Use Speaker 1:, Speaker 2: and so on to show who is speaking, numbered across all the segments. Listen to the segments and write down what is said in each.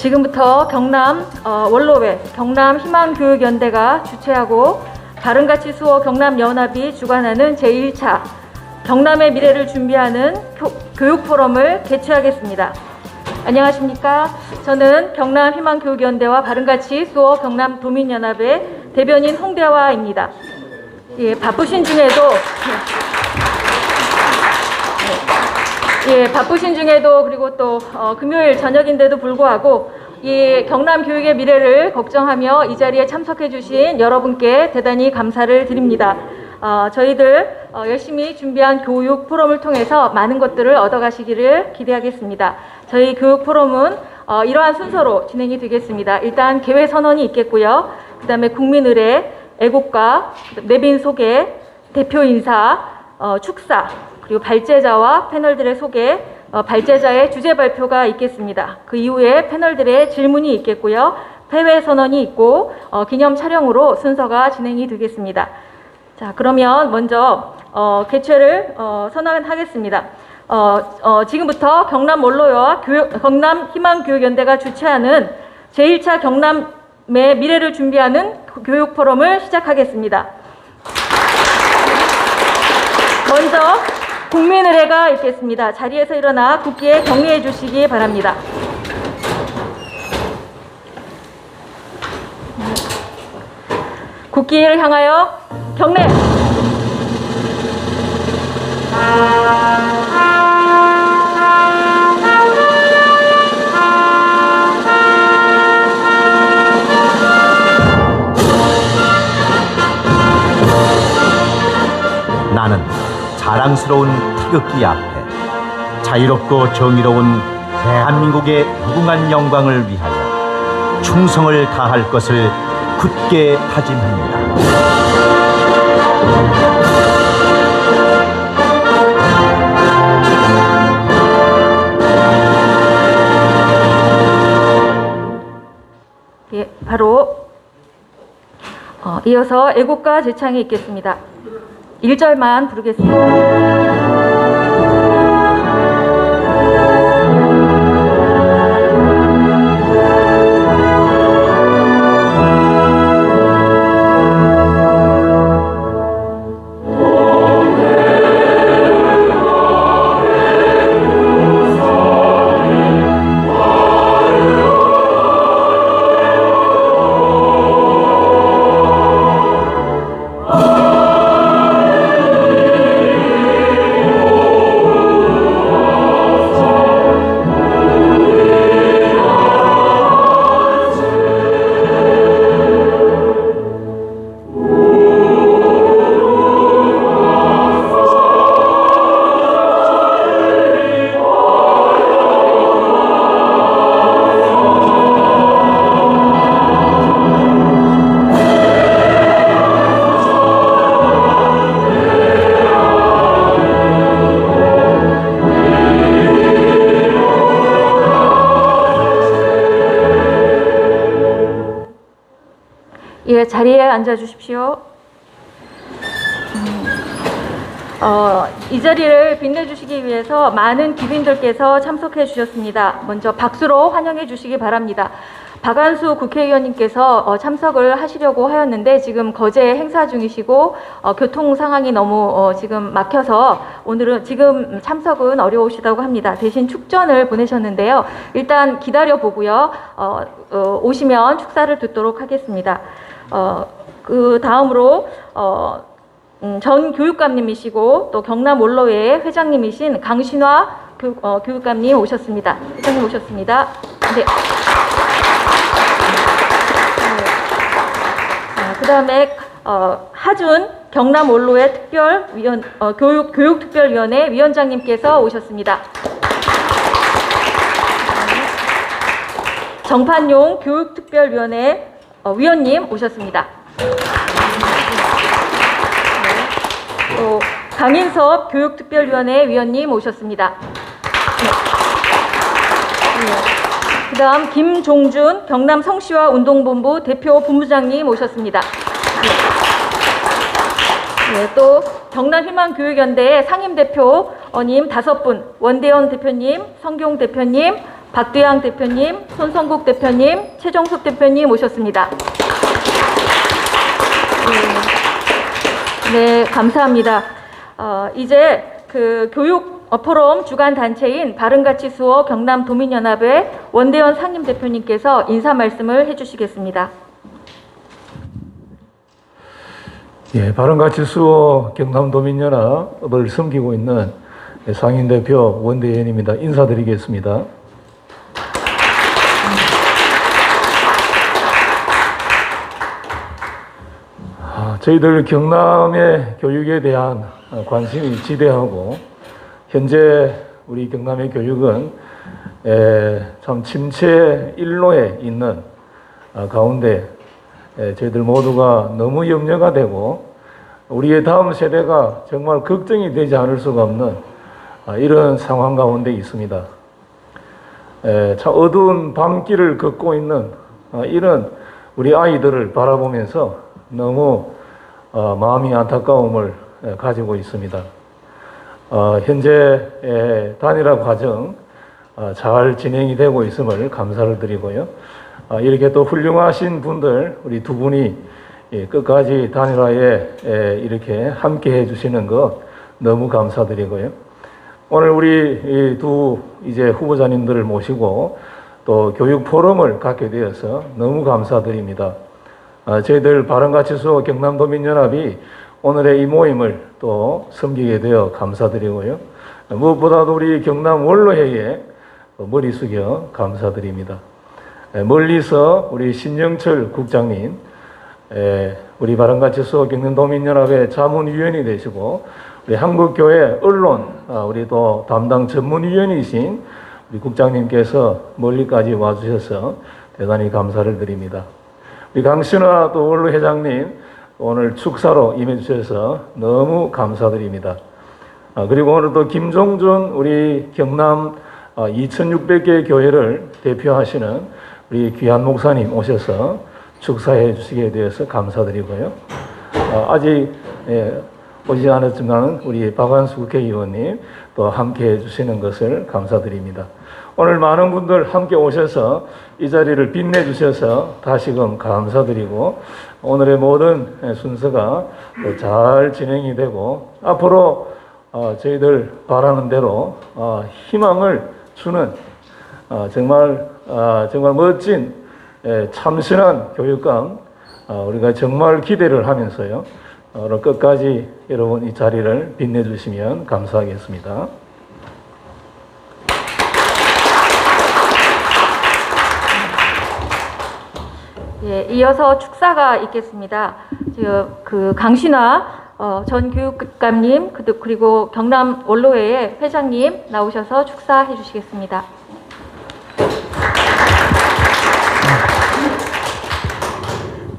Speaker 1: 지금부터 경남 원로회 경남희망교육연대가 주최하고 바른가치 수호 경남연합이 주관하는 제1차 경남의 미래를 준비하는 교육포럼을 개최하겠습니다. 안녕하십니까. 저는 경남희망교육연대와 바른가치 수호 경남도민연합의 대변인 홍대화입니다. 예, 바쁘신 중에도 그리고 또 금요일 저녁인데도 불구하고 이 경남 교육의 미래를 걱정하며 이 자리에 참석해 주신 여러분께 대단히 감사를 드립니다. 저희들 열심히 준비한 교육 포럼을 통해서 많은 것들을 얻어가시기를 기대하겠습니다. 저희 교육 포럼은 이러한 순서로 진행이 되겠습니다. 일단 개회 선언이 있겠고요. 그 다음에 국민 의례, 애국가, 내빈 소개, 대표 인사, 축사, 그리고 발제자와 패널들의 소개, 발제자의 주제 발표가 있겠습니다. 그 이후에 패널들의 질문이 있겠고요. 폐회 선언이 있고 기념 촬영으로 순서가 진행이 되겠습니다. 자, 그러면 먼저 개최를 선언하겠습니다. 지금부터 경남 원로회와 경남희망교육연대가 주최하는 제1차 경남의 미래를 준비하는 교육 포럼을 시작하겠습니다. 먼저 국민의례가 있겠습니다. 자리에서 일어나 국기에 경례해 주시기 바랍니다. 국기를 향하여 경례!
Speaker 2: 나는 자랑스러운 태극기 앞에 자유롭고 정의로운 대한민국의 무궁한 영광을 위하여 충성을 다할 것을 굳게 다짐합니다.
Speaker 1: 예, 바로 이어서 애국가 제창이 있겠습니다. 1절만 부르겠습니다. 예, 자리에 앉아 주십시오. 이 자리를 빛내주시기 위해서 많은 귀빈들께서 참석해 주셨습니다. 먼저 박수로 환영해 주시기 바랍니다. 박한수 국회의원님께서 참석을 하시려고 하였는데 지금 거제 행사 중이시고 교통 상황이 너무 지금 막혀서 오늘은 지금 참석은 어려우시다고 합니다. 대신 축전을 보내셨는데요. 일단 기다려 보고요. 오시면 축사를 듣도록 하겠습니다. 그 다음으로 전 교육감님이시고 또 경남 원로회 회장님이신 강신화 교육감님 오셨습니다. 회장님 오셨습니다. 네. 그 다음에 하준 경남 원로회 특별위원 교육특별위원회 위원장님께서 오셨습니다. 정판용 교육특별위원회 위원님 오셨습니다. 또 강인섭 교육특별위원회 위원님 오셨습니다. 그 다음 김종준 경남 성시화 운동본부 대표 본부장님 오셨습니다. 또 경남희망교육연대 상임대표님 5분, 원대현 대표님, 성경 대표님, 박두양 대표님, 손성국 대표님, 최종숙 대표님 오셨습니다. 네, 감사합니다. 이제 그 교육 포럼 주간 단체인 바른가치 수호 경남도민연합의 원대현 상임대표님께서 인사 말씀을 해주시겠습니다.
Speaker 3: 예, 바른가치 수호 경남도민연합을 섬기고 있는 상임대표 원대현입니다. 인사드리겠습니다. 저희들 경남의 교육에 대한 관심이 지대하고 현재 우리 경남의 교육은 참 침체 일로에 있는 가운데 저희들 모두가 너무 염려가 되고 우리의 다음 세대가 정말 걱정이 되지 않을 수가 없는 이런 상황 가운데 있습니다. 참 어두운 밤길을 걷고 있는 이런 우리 아이들을 바라보면서 너무 마음이 안타까움을 가지고 있습니다. 현재 단일화 과정 잘 진행이 되고 있음을 감사를 드리고요. 이렇게 또 훌륭하신 분들 우리 두 분이 끝까지 단일화에 이렇게 함께 해주시는 것 너무 감사드리고요. 오늘 우리 두 이제 후보자님들을 모시고 또 교육 포럼을 갖게 되어서 너무 감사드립니다. 저희들 바른가치 수호 경남도민연합이 오늘의 이 모임을 또 섬기게 되어 감사드리고요. 무엇보다도 우리 경남 원로회에 머리 숙여 감사드립니다. 멀리서 우리 신영철 국장님, 우리 바른가치 수호 경남도민연합의 자문위원이 되시고 우리 한국교회 언론 우리 또 담당 전문위원이신 우리 국장님께서 멀리까지 와주셔서 대단히 감사를 드립니다. 우리 강신화 또 원로 회장님 오늘 축사로 임해주셔서 너무 감사드립니다. 그리고 오늘 또 김종준 우리 경남 2600개 교회를 대표하시는 우리 귀한 목사님 오셔서 축사해 주시게 되어서 감사드리고요. 아직 오지 않았지만 우리 박완수 국회의원님 또 함께 해주시는 것을 감사드립니다. 오늘 많은 분들 함께 오셔서 이 자리를 빛내주셔서 다시금 감사드리고 오늘의 모든 순서가 잘 진행이 되고 앞으로 저희들 바라는 대로 희망을 주는 정말 멋진 참신한 교육감 우리가 정말 기대를 하면서요. 오늘 끝까지 여러분 이 자리를 빛내주시면 감사하겠습니다.
Speaker 1: 예, 이어서 축사가 있겠습니다. 그 강신화 전 교육감님 그리고 경남 원로회의 회장님 나오셔서 축사해 주시겠습니다.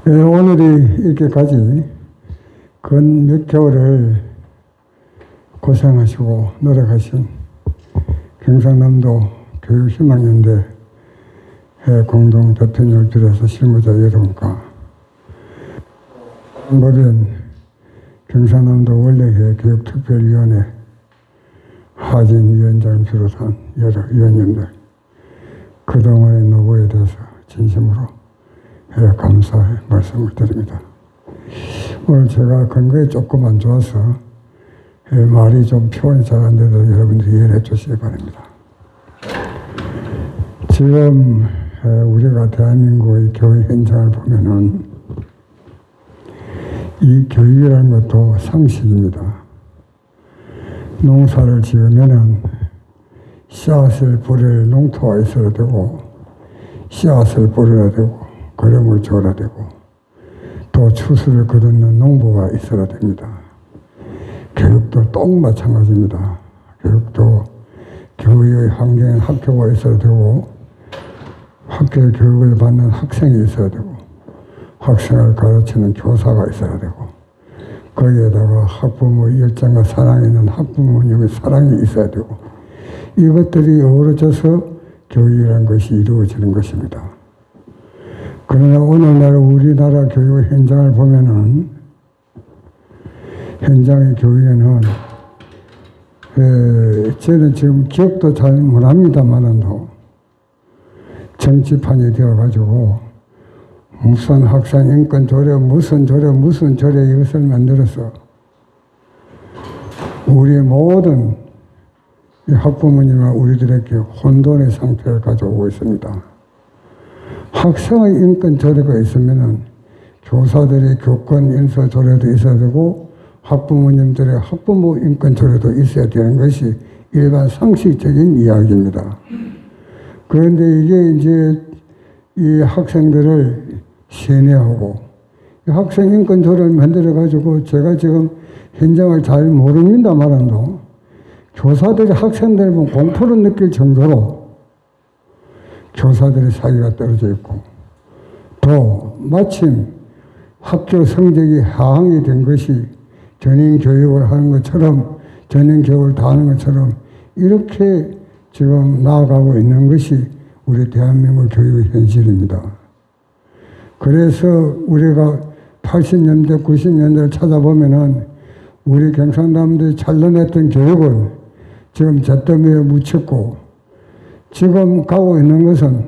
Speaker 4: 네, 오늘이 이렇게까지 근 몇 개월을 고생하시고 노력하신 경상남도 교육희망연대 공동 대표님을 비롯해서 실무자 여러분과 법인 경상남도 원래회 교육특별위원회 하진 위원장을 비롯한 여러 위원님들 그동안의 노고에 대해서 진심으로 감사의 말씀을 드립니다. 오늘 제가 건강이 조금 안 좋아서 말이 좀 표현이 잘 안 돼도 여러분들이 이해해 주시기 바랍니다. 지금 우리가 대한민국의 교육 현장을 보면은 이 교육이라는 것도 상식입니다. 농사를 지으면은 씨앗을 뿌릴 농토가 있어야 되고 씨앗을 뿌려야 되고 거름을 줘야 되고 또 추수를 거두는 농부가 있어야 됩니다. 교육도 똑 마찬가지입니다. 교육도 교육의 환경에 학교가 있어야 되고 학교의 교육을 받는 학생이 있어야 되고 학생을 가르치는 교사가 있어야 되고 거기에다가 학부모의 열정과 사랑이 있는 학부모님의 사랑이 있어야 되고 이것들이 어우러져서 교육이라는 것이 이루어지는 것입니다. 그러나 오늘날 우리나라 교육 현장을 보면은 현장의 교육에는 저는 지금 기억도 잘 못합니다만은 정치판이 되어가지고 무슨 학생 인권 조례, 무슨 조례 이것을 만들어서 우리 모든 이 학부모님과 우리들에게 혼돈의 상태를 가져오고 있습니다. 학생의 인권 조례가 있으면은 교사들의 교권 인서 조례도 있어야 되고 학부모님들의 학부모 인권 조례도 있어야 되는 것이 일반 상식적인 이야기입니다. 그런데 이게 이제 이 학생들을 세뇌하고 이 학생 인권 조례를 만들어 가지고 제가 지금 현장을 잘 모릅니다만도 교사들이 학생들 보면 공포를 느낄 정도로 교사들의 사기가 떨어져 있고 또 마침 학교 성적이 하향이 된 것이 전인 교육을 하는 것처럼 전인 교육을 다 하는 것처럼 이렇게 지금 나아가고 있는 것이 우리 대한민국 교육의 현실입니다. 그래서 우리가 80년대, 90년대를 찾아보면은 우리 경상남도에 찬란했던 교육은 지금 잿더미에 묻혔고 지금 가고 있는 것은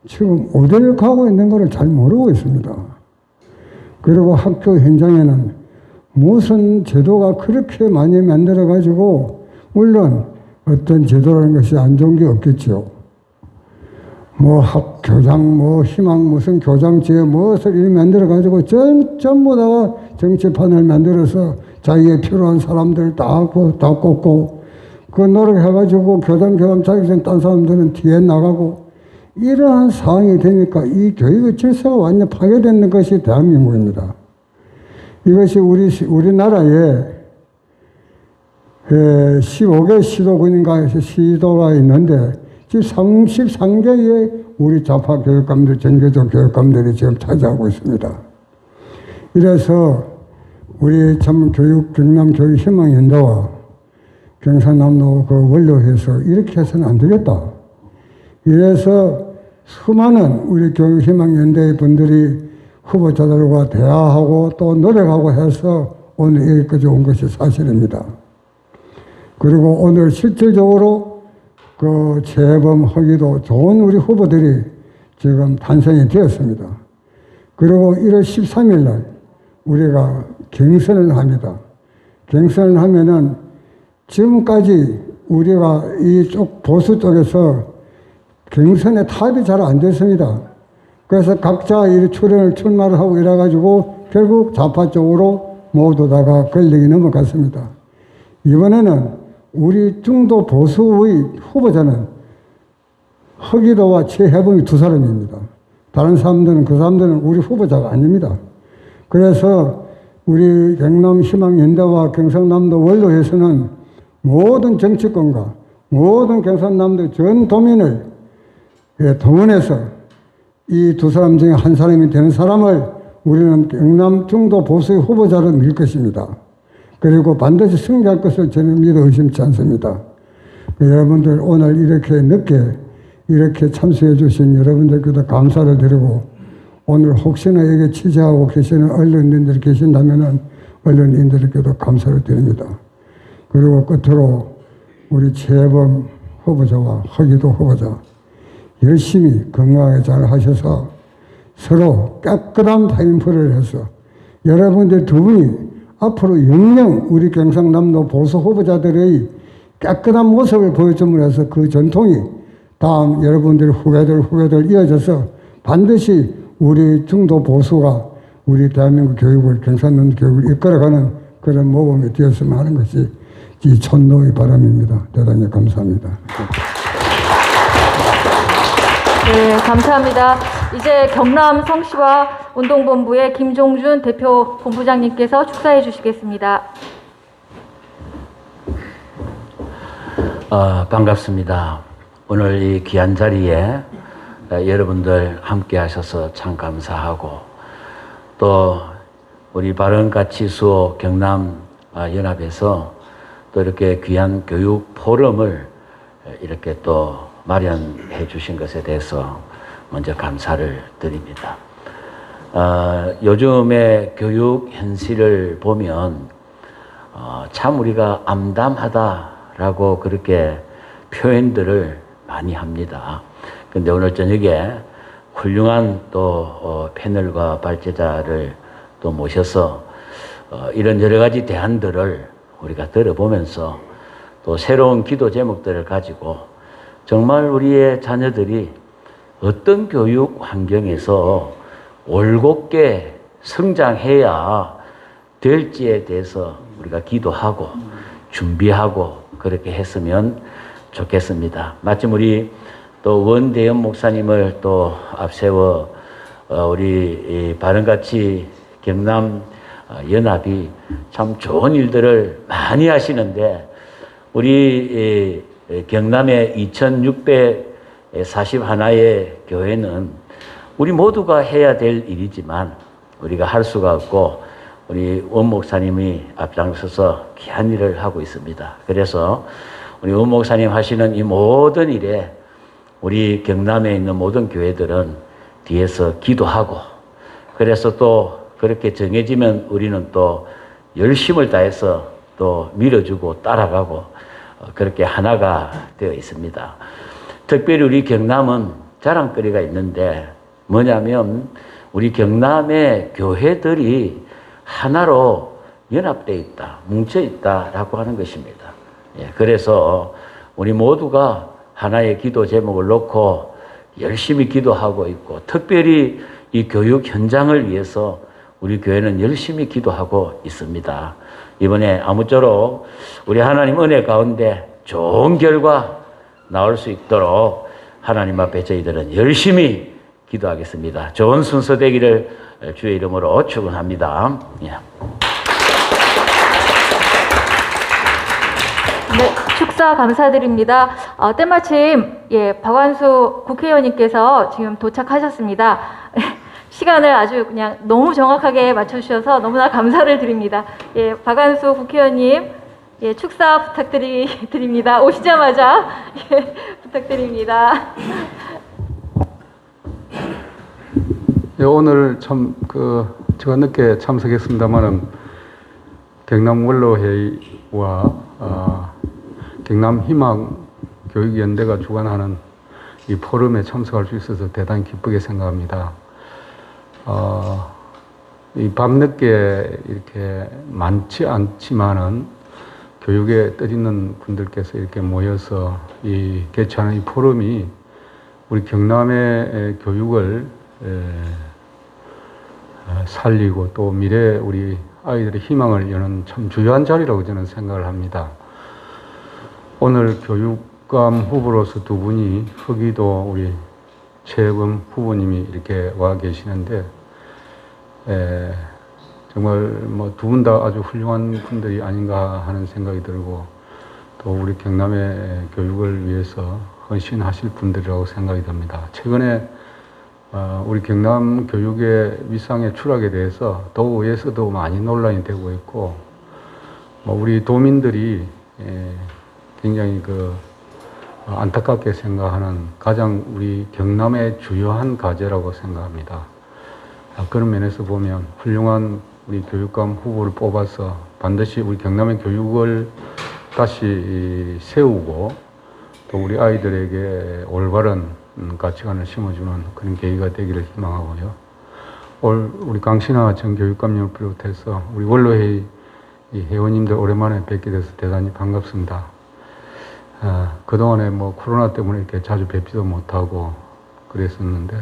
Speaker 4: 지금 어디를 가고 있는 것을 잘 모르고 있습니다. 그리고 학교 현장에는 무슨 제도가 그렇게 많이 만들어가지고 물론 어떤 제도라는 것이 안 좋은 게 없겠죠. 뭐 교장, 뭐 희망 무슨 교장지에 무엇을 이렇게 만들어가지고 전부 다가 정치판을 만들어서 자기에 필요한 사람들 다 꽂고 그 노력해가지고 교장 자격증 딴 사람들은 뒤에 나가고 이러한 상황이 되니까 이 교육의 질서가 완전 파괴되는 것이 대한민국입니다. 이것이 우리나라에 15개 시도군인가 시도가 있는데 지금 33개의 우리 좌파 교육감들, 전교조 교육감들이 지금 차지하고 있습니다. 이래서 우리 참 경남 교육 희망연대와 경상남도 그 원로해서 이렇게 해서는 안 되겠다. 이래서 수많은 우리 교육희망연대 분들이 후보자들과 대화하고 또 노력하고 해서 오늘 여기까지 온 것이 사실입니다. 그리고 오늘 실질적으로 그 재범하기도 좋은 우리 후보들이 지금 탄생이 되었습니다. 그리고 1월 13일 날 우리가 경선을 합니다. 경선을 하면은 지금까지 우리가 이쪽 보수 쪽에서 경선에 타협이 잘 안 됐습니다. 그래서 각자 이 출마를 하고 이래가지고 결국 좌파 쪽으로 모두 다가 권력이 넘어갔습니다. 이번에는 우리 중도 보수의 후보자는 허기도와 최혜봉이 두 사람입니다. 다른 사람들은 그 사람들은 우리 후보자가 아닙니다. 그래서 우리 경남희망연대와 경상남도 원로에서는 모든 정치권과 모든 경상남도 전 도민을 동원해서 이 두 사람 중에 한 사람이 되는 사람을 우리는 경남 중도 보수의 후보자로 밀 것입니다. 그리고 반드시 승리할 것을 저는 믿어 의심치 않습니다. 여러분들 오늘 이렇게 늦게 이렇게 참석해 주신 여러분들께도 감사를 드리고 오늘 혹시나 여기 취재하고 계시는 언론인들이 계신다면 언론인들께도 감사를 드립니다. 그리고 끝으로 우리 최혜범 후보자와 허기도 후보자 열심히 건강하게 잘 하셔서 서로 깨끗한 타임플을 해서 여러분들 두 분이 앞으로 영영 우리 경상남도 보수 후보자들의 깨끗한 모습을 보여줌으로 해서 그 전통이 다음 여러분들 후배들 이어져서 반드시 우리 중도 보수가 우리 대한민국 교육을 경상남도 교육을 이끌어가는 그런 모범이 되었으면 하는 것이 이 촌노의 바람입니다. 대단히 감사합니다.
Speaker 1: 네, 감사합니다. 이제 경남 성시와 운동본부의 김종준 대표 본부장님께서 축사해 주시겠습니다.
Speaker 5: 반갑습니다. 오늘 이 귀한 자리에 여러분들 함께 하셔서 참 감사하고 또 우리 바른가치수호 경남연합에서 또 이렇게 귀한 교육 포럼을 이렇게 또 마련해 주신 것에 대해서 먼저 감사를 드립니다. 요즘의 교육 현실을 보면 참 우리가 암담하다라고 그렇게 표현들을 많이 합니다. 근데 오늘 저녁에 훌륭한 또 패널과 발제자를 또 모셔서 이런 여러 가지 대안들을 우리가 들어보면서 또 새로운 기도 제목들을 가지고 정말 우리의 자녀들이 어떤 교육 환경에서 올곧게 성장해야 될지에 대해서 우리가 기도하고 준비하고 그렇게 했으면 좋겠습니다. 마침 우리 또 원대현 목사님을 또 앞세워 우리 바른가치 경남 연합이 참 좋은 일들을 많이 하시는데 우리 경남의 2641의 교회는 우리 모두가 해야 될 일이지만 우리가 할 수가 없고 우리 원 목사님이 앞장서서 귀한 일을 하고 있습니다. 그래서 우리 원 목사님 하시는 이 모든 일에 우리 경남에 있는 모든 교회들은 뒤에서 기도하고 그래서 또 그렇게 정해지면 우리는 또 열심을 다해서 또 밀어주고 따라가고 그렇게 하나가 되어 있습니다. 특별히 우리 경남은 자랑거리가 있는데 뭐냐면 우리 경남의 교회들이 하나로 연합되어 있다, 뭉쳐 있다라고 하는 것입니다. 그래서 우리 모두가 하나의 기도 제목을 놓고 열심히 기도하고 있고 특별히 이 교육 현장을 위해서 우리 교회는 열심히 기도하고 있습니다. 이번에 아무쪼록 우리 하나님 은혜 가운데 좋은 결과 나올 수 있도록 하나님 앞에 저희들은 열심히 기도하겠습니다. 좋은 순서 되기를 주의 이름으로 축원합니다. 예.
Speaker 1: 네, 축사 감사드립니다. 때마침 박완수 국회의원님께서 지금 도착하셨습니다. 시간을 아주 그냥 너무 정확하게 맞춰주셔서 너무나 감사를 드립니다. 박완수 국회의원님, 축사 부탁드립니다. 오시자마자 부탁드립니다.
Speaker 6: 오늘 참 제가 늦게 참석했습니다만은 경남 원로회의와 경남 희망 교육연대가 주관하는 이 포럼에 참석할 수 있어서 대단히 기쁘게 생각합니다. 이 밤늦게 이렇게 많지 않지만은 교육에 뜻 있는 분들께서 이렇게 모여서 이 개최하는 이 포럼이 우리 경남의 교육을 살리고 또 미래 우리 아이들의 희망을 여는 참 중요한 자리라고 저는 생각을 합니다. 오늘 교육감 후보로서 두 분이 허기도 우리 최범 후보님이 이렇게 와 계시는데 정말 뭐 두 분 다 아주 훌륭한 분들이 아닌가 하는 생각이 들고 또 우리 경남의 교육을 위해서 헌신하실 분들이라고 생각이 듭니다. 최근에 우리 경남 교육의 위상의 추락에 대해서 도의회에서도 많이 논란이 되고 있고 우리 도민들이 굉장히 안타깝게 생각하는 가장 우리 경남의 주요한 과제라고 생각합니다. 그런 면에서 보면 훌륭한 우리 교육감 후보를 뽑아서 반드시 우리 경남의 교육을 다시 세우고 또 우리 아이들에게 올바른 가치관을 심어주는 그런 계기가 되기를 희망하고요. 우리 강신하 전 교육감님을 비롯해서 우리 원로회의 회원님들 오랜만에 뵙게 돼서 대단히 반갑습니다. 그동안에 코로나 때문에 이렇게 자주 뵙지도 못하고 그랬었는데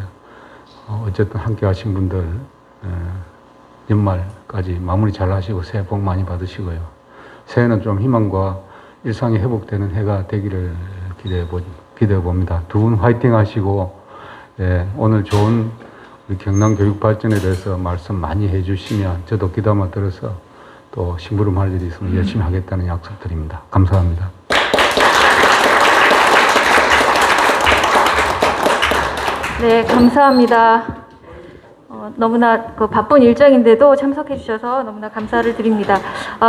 Speaker 6: 어쨌든 함께 하신 분들 연말까지 마무리 잘 하시고 새해 복 많이 받으시고요. 새해는 좀 희망과 일상이 회복되는 해가 되기를 기대해 봅니다. 두 분 화이팅 하시고 오늘 좋은 우리 경남 교육 발전에 대해서 말씀 많이 해주시면 저도 귀담아 들어서 또 심부름할 일이 있으면 열심히 하겠다는 약속 드립니다. 감사합니다.
Speaker 1: 네, 감사합니다. 너무나 바쁜 일정인데도 참석해 주셔서 너무나 감사를 드립니다.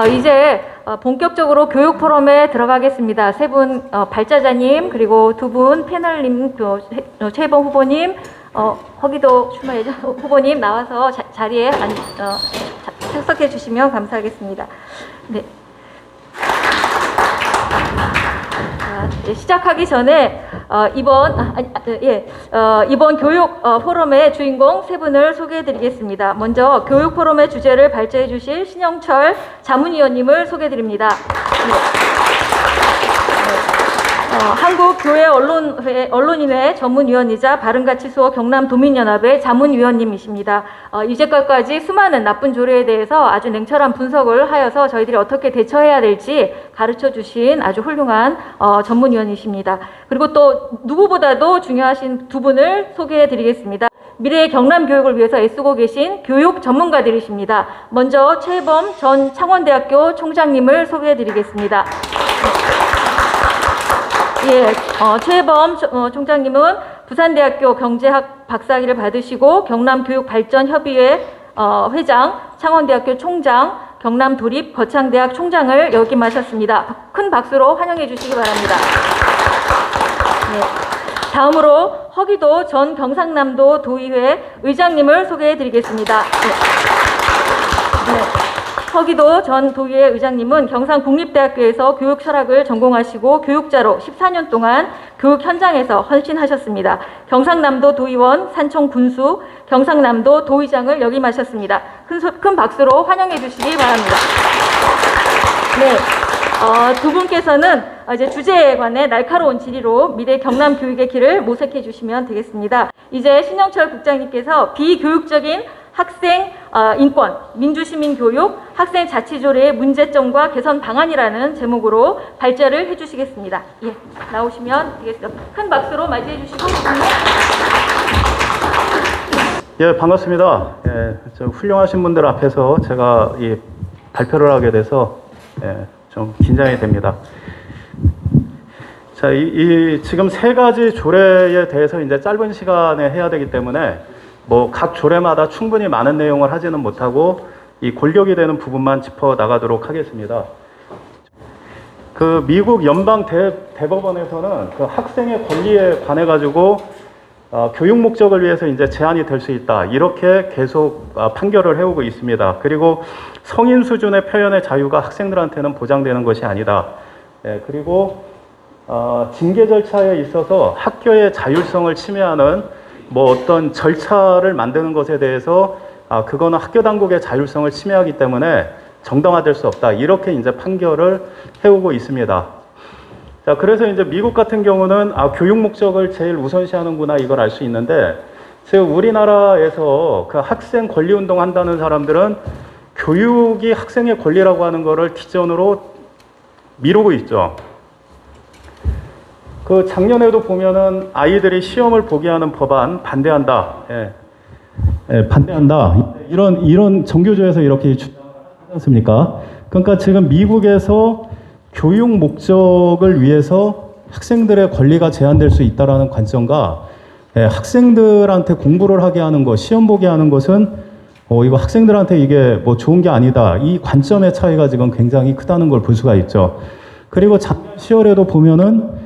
Speaker 1: 이제 본격적으로 교육 포럼에 들어가겠습니다. 세 분 발자자님 그리고 두 분 패널님, 최범 후보님, 허기도 출마 예정 후보님 나와서 자리에 참석해 주시면 감사하겠습니다. 네. 시작하기 전에 이번 교육 포럼의 주인공 세 분을 소개해드리겠습니다. 먼저 교육 포럼의 주제를 발제해 주실 신영철 자문위원님을 소개해드립니다. 한국교회 언론인회 전문위원이자 바른가치 수호 경남도민연합의 자문위원님이십니다. 이제까지 수많은 나쁜 조례에 대해서 아주 냉철한 분석을 하여서 저희들이 어떻게 대처해야 될지 가르쳐 주신 아주 훌륭한 전문위원이십니다. 그리고 또 누구보다도 중요하신 두 분을 소개해 드리겠습니다. 미래의 경남 교육을 위해서 애쓰고 계신 교육 전문가들이십니다. 먼저 최범 전 창원대학교 총장님을 소개해 드리겠습니다. 최범 총장님은 부산대학교 경제학 박사학위를 받으시고 경남교육발전협의회 회장, 창원대학교 총장, 경남도립 거창대학 총장을 역임하셨습니다. 큰 박수로 환영해 주시기 바랍니다. 다음으로 허기도 전 경상남도 도의회 의장님을 소개해 드리겠습니다. 허기도 전 도의회 의장님은 경상국립대학교에서 교육철학을 전공하시고 교육자로 14년 동안 교육 현장에서 헌신하셨습니다. 경상남도 도의원, 산청군수, 경상남도 도의장을 역임하셨습니다. 큰 박수로 환영해 주시기 바랍니다. 두 분께서는 이제 주제에 관해 날카로운 질의로 미래 경남 교육의 길을 모색해 주시면 되겠습니다. 이제 신영철 국장님께서 비교육적인 학생 인권, 민주시민 교육, 학생 자치조례의 문제점과 개선 방안이라는 제목으로 발제를 해주시겠습니다. 나오시면 되겠습니다. 큰 박수로 맞이해 주시고
Speaker 7: 반갑습니다. 좀 훌륭하신 분들 앞에서 제가 이 발표를 하게 돼서 좀 긴장이 됩니다. 자, 지금 세 가지 조례에 대해서 이제 짧은 시간에 해야 되기 때문에 각 조례마다 충분히 많은 내용을 하지는 못하고 이 골격이 되는 부분만 짚어 나가도록 하겠습니다. 그 미국 연방 대법원에서는 그 학생의 권리에 관해 가지고 교육 목적을 위해서 이제 제한이 될 수 있다, 이렇게 계속 판결을 해오고 있습니다. 그리고 성인 수준의 표현의 자유가 학생들한테는 보장되는 것이 아니다. 그리고 징계 절차에 있어서 학교의 자율성을 침해하는 어떤 절차를 만드는 것에 대해서 그거는 학교 당국의 자율성을 침해하기 때문에 정당화될 수 없다, 이렇게 이제 판결을 해오고 있습니다. 자, 그래서 이제 미국 같은 경우는 교육 목적을 제일 우선시하는구나, 이걸 알 수 있는데, 지금 우리나라에서 그 학생 권리 운동 한다는 사람들은 교육이 학생의 권리라고 하는 거를 기존으로 미루고 있죠. 그 작년에도 보면은 아이들이 시험을 보게 하는 법안 반대한다. 반대한다. 이런 정교조에서 이렇게 주장하지 않습니까? 그러니까 지금 미국에서 교육 목적을 위해서 학생들의 권리가 제한될 수 있다라는 관점과 학생들한테 공부를 하게 하는 것, 시험 보게 하는 것은 이거 학생들한테 이게 좋은 게 아니다, 이 관점의 차이가 지금 굉장히 크다는 걸 볼 수가 있죠. 그리고 작년 10월에도 보면은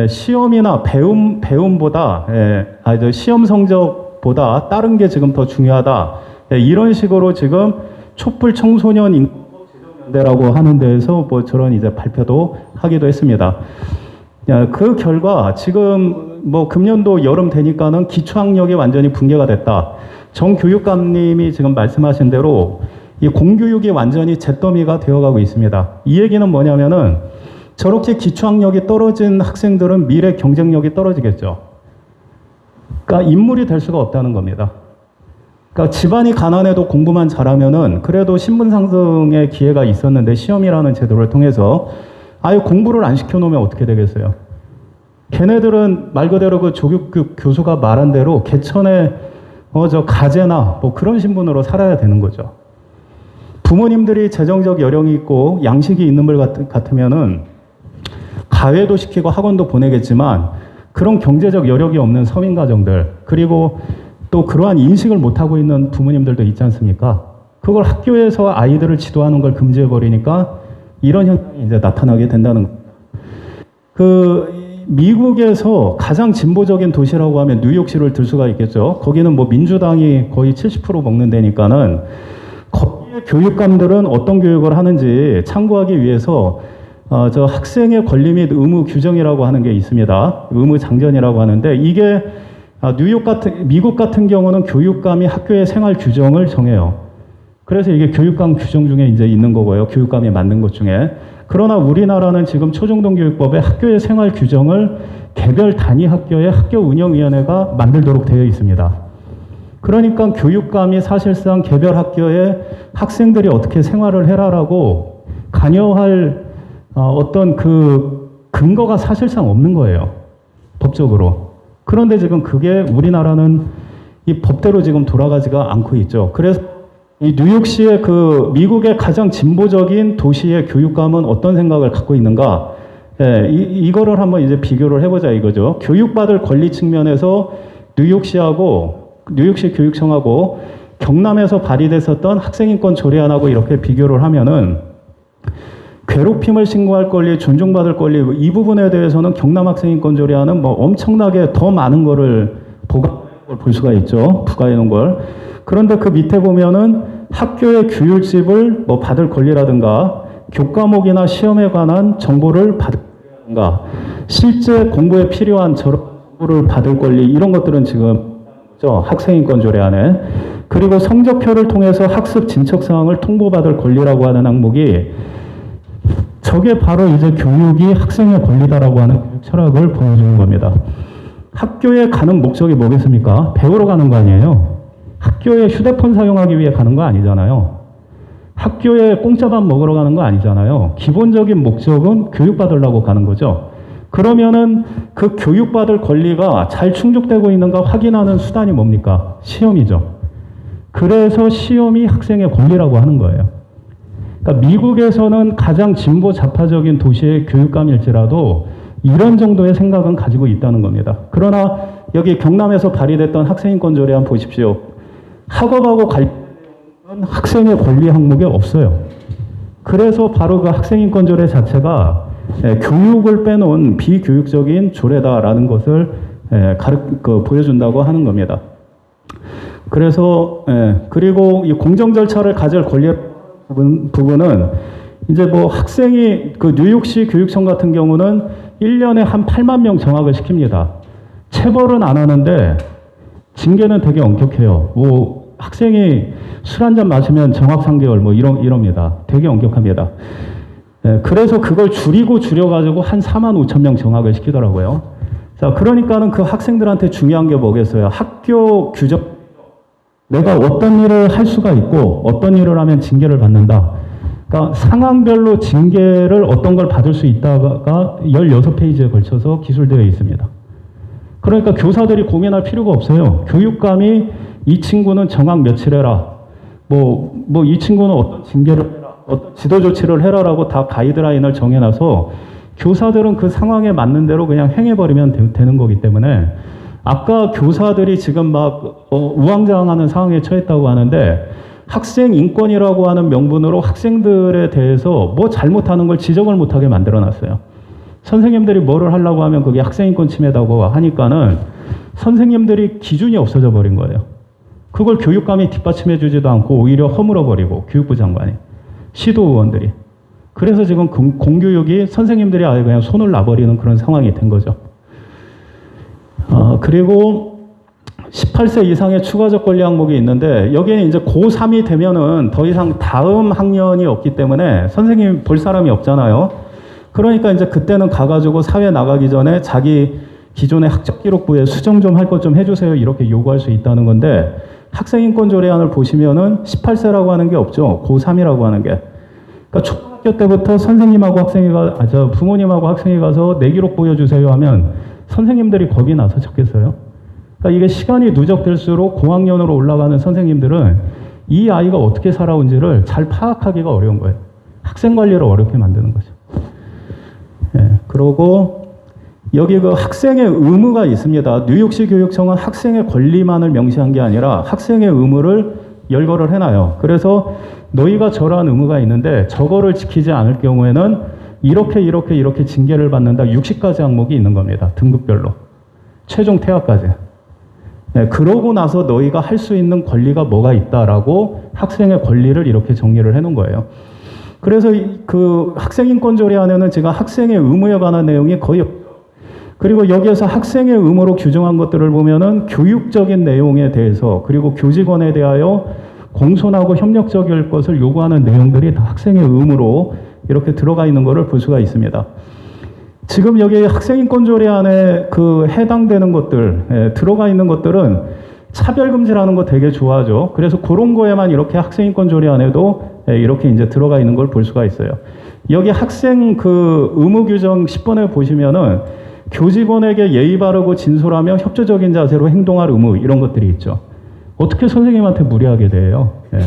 Speaker 7: 시험이나 배움보다 시험 성적보다 다른 게 지금 더 중요하다, 이런 식으로 지금 촛불 청소년 인권법 제정연대라고 하는 데에서 저런 이제 발표도 하기도 했습니다. 그 결과 지금 금년도 여름 되니까는 기초학력이 완전히 붕괴가 됐다. 정 교육감님이 지금 말씀하신 대로 이 공교육이 완전히 잿더미가 되어가고 있습니다. 이 얘기는 뭐냐면은 저렇게 기초학력이 떨어진 학생들은 미래 경쟁력이 떨어지겠죠. 그러니까 인물이 될 수가 없다는 겁니다. 그러니까 집안이 가난해도 공부만 잘하면은 그래도 신분 상승의 기회가 있었는데, 시험이라는 제도를 통해서 아예 공부를 안 시켜놓으면 어떻게 되겠어요? 걔네들은 말 그대로 그 조교 교수가 말한 대로 개천에 가재나 그런 신분으로 살아야 되는 거죠. 부모님들이 재정적 여력이 있고 양식이 있는 분 같으면은 가회도 시키고 학원도 보내겠지만, 그런 경제적 여력이 없는 서민 가정들, 그리고 또 그러한 인식을 못하고 있는 부모님들도 있지 않습니까? 그걸 학교에서 아이들을 지도하는 걸 금지해버리니까 이런 현상이 이제 나타나게 된다는 겁니다. 미국에서 가장 진보적인 도시라고 하면 뉴욕시를 들 수가 있겠죠. 거기는 민주당이 거의 70% 먹는 데니까는 거기의 교육감들은 어떤 교육을 하는지 참고하기 위해서 저 학생의 권리 및 의무 규정이라고 하는 게 있습니다. 의무 장전이라고 하는데 이게 미국 같은 경우는 교육감이 학교의 생활 규정을 정해요. 그래서 이게 교육감 규정 중에 이제 있는 거고요. 교육감이 만든 것 중에. 그러나 우리나라는 지금 초중등교육법에 학교의 생활 규정을 개별 단위 학교의 학교 운영위원회가 만들도록 되어 있습니다. 그러니까 교육감이 사실상 개별 학교에 학생들이 어떻게 생활을 해라라고 관여할 어떤 그 근거가 사실상 없는 거예요. 법적으로. 그런데 지금 그게 우리나라는 이 법대로 지금 돌아가지가 않고 있죠. 그래서 이 뉴욕시의 그 미국의 가장 진보적인 도시의 교육감은 어떤 생각을 갖고 있는가? 예, 이거를 한번 이제 비교를 해보자 이거죠. 교육받을 권리 측면에서 뉴욕시 교육청하고 경남에서 발의됐었던 학생인권 조례안하고 이렇게 비교를 하면은 괴롭힘을 신고할 권리, 존중받을 권리 이 부분에 대해서는 경남 학생인권 조례안은 뭐 엄청나게 더 많은 거를 볼 수가 있죠. 부과해 놓은 걸. 그런데 그 밑에 보면은 학교의 규율집을 뭐 받을 권리라든가 교과목이나 시험에 관한 정보를 받을까 실제 공부에 필요한 정보를 받을 권리 이런 것들은 지금 학생인권 조례안에 그리고 성적표를 통해서 학습 진척 사항을 통보받을 권리라고 하는 항목이 저게 바로 이제 교육이 학생의 권리다라고 하는 철학을 보여주는 겁니다. 학교에 가는 목적이 뭐겠습니까? 배우러 가는 거 아니에요? 학교에 휴대폰 사용하기 위해 가는 거 아니잖아요. 학교에 공짜밥 먹으러 가는 거 아니잖아요. 기본적인 목적은 교육받으려고 가는 거죠. 그러면은 그 교육받을 권리가 잘 충족되고 있는가 확인하는 수단이 뭡니까? 시험이죠. 그래서 시험이 학생의 권리라고 하는 거예요. 그러니까 미국에서는 가장 진보 좌파적인 도시의 교육감일지라도 이런 정도의 생각은 가지고 있다는 겁니다. 그러나 여기 경남에서 발의됐던 학생인권 조례안 보십시오. 학업하고 관련된 학생의 권리 항목이 없어요. 그래서 바로 그 학생인권 조례 자체가 교육을 빼놓은 비교육적인 조례다라는 것을 보여준다고 하는 겁니다. 그래서 그리고 이 공정 절차를 가질 권리 부분은 이제 뭐 학생이 그 뉴욕시 교육청 같은 경우는 1년에 한 8만 명 정학을 시킵니다. 체벌은 안 하는데 징계는 되게 엄격해요. 뭐 학생이 술 한잔 마시면 정학 3개월 뭐 이럽니다. 되게 엄격합니다. 그래서 그걸 줄여가지고 한 4만 5천 명 정학을 시키더라고요. 자, 그러니까는 그 학생들한테 중요한 게 뭐겠어요? 학교 규정, 내가 어떤 일을 할 수가 있고 어떤 일을 하면 징계를 받는다. 그러니까 상황별로 징계를 어떤 걸 받을 수 있다가 16페이지에 걸쳐서 기술되어 있습니다. 그러니까 교사들이 고민할 필요가 없어요. 교육감이 이 친구는 정학 며칠 해라. 뭐 이 친구는 어떤 징계를 해라. 어떤 지도 조치를 해라라고 다 가이드라인을 정해놔서 교사들은 그 상황에 맞는 대로 그냥 행해버리면 되는 거기 때문에 아까 교사들이 지금 막 우왕좌왕하는 상황에 처했다고 하는데 학생 인권이라고 하는 명분으로 학생들에 대해서 뭐 잘못하는 걸 지적을 못하게 만들어놨어요. 선생님들이 뭐를 하려고 하면 그게 학생 인권 침해다고 하니까는 선생님들이 기준이 없어져 버린 거예요. 그걸 교육감이 뒷받침해 주지도 않고 오히려 허물어버리고 교육부 장관이 시도 의원들이 그래서 지금 공교육이 선생님들이 아예 그냥 손을 놔버리는 그런 상황이 된 거죠. 그리고 18세 이상의 추가적 권리 항목이 있는데 여기에 이제 고3이 되면은 더 이상 다음 학년이 없기 때문에 선생님 볼 사람이 없잖아요. 그러니까 이제 그때는 가가지고 사회 나가기 전에 자기 기존의 학적 기록부에 수정 좀 할 것 좀 해주세요 이렇게 요구할 수 있다는 건데 학생인권 조례안을 보시면은 18세라고 하는 게 없죠. 고3이라고 하는 게. 그러니까 초등학교 때부터 선생님하고 부모님하고 학생이 가서 내 기록 보여주세요 하면 선생님들이 겁이 나서 적겠어요. 그러니까 이게 시간이 누적될수록 고학년으로 올라가는 선생님들은 이 아이가 어떻게 살아온지를 잘 파악하기가 어려운 거예요. 학생 관리를 어렵게 만드는 거죠. 그리고 여기 그 학생의 의무가 있습니다. 뉴욕시 교육청은 학생의 권리만을 명시한 게 아니라 학생의 의무를 열거를 해놔요. 그래서 너희가 저러한 의무가 있는데 저거를 지키지 않을 경우에는 이렇게 징계를 받는다. 60가지 항목이 있는 겁니다. 등급별로. 최종 퇴학까지. 그러고 나서 너희가 할 수 있는 권리가 뭐가 있다라고 학생의 권리를 이렇게 정리를 해놓은 거예요. 그래서 그 학생인권조례안에는 지금 학생의 의무에 관한 내용이 거의 없죠. 그리고 여기에서 학생의 의무로 규정한 것들을 보면은 교육적인 내용에 대해서 그리고 교직원에 대하여 공손하고 협력적일 것을 요구하는 내용들이 다 학생의 의무로 이렇게 들어가 있는 것을 볼 수가 있습니다. 지금 여기 학생인권조례안에 그 해당되는 것들, 들어가 있는 것들은 차별금지라는 거 되게 좋아하죠. 그래서 그런 거에만 이렇게 학생인권조례안에도 이렇게 이제 들어가 있는 걸 볼 수가 있어요. 여기 학생 그 의무규정 10번에 보시면은 교직원에게 예의 바르고 진솔하며 협조적인 자세로 행동할 의무 이런 것들이 있죠. 어떻게 선생님한테 무리하게 돼요? 예.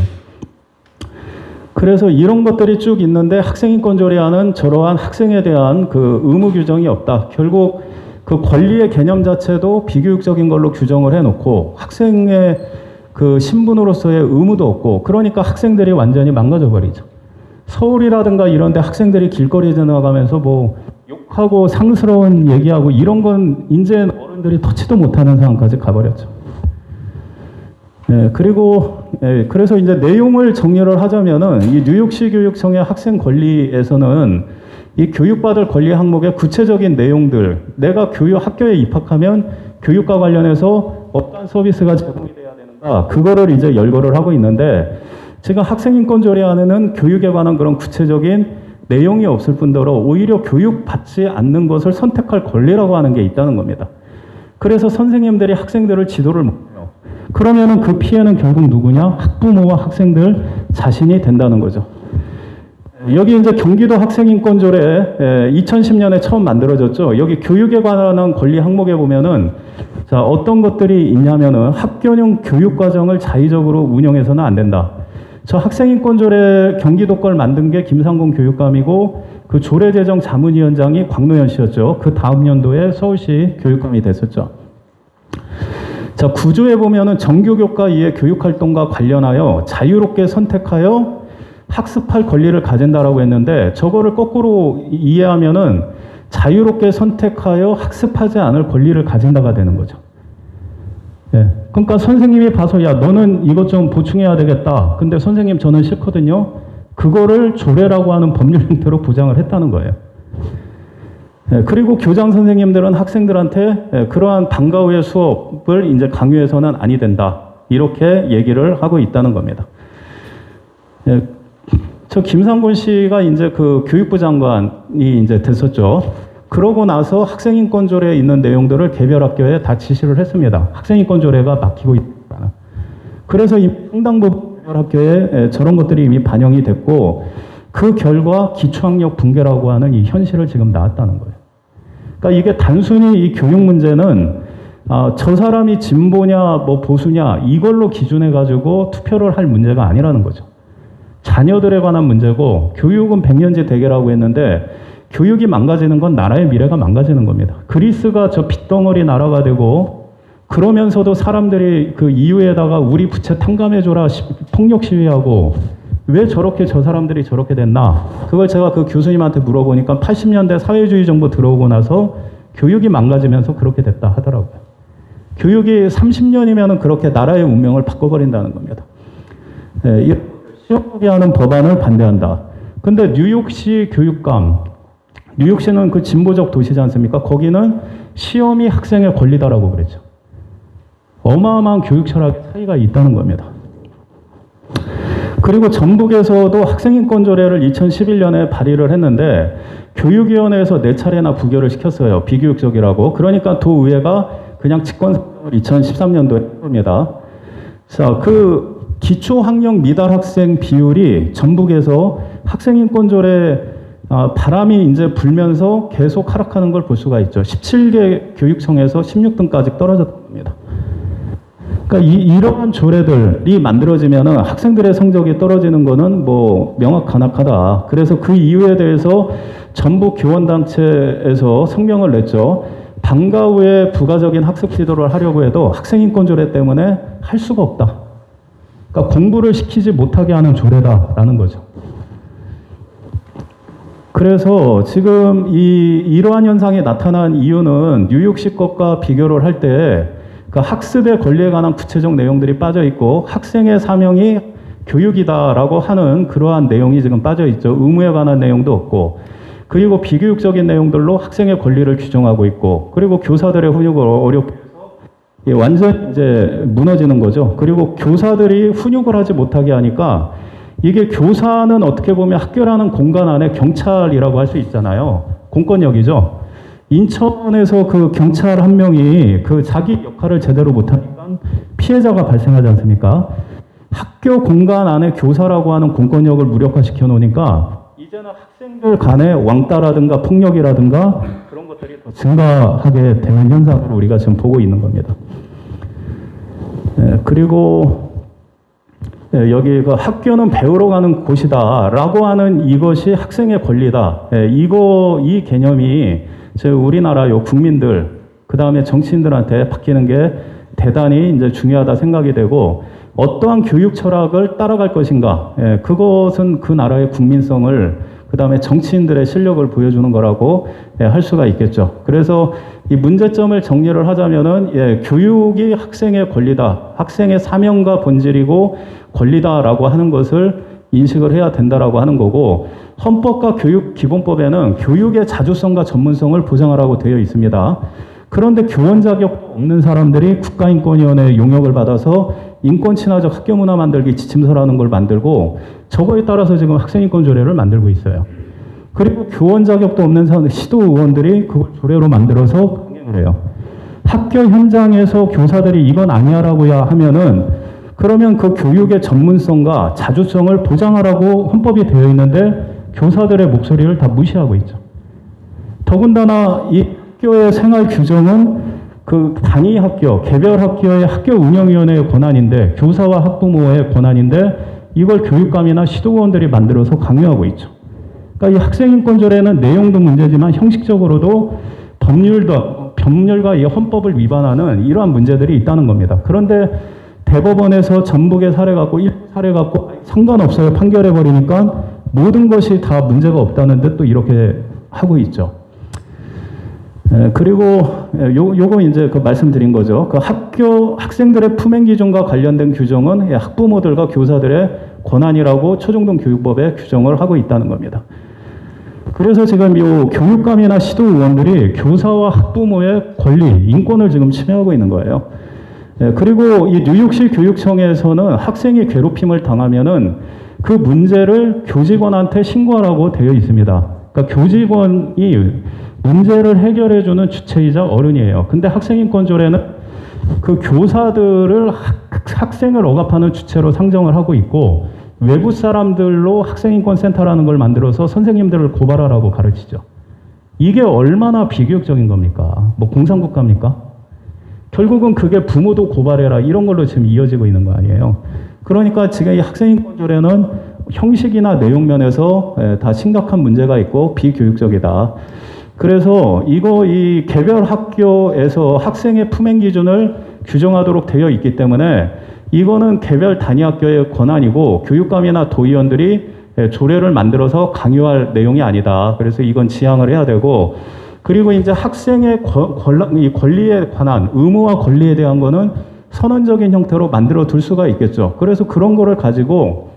Speaker 7: 그래서 이런 것들이 쭉 있는데 학생인권조례안은 저러한 학생에 대한 그 의무 규정이 없다. 결국 그 권리의 개념 자체도 비교육적인 걸로 규정을 해놓고 학생의 그 신분으로서의 의무도 없고 그러니까 학생들이 완전히 망가져 버리죠. 서울이라든가 이런 데 학생들이 길거리 지나가면서 뭐 욕하고 상스러운 얘기하고 이런 건 이제 어른들이 터치도 못하는 상황까지 가버렸죠. 그리고 그래서 이제 내용을 정리를 하자면은 이 뉴욕시 교육청의 학생 권리에서는 이 교육받을 권리 항목의 구체적인 내용들, 내가 학교에 입학하면 교육과 관련해서 어떤 서비스가 제공이 돼야 되는가, 그거를 이제 열거를 하고 있는데 지금 학생인권조례안에는 교육에 관한 그런 구체적인 내용이 없을 뿐더러 오히려 교육받지 않는 것을 선택할 권리라고 하는 게 있다는 겁니다. 그래서 선생님들이 학생들을 지도를 못해요. 그러면은 그 피해는 결국 누구냐? 학부모와 학생들 자신이 된다는 거죠. 여기 이제 경기도 학생인권조례 2010년에 처음 만들어졌죠. 여기 교육에 관한 권리 항목에 보면은 자, 어떤 것들이 있냐면은 학교용 교육과정을 자의적으로 운영해서는 안 된다. 저 학생인권조례 경기도 걸 만든 게 김상곤 교육감이고 그 조례제정 자문위원장이 광노현 씨였죠. 그 다음 연도에 서울시 교육감이 됐었죠. 자, 9조에 보면은 정규교과 이해 교육활동과 관련하여 자유롭게 선택하여 학습할 권리를 가진다라고 했는데 저거를 거꾸로 이해하면은 자유롭게 선택하여 학습하지 않을 권리를 가진다가 되는 거죠. 예. 그러니까 선생님이 봐서 야 너는 이것 좀 보충해야 되겠다. 근데 선생님 저는 싫거든요. 그거를 조례라고 하는 법률 형태로 보장을 했다는 거예요. 예. 그리고 교장 선생님들은 학생들한테 그러한 방과 후의 수업을 이제 강요해서는 아니 된다. 이렇게 얘기를 하고 있다는 겁니다. 예. 저 김상곤 씨가 이제 그 교육부 장관이 이제 됐었죠. 그러고 나서 학생인권조례에 있는 내용들을 개별 학교에 다 지시를 했습니다. 학생인권조례가 막히고 있다. 그래서 이 상당 부분 개별 학교에 저런 것들이 이미 반영이 됐고 그 결과 기초학력 붕괴라고 하는 이 현실을 지금 나왔다는 거예요. 그러니까 이게 단순히 이 교육 문제는 저 사람이 진보냐 뭐 보수냐 이걸로 기준해 가지고 투표를 할 문제가 아니라는 거죠. 자녀들에 관한 문제고 교육은 백년지 대계라고 했는데 교육이 망가지는 건 나라의 미래가 망가지는 겁니다. 그리스가 저 빚덩어리 나라가 되고 그러면서도 사람들이 그 이유에다가 우리 부채 탕감해줘라 폭력 시위하고 왜 저렇게 저 사람들이 저렇게 됐나? 그걸 제가 그 교수님한테 물어보니까 80년대 사회주의 정부 들어오고 나서 교육이 망가지면서 그렇게 됐다 하더라고요. 교육이 30년이면 그렇게 나라의 운명을 바꿔버린다는 겁니다. 시험하게 하는 법안을 반대한다. 근데 뉴욕시 교육감, 뉴욕시는 그 진보적 도시지 않습니까? 거기는 시험이 학생의 권리다라고 그랬죠. 어마어마한 교육 철학의 차이가 있다는 겁니다. 그리고 전북에서도 학생인권조례를 2011년에 발의를 했는데 교육위원회에서 4차례나 부결을 시켰어요. 비교육적이라고. 그러니까 도의회가 그냥 직권상정을 2013년도에 했습니다. 자, 그 기초학력 미달 학생 비율이 전북에서 학생인권조례 바람이 이제 불면서 계속 하락하는 걸 볼 수가 있죠. 17개 교육청에서 16등까지 떨어졌던 겁니다. 그러니까 이러한 조례들이 만들어지면은 학생들의 성적이 떨어지는 거는 뭐 명확하다. 그래서 그 이유에 대해서 전북 교원단체에서 성명을 냈죠. 방과 후에 부가적인 학습 지도를 하려고 해도 학생인권조례 때문에 할 수가 없다. 그러니까 공부를 시키지 못하게 하는 조례다라는 거죠. 그래서 지금 이러한 현상이 나타난 이유는 뉴욕시 것과 비교를 할 때 그 학습의 권리에 관한 구체적 내용들이 빠져 있고 학생의 사명이 교육이다라고 하는 그러한 내용이 지금 빠져 있죠. 의무에 관한 내용도 없고, 그리고 비교육적인 내용들로 학생의 권리를 규정하고 있고, 그리고 교사들의 훈육을 어렵게 해서 완전 이제 무너지는 거죠. 그리고 교사들이 훈육을 하지 못하게 하니까 이게 교사는 어떻게 보면 학교라는 공간 안에 경찰이라고 할 수 있잖아요. 공권력이죠. 인천에서 그 경찰 한 명이 그 자기 역할을 제대로 못하니까 피해자가 발생하지 않습니까? 학교 공간 안에 교사라고 하는 공권력을 무력화시켜 놓으니까 이제는 학생들 간의 왕따라든가 폭력이라든가 그런 것들이 더 증가하게 되는 현상을 우리가 지금 보고 있는 겁니다. 그리고 여기 그 학교는 배우러 가는 곳이다라고 하는 이것이 학생의 권리다. 이 개념이 우리나라 국민들, 그 다음에 정치인들한테 바뀌는 게 대단히 이제 중요하다 생각이 되고, 어떠한 교육 철학을 따라갈 것인가, 그것은 그 나라의 국민성을, 그 다음에 정치인들의 실력을 보여주는 거라고 할 수가 있겠죠. 그래서 이 문제점을 정리를 하자면은, 교육이 학생의 권리다, 학생의 사명과 본질이고 권리다라고 하는 것을 인식을 해야 된다라고 하는 거고, 헌법과 교육기본법에는 교육의 자주성과 전문성을 보장하라고 되어 있습니다. 그런데 교원 자격 없는 사람들이 국가인권위원회의 용역을 받아서 인권 친화적 학교 문화 만들기 지침서라는 걸 만들고, 저거에 따라서 지금 학생인권 조례를 만들고 있어요. 그리고 교원 자격도 없는 시도 의원들이 그걸 조례로 만들어서 강행을 해요. 학교 현장에서 교사들이 이건 아니야라고야 하면은, 그러면 그 교육의 전문성과 자주성을 보장하라고 헌법이 되어 있는데 교사들의 목소리를 다 무시하고 있죠. 더군다나 이 학교의 생활 규정은 그 단위 학교, 개별 학교의 학교 운영위원회의 권한인데, 교사와 학부모의 권한인데, 이걸 교육감이나 시도의원들이 만들어서 강요하고 있죠. 그러니까 이 학생인권조례는 내용도 문제지만 형식적으로도 법률과 이 헌법을 위반하는 이러한 문제들이 있다는 겁니다. 그런데 대법원에서 전북의 사례 갖고 일부 사례 갖고 상관없어요 판결해 버리니까 모든 것이 다 문제가 없다는 듯 또 이렇게 하고 있죠. 그리고 요거 이제 그 말씀드린 거죠. 그 학생들의 품행 기준과 관련된 규정은 학부모들과 교사들의 권한이라고 초중등 교육법에 규정을 하고 있다는 겁니다. 그래서 지금 이 교육감이나 시도 의원들이 교사와 학부모의 권리, 인권을 지금 침해하고 있는 거예요. 그리고 이 뉴욕시 교육청에서는 학생이 괴롭힘을 당하면은 그 문제를 교직원한테 신고하라고 되어 있습니다. 그러니까 교직원이 문제를 해결해주는 주체이자 어른이에요. 근데 학생인권조례는 그 교사들을 학생을 억압하는 주체로 상정을 하고 있고, 외부 사람들로 학생인권센터라는 걸 만들어서 선생님들을 고발하라고 가르치죠. 이게 얼마나 비교육적인 겁니까? 뭐 공산국가입니까? 결국은 그게 부모도 고발해라 이런 걸로 지금 이어지고 있는 거 아니에요. 그러니까 지금 이 학생인권조례는 형식이나 내용 면에서 다 심각한 문제가 있고 비교육적이다. 그래서 이 개별 학교에서 학생의 품행 기준을 규정하도록 되어 있기 때문에 이거는 개별 단위 학교의 권한이고 교육감이나 도의원들이 조례를 만들어서 강요할 내용이 아니다. 그래서 이건 지양을 해야 되고, 그리고 이제 학생의 권리에 관한 의무와 권리에 대한 거는 선언적인 형태로 만들어 둘 수가 있겠죠. 그래서 그런 거를 가지고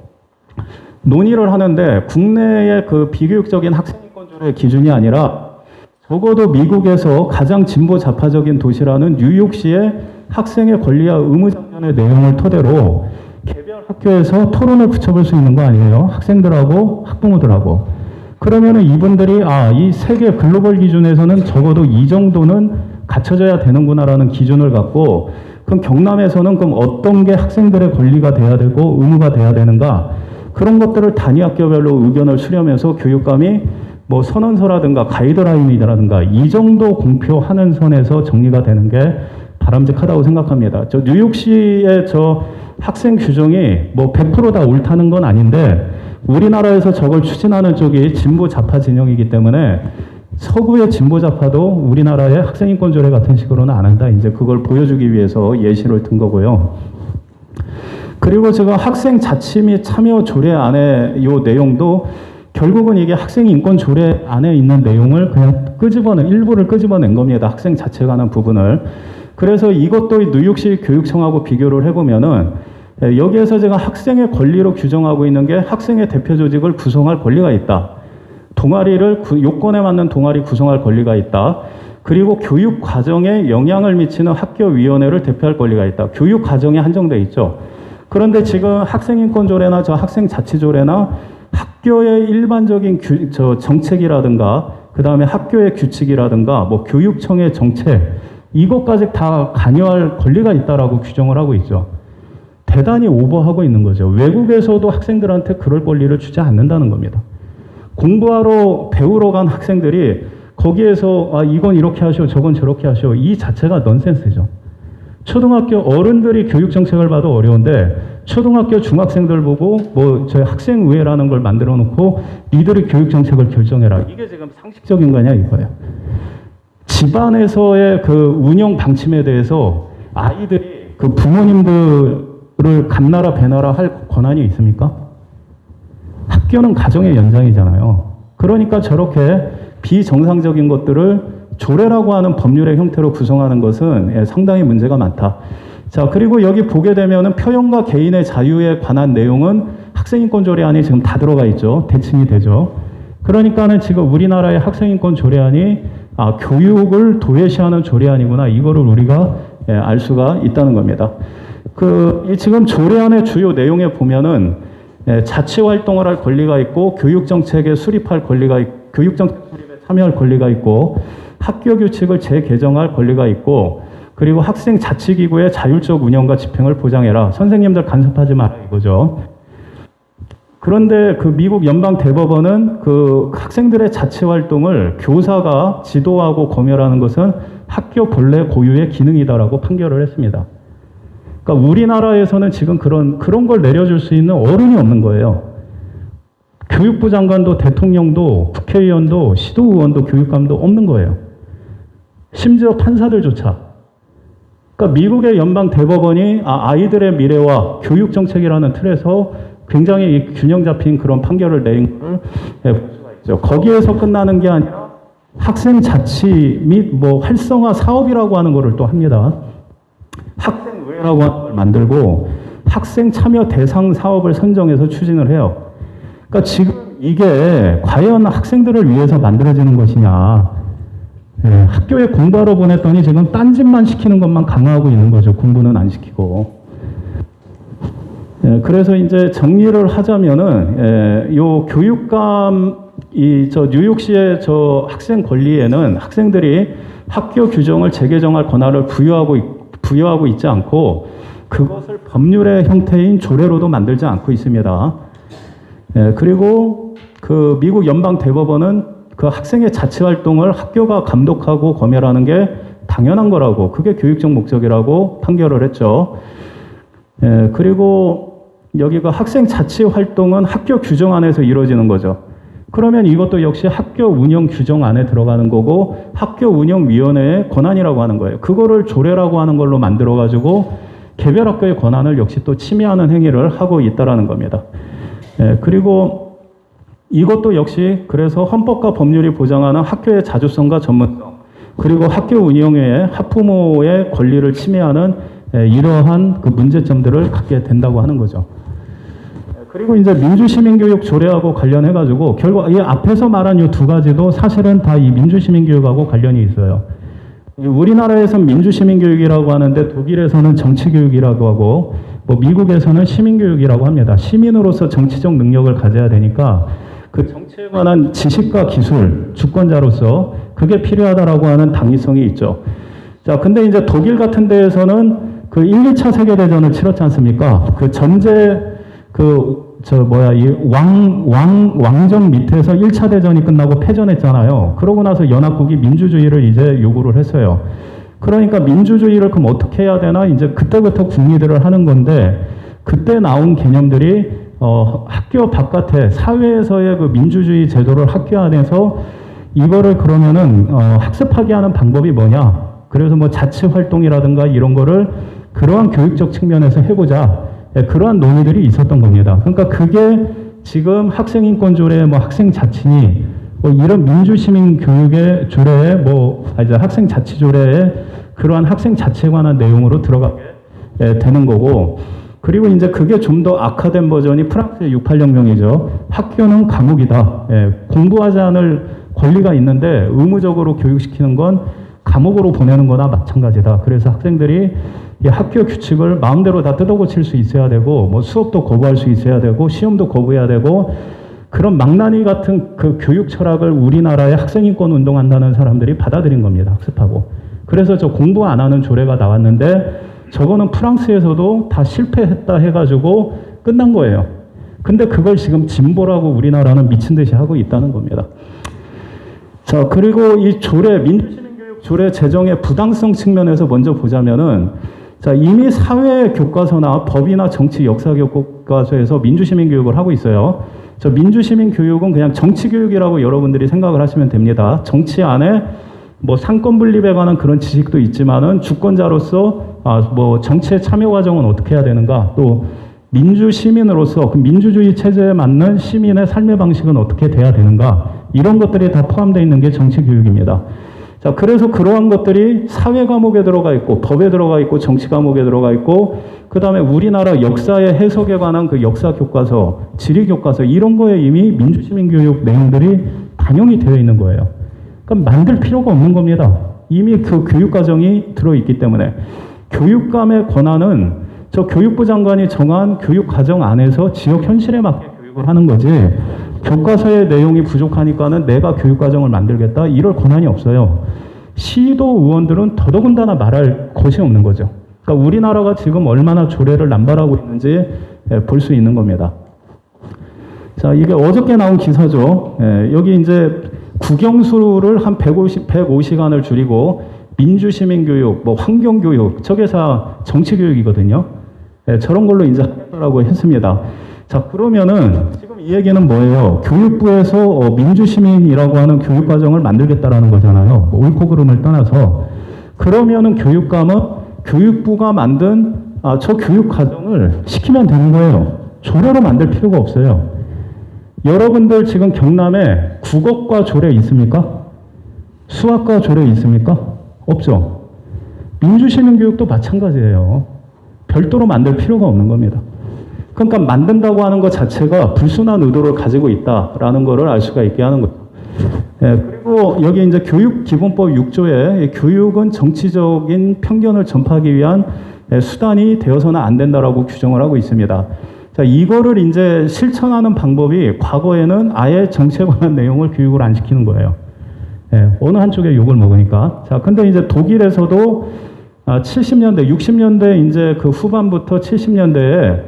Speaker 7: 논의를 하는데, 국내의 그 비교육적인 학생인권조례 기준이 아니라 적어도 미국에서 가장 진보 좌파적인 도시라는 뉴욕시의 학생의 권리와 의무 장면의 내용을 토대로 개별 학교에서 토론을 붙여볼 수 있는 거 아니에요? 학생들하고 학부모들하고. 그러면은 이분들이 이 세계 글로벌 기준에서는 적어도 이 정도는 갖춰져야 되는구나라는 기준을 갖고, 그럼 경남에서는 그럼 어떤 게 학생들의 권리가 돼야 되고 의무가 돼야 되는가, 그런 것들을 단위 학교별로 의견을 수렴해서 교육감이 뭐 선언서라든가 가이드라인이라든가 이 정도 공표하는 선에서 정리가 되는 게 바람직하다고 생각합니다. 저 뉴욕시의 저 학생 규정이 뭐 100% 다 옳다는 건 아닌데, 우리나라에서 저걸 추진하는 쪽이 진보 좌파 진영이기 때문에 서구의 진보 좌파도 우리나라의 학생인권조례 같은 식으로는 안 한다. 이제 그걸 보여주기 위해서 예시를 든 거고요. 그리고 지금 학생 자치 및 참여 조례 안에 이 내용도 결국은 이게 학생인권 조례 안에 있는 내용을 그냥 일부를 끄집어낸 겁니다. 학생 자체에 관한 부분을. 그래서 이것도 뉴욕시 교육청하고 비교를 해보면은 여기에서 제가 학생의 권리로 규정하고 있는 게 학생의 대표 조직을 구성할 권리가 있다. 동아리를 요건에 맞는 동아리 구성할 권리가 있다. 그리고 교육 과정에 영향을 미치는 학교위원회를 대표할 권리가 있다. 교육 과정에 한정돼 있죠. 그런데 지금 학생인권조례나 저 학생자치조례나 학교의 일반적인 정책이라든가 그 다음에 학교의 규칙이라든가 뭐 교육청의 정책 이것까지 다 관여할 권리가 있다라고 규정을 하고 있죠. 대단히 오버하고 있는 거죠. 외국에서도 학생들한테 그럴 권리를 주지 않는다는 겁니다. 공부하러 배우러 간 학생들이 거기에서 아 이건 이렇게 하시오 저건 저렇게 하시오 이 자체가 넌센스죠. 초등학교 어른들이 교육 정책을 봐도 어려운데 초등학교 중학생들 보고 뭐 저희 학생의회라는 걸 만들어 놓고 니들이 교육 정책을 결정해라. 이게 지금 상식적인 거냐 이거예요. 집안에서의 그 운영 방침에 대해서 아이들이 그 부모님들을 감나라 배나라 할 권한이 있습니까? 학교는 가정의 연장이잖아요. 그러니까 저렇게 비정상적인 것들을 조례라고 하는 법률의 형태로 구성하는 것은 상당히 문제가 많다. 자, 그리고 여기 보게 되면은 표현과 개인의 자유에 관한 내용은 학생인권 조례안이 지금 다 들어가 있죠. 대칭이 되죠. 그러니까는 지금 우리나라의 학생인권 조례안이 교육을 도외시하는 조례안이구나. 이거를 우리가 알 수가 있다는 겁니다. 지금 조례안의 주요 내용에 보면은 자치 활동을 할 권리가 있고 교육 정책에 수립할 권리가 있고 교육 정책 수립에 참여할 권리가 있고 학교 규칙을 재개정할 권리가 있고 그리고 학생 자치기구의 자율적 운영과 집행을 보장해라. 선생님들 간섭하지 마라 이거죠. 그런데 그 미국 연방 대법원은 그 학생들의 자치 활동을 교사가 지도하고 검열하는 것은 학교 본래 고유의 기능이다라고 판결을 했습니다. 그러니까 우리나라에서는 지금 그런 걸 내려줄 수 있는 어른이 없는 거예요. 교육부 장관도 대통령도 국회의원도 시도의원도 교육감도 없는 거예요. 심지어 판사들조차. 그러니까 미국의 연방 대법원이 아이들의 미래와 교육 정책이라는 틀에서 굉장히 균형 잡힌 그런 판결을 내린 걸 볼 수가 있죠. 거기에서 끝나는 게 아니라 학생 자치 및 뭐 활성화 사업이라고 하는 거를 또 합니다. 학생의회라고 하는 걸 만들고 학생 참여 대상 사업을 선정해서 추진을 해요. 그러니까 지금 이게 과연 학생들을 위해서 만들어지는 것이냐. 학교에 공부하러 보냈더니 지금 딴짓만 시키는 것만 강화하고 있는 거죠. 공부는 안 시키고. 그래서 이제 정리를 하자면은, 요 교육감, 뉴욕시의 학생 권리에는 학생들이 학교 규정을 재개정할 권한을 부여하고 있지 않고, 그것을 법률의 형태인 조례로도 만들지 않고 있습니다. 그리고 그 미국 연방 대법원은 그 학생의 자치 활동을 학교가 감독하고 검열하는 게 당연한 거라고, 그게 교육적 목적이라고 판결을 했죠. 그리고 여기가 학생 자치 활동은 학교 규정 안에서 이루어지는 거죠. 그러면 이것도 역시 학교 운영 규정 안에 들어가는 거고 학교 운영위원회의 권한이라고 하는 거예요. 그거를 조례라고 하는 걸로 만들어가지고 개별 학교의 권한을 역시 또 침해하는 행위를 하고 있다라는 겁니다. 그리고 이것도 역시 그래서 헌법과 법률이 보장하는 학교의 자주성과 전문성 그리고 학교 운영의 학부모의 권리를 침해하는 이러한 그 문제점들을 갖게 된다고 하는 거죠. 그리고 이제 민주시민교육 조례하고 관련해가지고 결국 이 앞에서 말한 이 두 가지도 사실은 다 이 민주시민교육하고 관련이 있어요. 우리나라에서 민주시민교육이라고 하는데 독일에서는 정치교육이라고 하고 뭐 미국에서는 시민교육이라고 합니다. 시민으로서 정치적 능력을 가져야 되니까 그 정치에 관한 지식과 기술, 주권자로서 그게 필요하다라고 하는 당위성이 있죠. 자, 근데 이제 독일 같은 데에서는 그 1, 2차 세계대전을 치렀지 않습니까? 그 전제 왕정 밑에서 1차 대전이 끝나고 패전했잖아요. 그러고 나서 연합국이 민주주의를 이제 요구를 했어요. 그러니까 민주주의를 그럼 어떻게 해야 되나? 이제 그때부터 국리들을 하는 건데, 그때 나온 개념들이, 학교 바깥에, 사회에서의 그 민주주의 제도를 학교 안에서 이거를 그러면은, 학습하게 하는 방법이 뭐냐? 그래서 뭐 자치 활동이라든가 이런 거를 그러한 교육적 측면에서 해보자. 그러한 논의들이 있었던 겁니다. 그러니까 그게 지금 학생인권조례, 뭐 학생자치니, 뭐 이런 민주시민 교육의 조례에 이제 학생자치조례에 그러한 학생자치에 관한 내용으로 들어가게 되는 거고, 그리고 이제 그게 좀 더 악화된 버전이 프랑스의 68혁명이죠. 학교는 감옥이다. 예, 공부하지 않을 권리가 있는데 의무적으로 교육시키는 건 감옥으로 보내는 거나 마찬가지다. 그래서 학생들이 이 학교 규칙을 마음대로 다 뜯어고칠 수 있어야 되고, 뭐 수업도 거부할 수 있어야 되고, 시험도 거부해야 되고, 그런 망나니 같은 그 교육 철학을 우리나라의 학생인권 운동한다는 사람들이 받아들인 겁니다. 학습하고. 그래서 저 공부 안 하는 조례가 나왔는데, 저거는 프랑스에서도 다 실패했다 해가지고 끝난 거예요. 근데 그걸 지금 진보라고 우리나라는 미친 듯이 하고 있다는 겁니다. 자, 그리고 이 조례, 민주시민교육 조례 제정의 부당성 측면에서 먼저 보자면은, 자, 이미 사회 교과서나 법이나 정치 역사 교과서에서 민주시민 교육을 하고 있어요. 저 민주시민 교육은 그냥 정치 교육이라고 여러분들이 생각을 하시면 됩니다. 정치 안에 뭐 상권 분립에 관한 그런 지식도 있지만은 주권자로서 뭐 정치의 참여 과정은 어떻게 해야 되는가, 또 민주 시민으로서 그 민주주의 체제에 맞는 시민의 삶의 방식은 어떻게 돼야 되는가, 이런 것들이 다 포함되어 있는 게 정치 교육입니다. 자, 그래서 그러한 것들이 사회 과목에 들어가 있고, 법에 들어가 있고, 정치 과목에 들어가 있고, 그 다음에 우리나라 역사의 해석에 관한 그 역사 교과서, 지리 교과서, 이런 거에 이미 민주시민 교육 내용들이 반영이 되어 있는 거예요. 그럼 만들 필요가 없는 겁니다. 이미 그 교육 과정이 들어있기 때문에. 교육감의 권한은 저 교육부 장관이 정한 교육 과정 안에서 지역 현실에 맞게 교육을 하는 거지, 교과서의 내용이 부족하니까는 내가 교육 과정을 만들겠다, 이럴 권한이 없어요. 시도 의원들은 더더군다나 말할 것이 없는 거죠. 그러니까 우리나라가 지금 얼마나 조례를 남발하고 있는지 볼 수 있는 겁니다. 자, 이게 어저께 나온 기사죠. 여기 이제 국영수를 한 150시간을 줄이고 민주시민교육, 뭐 환경교육, 저게 다 정치교육이거든요. 저런 걸로 이제 하겠다고 했습니다. 자, 그러면은 지금 이 얘기는 뭐예요? 교육부에서 민주시민이라고 하는 교육과정을 만들겠다라는 거잖아요. 뭐 옳고 그름을 떠나서. 그러면은 교육감은 교육부가 만든 저 교육과정을 시키면 되는 거예요. 조례로 만들 필요가 없어요. 여러분들 지금 경남에 국어과 조례 있습니까? 수학과 조례 있습니까? 없죠. 민주시민교육도 마찬가지예요. 별도로 만들 필요가 없는 겁니다. 그러니까 만든다고 하는 것 자체가 불순한 의도를 가지고 있다라는 것을 알 수가 있게 하는 거죠. 그리고 여기 이제 교육기본법 6조에 교육은 정치적인 편견을 전파하기 위한 수단이 되어서는 안 된다라고 규정을 하고 있습니다. 자, 이거를 이제 실천하는 방법이 과거에는 아예 정치에 관한 내용을 교육을 안 시키는 거예요. 어느 한쪽에 욕을 먹으니까. 자, 근데 이제 독일에서도 70년대, 60년대 이제 그 후반부터 70년대에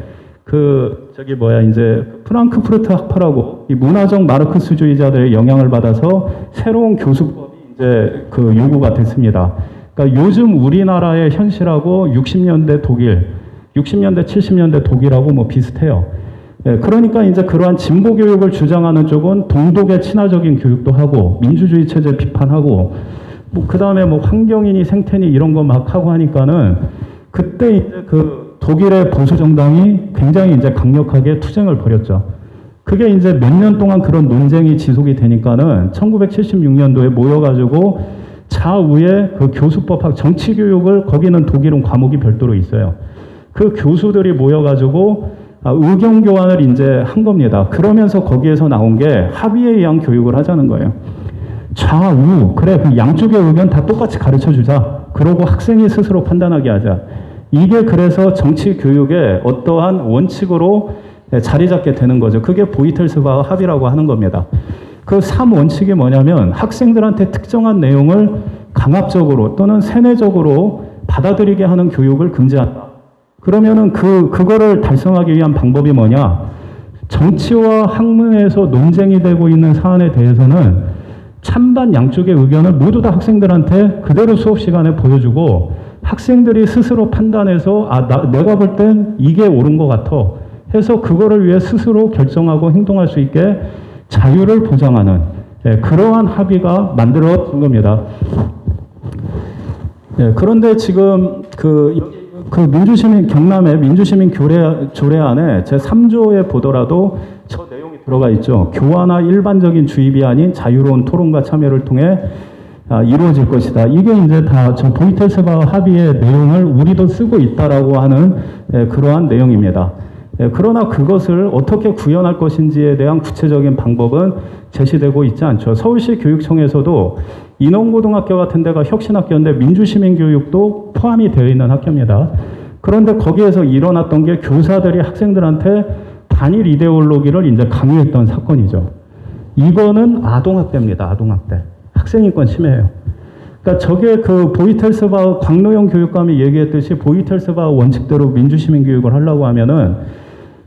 Speaker 7: 이제 프랑크푸르트 학파라고 이 문화적 마르크스주의자들의 영향을 받아서 새로운 교수법이 이제 그 요구가 됐습니다. 그러니까 요즘 우리나라의 현실하고 60년대 독일, 60년대, 70년대 독일하고 뭐 비슷해요. 그러니까 이제 그러한 진보 교육을 주장하는 쪽은 동독의 친화적인 교육도 하고 민주주의 체제 비판하고 뭐 그다음에 뭐 환경이니 생태니 이런 거 막 하고 하니까는 그때 이제 그 독일의 보수 정당이 굉장히 이제 강력하게 투쟁을 벌였죠. 그게 이제 몇 년 동안 그런 논쟁이 지속이 되니까는 1976년도에 모여가지고 좌우에 그 교수법학 정치 교육을, 거기는 독일은 과목이 별도로 있어요. 그 교수들이 모여가지고 의견 교환을 이제 한 겁니다. 그러면서 거기에서 나온 게 합의에 의한 교육을 하자는 거예요. 좌우, 그래, 그 양쪽의 의견 다 똑같이 가르쳐 주자. 그러고 학생이 스스로 판단하게 하자. 이게 그래서 정치 교육의 어떠한 원칙으로 자리 잡게 되는 거죠. 그게 보이텔스바 합의라고 하는 겁니다. 그 3원칙이 뭐냐면 학생들한테 특정한 내용을 강압적으로 또는 세뇌적으로 받아들이게 하는 교육을 금지한다. 그러면은 그거를 달성하기 위한 방법이 뭐냐? 정치와 학문에서 논쟁이 되고 있는 사안에 대해서는 찬반 양쪽의 의견을 모두 다 학생들한테 그대로 수업 시간에 보여주고 학생들이 스스로 판단해서 내가 볼 땐 이게 옳은 것 같아 해서 그거를 위해 스스로 결정하고 행동할 수 있게 자유를 보장하는 그러한 합의가 만들어진 겁니다. 그런데 지금 경남의 민주시민 조례안에 제3조에 보더라도 저 내용이 들어가 있죠. 교화나 일반적인 주입이 아닌 자유로운 토론과 참여를 통해 이루어질 것이다. 이게 이제 다 저 보이텔스바 합의의 내용을 우리도 쓰고 있다라고 하는 그러한 내용입니다. 그러나 그것을 어떻게 구현할 것인지에 대한 구체적인 방법은 제시되고 있지 않죠. 서울시 교육청에서도 인원고등학교 같은 데가 혁신학교인데 민주시민교육도 포함이 되어 있는 학교입니다. 그런데 거기에서 일어났던 게 교사들이 학생들한테 단일 이데올로기를 이제 강요했던 사건이죠. 이거는 아동학대입니다. 아동학대. 학생인권 침해예요. 그러니까 저게 그 보이텔스바 광노영 교육감이 얘기했듯이 보이텔스바 원칙대로 민주시민교육을 하려고 하면은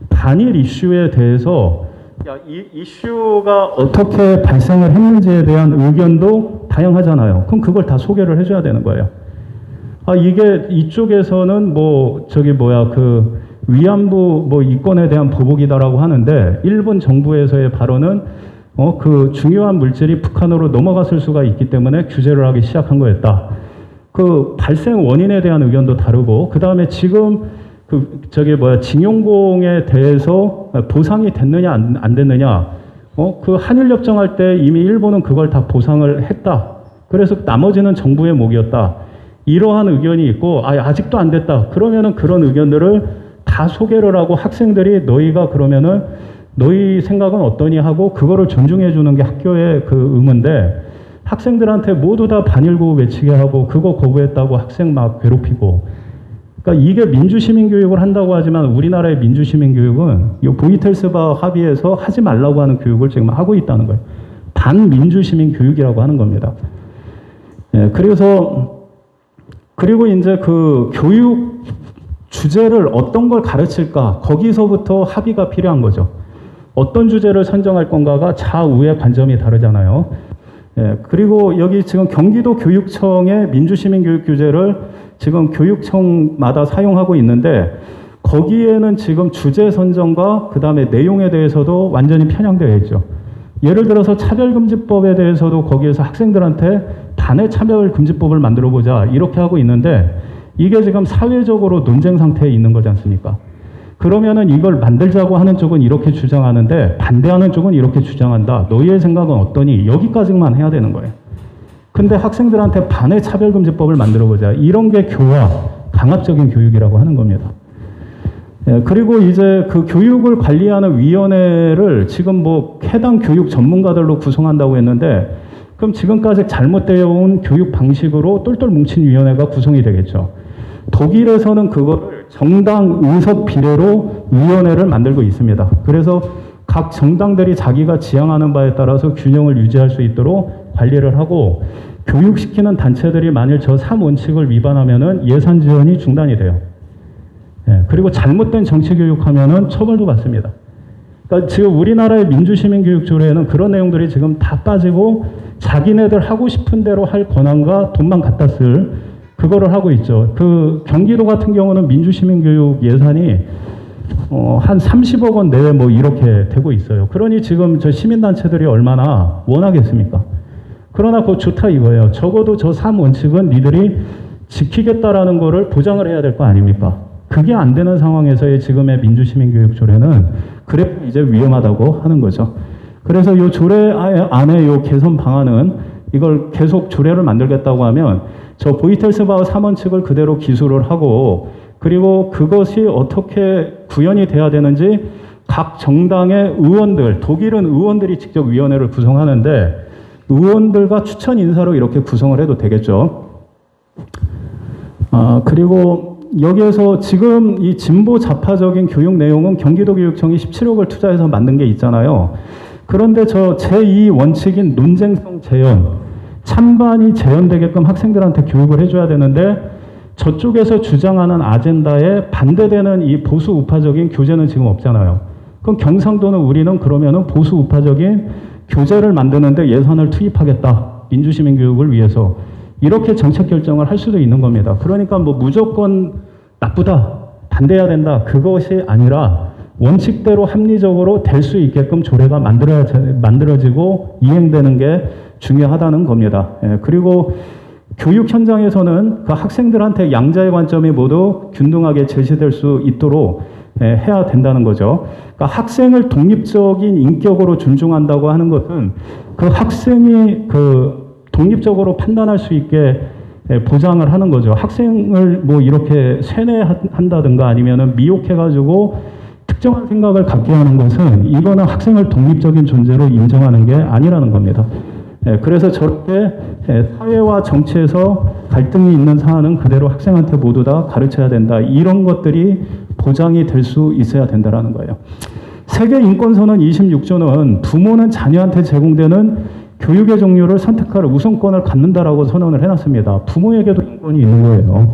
Speaker 7: 단일 이슈에 대해서 이 이슈가 어떻게 발생을 했는지에 대한 의견도 다양하잖아요. 그럼 그걸 다 소개를 해줘야 되는 거예요. 이게 이쪽에서는 그 위안부 이권에 대한 보복이다라고 하는데 일본 정부에서의 발언은 그 중요한 물질이 북한으로 넘어갔을 수가 있기 때문에 규제를 하기 시작한 거였다. 그 발생 원인에 대한 의견도 다르고 그 다음에 지금 징용공에 대해서 보상이 됐느냐 안 됐느냐 그 한일 협정할 때 이미 일본은 그걸 다 보상을 했다. 그래서 나머지는 정부의 몫이었다. 이러한 의견이 있고 아직도 안 됐다. 그러면은 그런 의견들을 다 소개를 하고 학생들이 너희가 그러면은 너희 생각은 어떠니 하고 그거를 존중해 주는 게 학교의 그 의무인데 학생들한테 모두 다 반일구 외치게 하고 그거 거부했다고 학생 막 괴롭히고 그러니까 이게 민주시민교육을 한다고 하지만 우리나라의 민주시민교육은 이 보이텔스바 합의에서 하지 말라고 하는 교육을 지금 하고 있다는 거예요. 반민주시민교육이라고 하는 겁니다. 그리고 이제 그 교육 주제를 어떤 걸 가르칠까 거기서부터 합의가 필요한 거죠. 어떤 주제를 선정할 건가가 좌우의 관점이 다르잖아요. 그리고 여기 지금 경기도 교육청의 민주시민교육 규제를 지금 교육청마다 사용하고 있는데 거기에는 지금 주제 선정과 그 다음에 내용에 대해서도 완전히 편향되어 있죠. 예를 들어서 차별금지법에 대해서도 거기에서 학생들한테 반의 차별금지법을 만들어보자 이렇게 하고 있는데 이게 지금 사회적으로 논쟁 상태에 있는 거지 않습니까? 그러면은 이걸 만들자고 하는 쪽은 이렇게 주장하는데 반대하는 쪽은 이렇게 주장한다. 너희의 생각은 어떠니? 여기까지만 해야 되는 거예요. 근데 학생들한테 반의 차별금지법을 만들어보자. 이런 게 교화, 강압적인 교육이라고 하는 겁니다. 그리고 이제 그 교육을 관리하는 위원회를 지금 해당 교육 전문가들로 구성한다고 했는데 그럼 지금까지 잘못되어 온 교육 방식으로 똘똘 뭉친 위원회가 구성이 되겠죠. 독일에서는 그걸 정당 의석 비례로 위원회를 만들고 있습니다. 그래서 각 정당들이 자기가 지향하는 바에 따라서 균형을 유지할 수 있도록 관리를 하고 교육시키는 단체들이 만일 저 3원칙을 위반하면은 예산 지원이 중단이 돼요. 그리고 잘못된 정치교육하면은 처벌도 받습니다. 그러니까 지금 우리나라의 민주시민교육 조례에는 그런 내용들이 지금 다 빠지고 자기네들 하고 싶은 대로 할 권한과 돈만 갖다 쓸 그거를 하고 있죠. 그 경기도 같은 경우는 민주시민교육 예산이 한 30억 원 내외 이렇게 되고 있어요. 그러니 지금 저 시민단체들이 얼마나 원하겠습니까? 그러나 그거 좋다 이거예요. 적어도 저 3원칙은 니들이 지키겠다라는 거를 보장을 해야 될 거 아닙니까? 그게 안 되는 상황에서의 지금의 민주시민교육 조례는 그래 이제 위험하다고 하는 거죠. 그래서 이 조례 안에 이 개선 방안은 이걸 계속 조례를 만들겠다고 하면 저 보이텔스바 3원칙을 그대로 기술을 하고 그리고 그것이 어떻게 구현이 돼야 되는지 각 정당의 의원들, 독일은 의원들이 직접 위원회를 구성하는데 의원들과 추천 인사로 이렇게 구성을 해도 되겠죠. 그리고 여기에서 지금 이 진보 좌파적인 교육 내용은 경기도교육청이 17억을 투자해서 만든 게 있잖아요. 그런데 저 제2원칙인 논쟁성 재현, 찬반이 재현되게끔 학생들한테 교육을 해줘야 되는데 저쪽에서 주장하는 아젠다에 반대되는 이 보수 우파적인 교재는 지금 없잖아요. 그럼 경상도는 우리는 그러면은 보수 우파적인 교재를 만드는데 예산을 투입하겠다. 민주시민교육을 위해서. 이렇게 정책 결정을 할 수도 있는 겁니다. 그러니까 무조건 나쁘다, 반대해야 된다. 그것이 아니라 원칙대로 합리적으로 될 수 있게끔 조례가 만들어지고 이행되는 게 중요하다는 겁니다. 그리고 교육 현장에서는 그 학생들한테 양자의 관점이 모두 균등하게 제시될 수 있도록 해야 된다는 거죠. 그러니까 학생을 독립적인 인격으로 존중한다고 하는 것은 그 학생이 독립적으로 판단할 수 있게 보장을 하는 거죠. 학생을 뭐 이렇게 세뇌한다든가 아니면은 미혹해가지고 특정한 생각을 갖게 하는 것은 이거는 학생을 독립적인 존재로 인정하는 게 아니라는 겁니다. 그래서 저렇게 사회와 정치에서 갈등이 있는 사안은 그대로 학생한테 모두 다 가르쳐야 된다. 이런 것들이 보장이 될 수 있어야 된다는 거예요. 세계인권선언 26조는 부모는 자녀한테 제공되는 교육의 종류를 선택할 우선권을 갖는다라고 선언을 해놨습니다. 부모에게도 인권이 있는 거예요.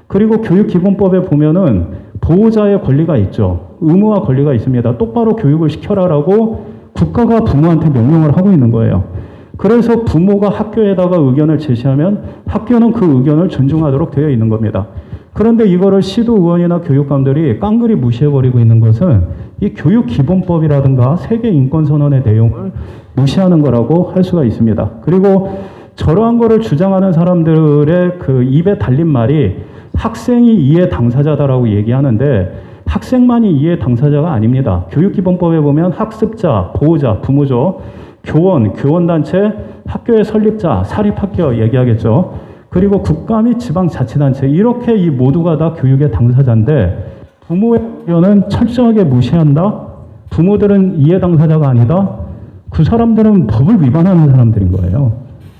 Speaker 7: 그리고 교육기본법에 보면은 보호자의 권리가 있죠. 의무와 권리가 있습니다. 똑바로 교육을 시켜라라고 국가가 부모한테 명령을 하고 있는 거예요. 그래서 부모가 학교에다가 의견을 제시하면 학교는 그 의견을 존중하도록 되어 있는 겁니다. 그런데 이거를 시도의원이나 교육감들이 깡그리 무시해버리고 있는 것은 이 교육기본법이라든가 세계인권선언의 내용을 무시하는 거라고 할 수가 있습니다. 그리고 저러한 거를 주장하는 사람들의 그 입에 달린 말이 학생이 이해 당사자다라고 얘기하는데 학생만이 이해 당사자가 아닙니다. 교육기본법에 보면 학습자, 보호자, 부모죠. 교원, 교원단체, 학교의 설립자, 사립학교 얘기하겠죠. 그리고 국가 및 지방자치단체 이렇게 이 모두가 다 교육의 당사자인데 부모의 의견은 철저하게 무시한다? 부모들은 이해 당사자가 아니다? 그 사람들은 법을 위반하는 사람들인 거예요.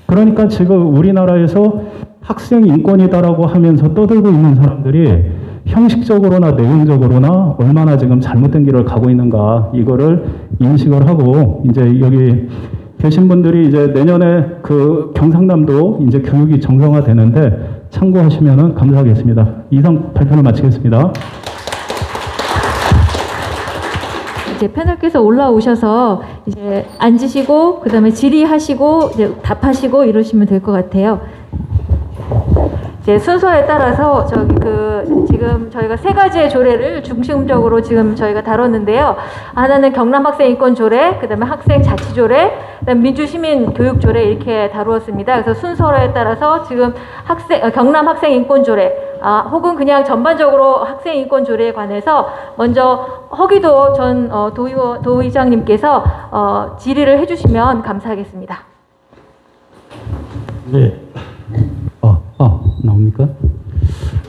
Speaker 7: 그러니까 지금 우리나라에서 학생 인권이다라고 하면서 떠들고 있는 사람들이 형식적으로나 내용적으로나 얼마나 지금 잘못된 길을 가고 있는가 이거를 인식을 하고 이제 여기 계신 분들이 이제 내년에 그 경상남도 이제 교육이 정상화되는데 참고하시면은 감사하겠습니다. 이상 발표를 마치겠습니다.
Speaker 1: 이제 패널께서 올라오셔서 이제 앉으시고 그다음에 질의하시고 이제 답하시고 이러시면 될 것 같아요. 이제 순서에 따라서 지금 저희가 세 가지의 조례를 중심적으로 지금 저희가 다뤘는데요. 하나는 경남 학생 인권 조례, 그다음에 학생 자치 조례, 그다음에 민주시민 교육 조례 이렇게 다루었습니다. 그래서 순서에 따라서 지금 경남 학생 인권 조례, 혹은 그냥 전반적으로 학생 인권 조례에 관해서 먼저 허기도 전 도의장님께서 질의를 해주시면 감사하겠습니다.
Speaker 8: 네. 나옵니까?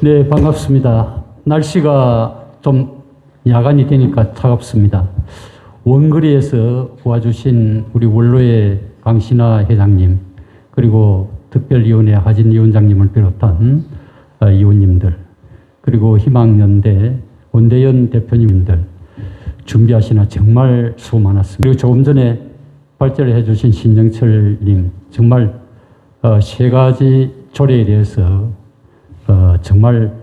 Speaker 8: 네, 반갑습니다. 날씨가 좀 야간이 되니까 차갑습니다. 원거리에서 와주신 우리 원로의 강신하 회장님, 그리고 특별위원회 하진 위원장님을 비롯한 위원님들, 그리고 희망연대 원대현 대표님들 준비하시나 정말 수고 많았습니다. 그리고 조금 전에 발제를 해주신 신정철님 정말 세 가지 조례에 대해서 정말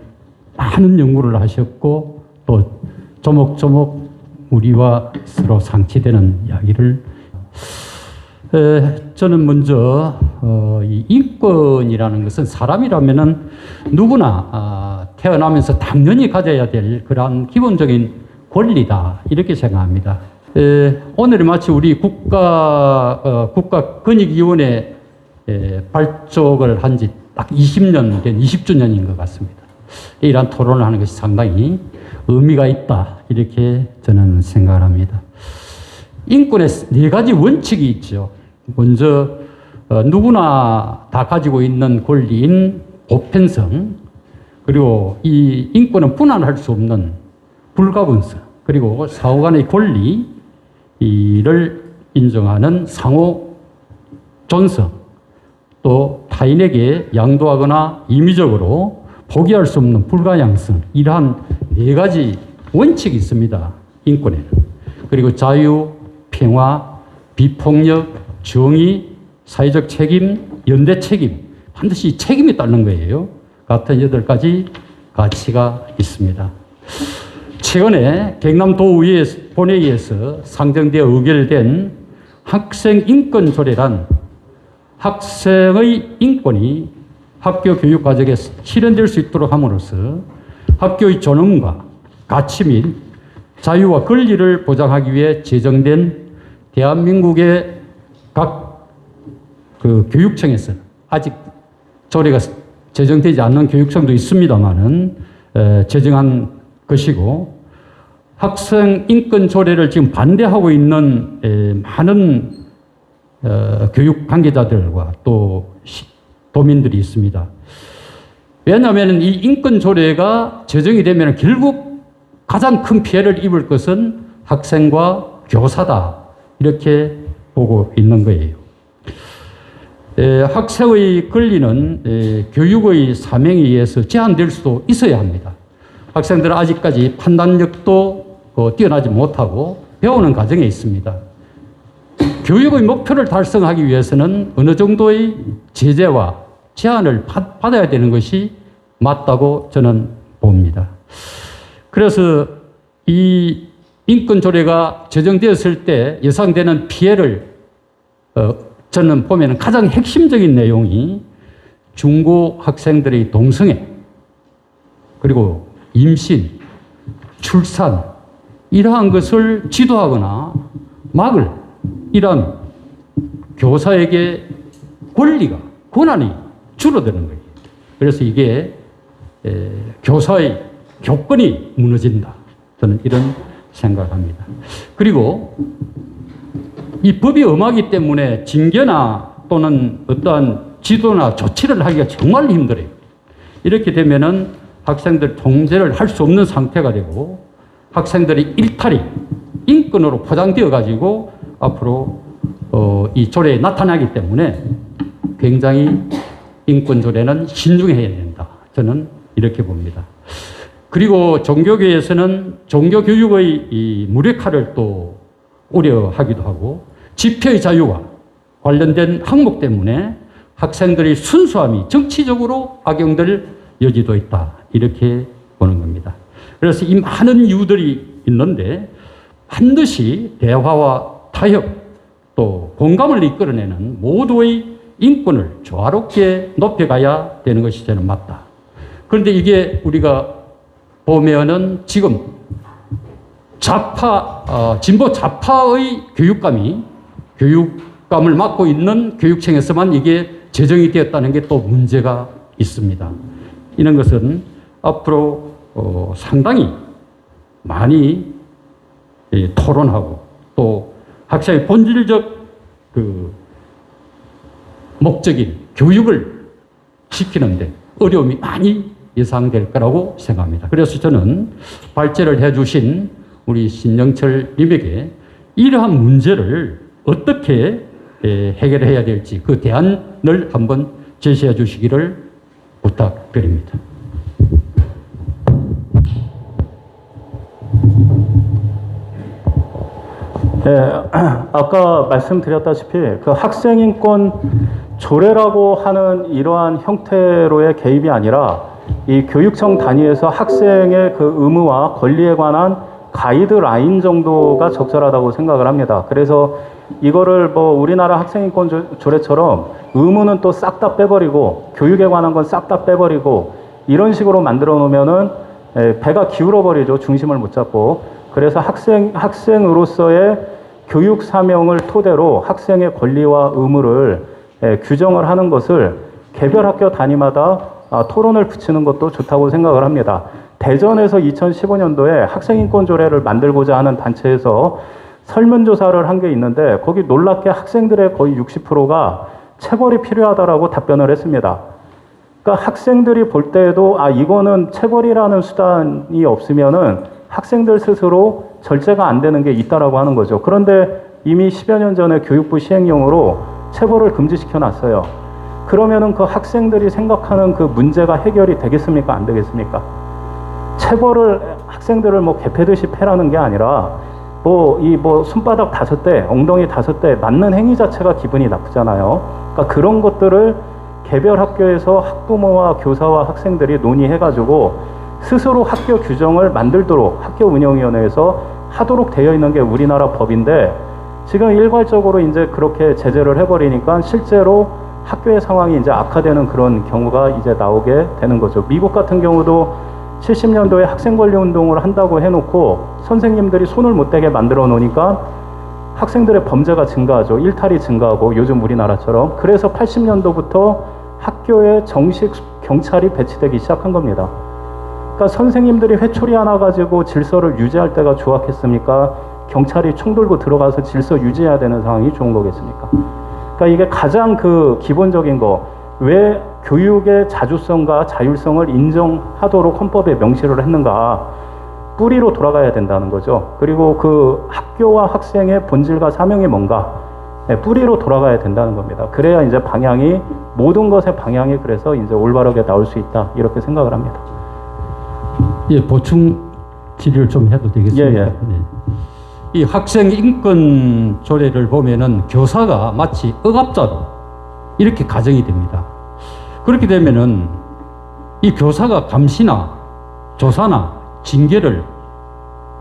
Speaker 8: 많은 연구를 하셨고 또 조목조목 우리와 서로 상치되는 이야기를 저는 먼저 이 인권이라는 것은 사람이라면은 누구나 태어나면서 당연히 가져야 될 그러한 기본적인 권리다 이렇게 생각합니다. 오늘 마치 우리 국가권익위원회 발족을 한 지 딱 20년 된 20주년인 것 같습니다. 이러한 토론을 하는 것이 상당히 의미가 있다 이렇게 저는 생각을 합니다. 인권에 네 가지 원칙이 있죠. 먼저 누구나 다 가지고 있는 권리인 보편성, 그리고 이 인권은 분할할 수 없는 불가분성, 그리고 상호 간의 권리를 인정하는 상호 존성, 또 타인에게 양도하거나 임의적으로 포기할 수 없는 불가향성, 이러한 네 가지 원칙이 있습니다. 인권에는. 그리고 자유, 평화, 비폭력, 정의, 사회적 책임, 연대 책임, 반드시 책임이 따르는 거예요. 같은 8가지 가치가 있습니다. 최근에 경남도의회 본회의에서 상정되어 의결된 학생인권조례란 학생의 인권이 학교 교육 과정에 실현될 수 있도록 함으로써 학교의 존엄과 가치 및 자유와 권리를 보장하기 위해 제정된 대한민국의 각 교육청에서 아직 조례가 제정되지 않는 교육청도 있습니다만은 제정한 것이고, 학생 인권 조례를 지금 반대하고 있는 많은 교육 관계자들과 또 도민들이 있습니다. 왜냐하면 이 인권 조례가 제정이 되면 결국 가장 큰 피해를 입을 것은 학생과 교사다, 이렇게 보고 있는 거예요. 학생의 권리는 교육의 사명에 의해서 제한될 수도 있어야 합니다. 학생들은 아직까지 판단력도 뛰어나지 못하고 배우는 과정에 있습니다. 교육의 목표를 달성하기 위해서는 어느 정도의 제재와 제한을 받아야 되는 것이 맞다고 저는 봅니다. 그래서 이 인권조례가 제정되었을 때 예상되는 피해를 저는 보면 가장 핵심적인 내용이 중고 학생들의 동성애, 그리고 임신, 출산, 이러한 것을 지도하거나 막을 이러한 교사에게 권한이 줄어드는 거예요. 그래서 이게 교사의 교권이 무너진다, 저는 이런 생각을 합니다. 그리고 이 법이 엄하기 때문에 징계나 또는 어떠한 지도나 조치를 하기가 정말 힘들어요. 이렇게 되면은 학생들 통제를 할 수 없는 상태가 되고 학생들의 일탈이 인권으로 포장되어 가지고 앞으로 이 조례에 나타나기 때문에 굉장히 인권 조례는 신중해야 된다, 저는 이렇게 봅니다. 그리고 종교계에서는 종교교육의 이 무력화를 또 우려하기도 하고 집회의 자유와 관련된 항목 때문에 학생들의 순수함이 정치적으로 악용될 여지도 있다, 이렇게 보는 겁니다. 그래서 이 많은 이유들이 있는데 반드시 대화와 타협 또 공감을 이끌어내는 모두의 인권을 조화롭게 높여가야 되는 것이 저는 맞다. 그런데 이게 우리가 보면은 지금 진보 좌파의 교육감을 맡고 있는 교육청에서만 이게 제정이 되었다는 게 또 문제가 있습니다. 이런 것은 앞으로 상당히 많이 토론하고 또 학생의 본질적 목적인 교육을 시키는데 어려움이 많이 예상될 거라고 생각합니다. 그래서 저는 발제를 해주신 우리 신영철 님에게 이러한 문제를 어떻게 해결해야 될지 그 대안을 한번 제시해 주시기를 부탁드립니다.
Speaker 7: 아까 말씀드렸다시피 그 학생인권 조례라고 하는 이러한 형태로의 개입이 아니라 이 교육청 단위에서 학생의 그 의무와 권리에 관한 가이드라인 정도가 적절하다고 생각을 합니다. 그래서 이거를 뭐 우리나라 학생인권 조례처럼 의무는 또 싹 다 빼버리고 교육에 관한 건 싹 다 빼버리고 이런 식으로 만들어 놓으면은 배가 기울어 버리죠. 중심을 못 잡고. 그래서 학생으로서의 교육 사명을 토대로 학생의 권리와 의무를 규정을 하는 것을 개별 학교 단위마다 토론을 붙이는 것도 좋다고 생각을 합니다. 대전에서 2015년도에 학생인권 조례를 만들고자 하는 단체에서 설문조사를 한 게 있는데 거기 놀랍게 학생들의 거의 60%가 체벌이 필요하다라고 답변을 했습니다. 그러니까 학생들이 볼 때에도 이거는 체벌이라는 수단이 없으면은 학생들 스스로 절제가 안 되는 게 있다라고 하는 거죠. 그런데 이미 10여 년 전에 교육부 시행령으로 체벌을 금지시켜 놨어요. 그러면은 그 학생들이 생각하는 그 문제가 해결이 되겠습니까? 안 되겠습니까? 체벌을 학생들을 뭐 개패듯이 패라는 게 아니라 손바닥 5대, 엉덩이 5대 맞는 행위 자체가 기분이 나쁘잖아요. 그러니까 그런 것들을 개별 학교에서 학부모와 교사와 학생들이 논의해가지고 스스로 학교 규정을 만들도록 학교 운영위원회에서 하도록 되어 있는 게 우리나라 법인데 지금 일괄적으로 이제 그렇게 제재를 해버리니까 실제로 학교의 상황이 이제 악화되는 그런 경우가 이제 나오게 되는 거죠. 미국 같은 경우도 70년도에 학생 권리 운동을 한다고 해놓고 선생님들이 손을 못 대게 만들어 놓으니까 학생들의 범죄가 증가하죠. 일탈이 증가하고 요즘 우리나라처럼. 그래서 80년도부터 학교에 정식 경찰이 배치되기 시작한 겁니다. 그러니까 선생님들이 회초리 하나 가지고 질서를 유지할 때가 좋았겠습니까? 경찰이 총 들고 들어가서 질서 유지해야 되는 상황이 좋은 거겠습니까? 그러니까 이게 가장 그 기본적인 거, 왜 교육의 자주성과 자율성을 인정하도록 헌법에 명시를 했는가, 뿌리로 돌아가야 된다는 거죠. 그리고 그 학교와 학생의 본질과 사명이 뭔가, 뿌리로 돌아가야 된다는 겁니다. 그래야 이제 방향이, 모든 것의 방향이 그래서 이제 올바르게 나올 수 있다, 이렇게 생각을 합니다.
Speaker 8: 예, 보충 질의를 좀 해도 되겠습니까?
Speaker 7: 예, 예.
Speaker 8: 네. 이 학생 인권 조례를 보면은 교사가 마치 억압자로 이렇게 가정이 됩니다. 그렇게 되면은 이 교사가 감시나 조사나 징계를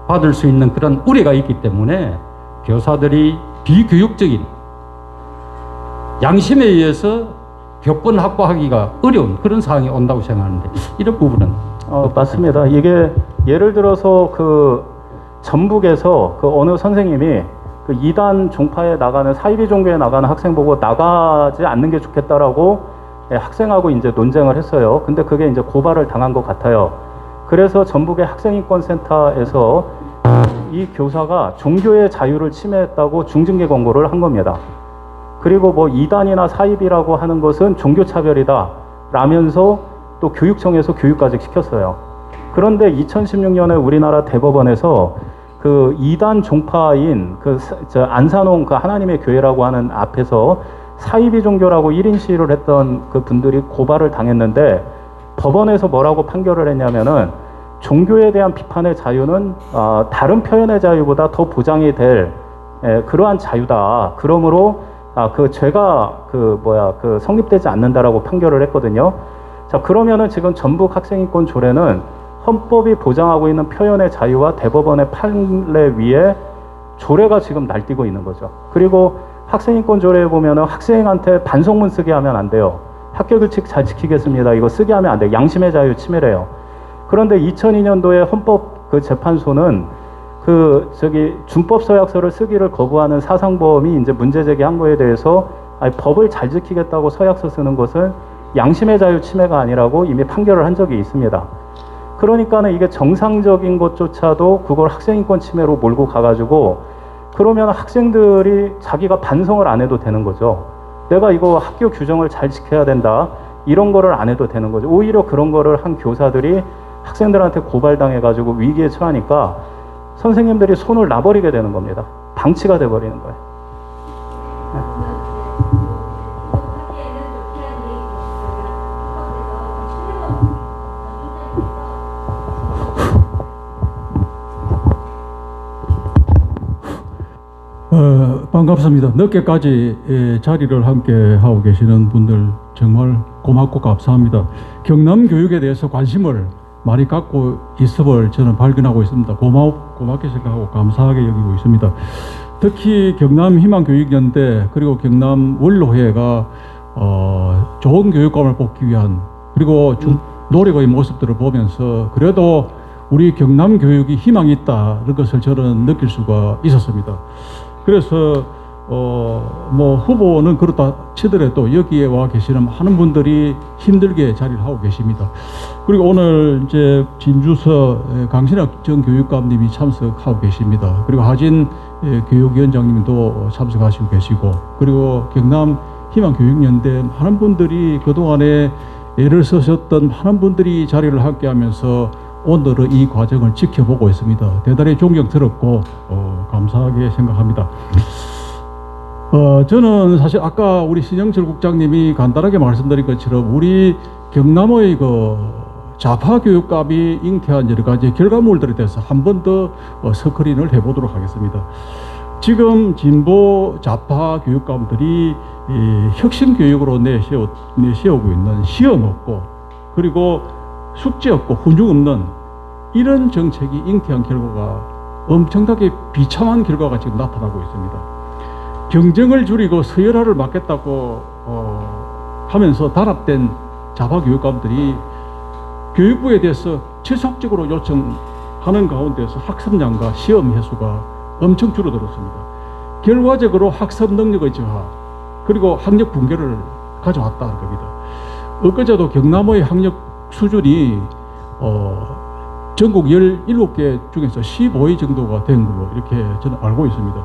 Speaker 8: 받을 수 있는 그런 우려가 있기 때문에 교사들이 비교육적인 양심에 의해서 교권 확보하기가 어려운 그런 상황이 온다고 생각하는데, 이런 부분은
Speaker 7: 맞습니다. 이게 예를 들어서 그 전북에서 그 어느 선생님이 그 이단 종파에 나가는, 사이비 종교에 나가는 학생 보고 나가지 않는 게 좋겠다라고 학생하고 이제 논쟁을 했어요. 근데 그게 이제 고발을 당한 것 같아요. 그래서 전북의 학생인권센터에서 이 교사가 종교의 자유를 침해했다고 중징계 권고를 한 겁니다. 그리고 뭐 이단이나 사입이라고 하는 것은 종교차별이다 라면서 또 교육청에서 교육까지 시켰어요. 그런데 2016년에 우리나라 대법원에서 그 이단 종파인 그 안산홍 그 하나님의 교회라고 하는 앞에서 사이비 종교라고 1인 시위를 했던 그 분들이 고발을 당했는데, 법원에서 뭐라고 판결을 했냐면은 종교에 대한 비판의 자유는 다른 표현의 자유보다 더 보장이 될 그러한 자유다. 그러므로 그 죄가 그 성립되지 않는다라고 판결을 했거든요. 자, 그러면은 지금 전북 학생인권 조례는 헌법이 보장하고 있는 표현의 자유와 대법원의 판례 위에 조례가 지금 날뛰고 있는 거죠. 그리고 학생인권 조례에 보면은 학생한테 반성문 쓰게 하면 안 돼요. 학교 규칙 잘 지키겠습니다, 이거 쓰게 하면 안 돼요. 양심의 자유 침해래요. 그런데 2002년도에 헌법 그 재판소는 준법 서약서를 쓰기를 거부하는 사상범이 이제 문제 제기한 거에 대해서 법을 잘 지키겠다고 서약서 쓰는 것은 양심의 자유 침해가 아니라고 이미 판결을 한 적이 있습니다. 그러니까는 이게 정상적인 것조차도 그걸 학생인권 침해로 몰고 가가지고, 그러면 학생들이 자기가 반성을 안 해도 되는 거죠. 내가 이거 학교 규정을 잘 지켜야 된다, 이런 거를 안 해도 되는 거죠. 오히려 그런 거를 한 교사들이 학생들한테 고발당해가지고 위기에 처하니까 선생님들이 손을 놔버리게 되는 겁니다. 방치가 돼버리는 거예요.
Speaker 9: 반갑습니다. 늦게까지 자리를 함께 하고 계시는 분들 정말 고맙고 감사합니다. 경남 교육에 대해서 관심을 많이 갖고 있음을 저는 발견하고 있습니다. 고맙게 생각하고 감사하게 여기고 있습니다. 특히 경남 희망교육연대 그리고 경남 원로회가 좋은 교육감을 뽑기 위한, 그리고 노력의 모습들을 보면서 그래도 우리 경남 교육이 희망이 있다는 것을 저는 느낄 수가 있었습니다. 그래서 뭐 후보는 그렇다 치더라도 여기에 와 계시는 많은 분들이 힘들게 자리를 하고 계십니다. 그리고 오늘 이제 진주서 강신학 전 교육감님이 참석하고 계십니다. 그리고 하진 교육위원장님도 참석하시고 계시고, 그리고 경남 희망교육연대 많은 분들이 그동안에 애를 쓰셨던 많은 분들이 자리를 함께 하면서 오늘은 이 과정을 지켜보고 있습니다. 대단히 존경스럽고 감사하게 생각합니다. 저는 사실 아까 우리 신영철 국장님이 간단하게 말씀드린 것처럼 우리 경남의 그 좌파 교육감이 잉태한 여러 가지 결과물들에 대해서 한 번 더 스크린을 해보도록 하겠습니다. 지금 진보 좌파 교육감들이 이 혁신 교육으로 내세우고 있는 시험 없고, 그리고 숙제 없고 훈육 없는 이런 정책이 잉태한 결과가 엄청나게 비참한 결과가 지금 나타나고 있습니다. 경쟁을 줄이고 서열화를 막겠다고 하면서 단합된 좌파 교육감들이 교육부에 대해서 지속적으로 요청하는 가운데서 학습량과 시험 횟수가 엄청 줄어들었습니다. 결과적으로 학습 능력의 저하, 그리고 학력 붕괴를 가져왔다는 겁니다. 엊그제도 경남의 학력 수준이 전국 17개 중에서 15위 정도가 된 걸로 이렇게 저는 알고 있습니다.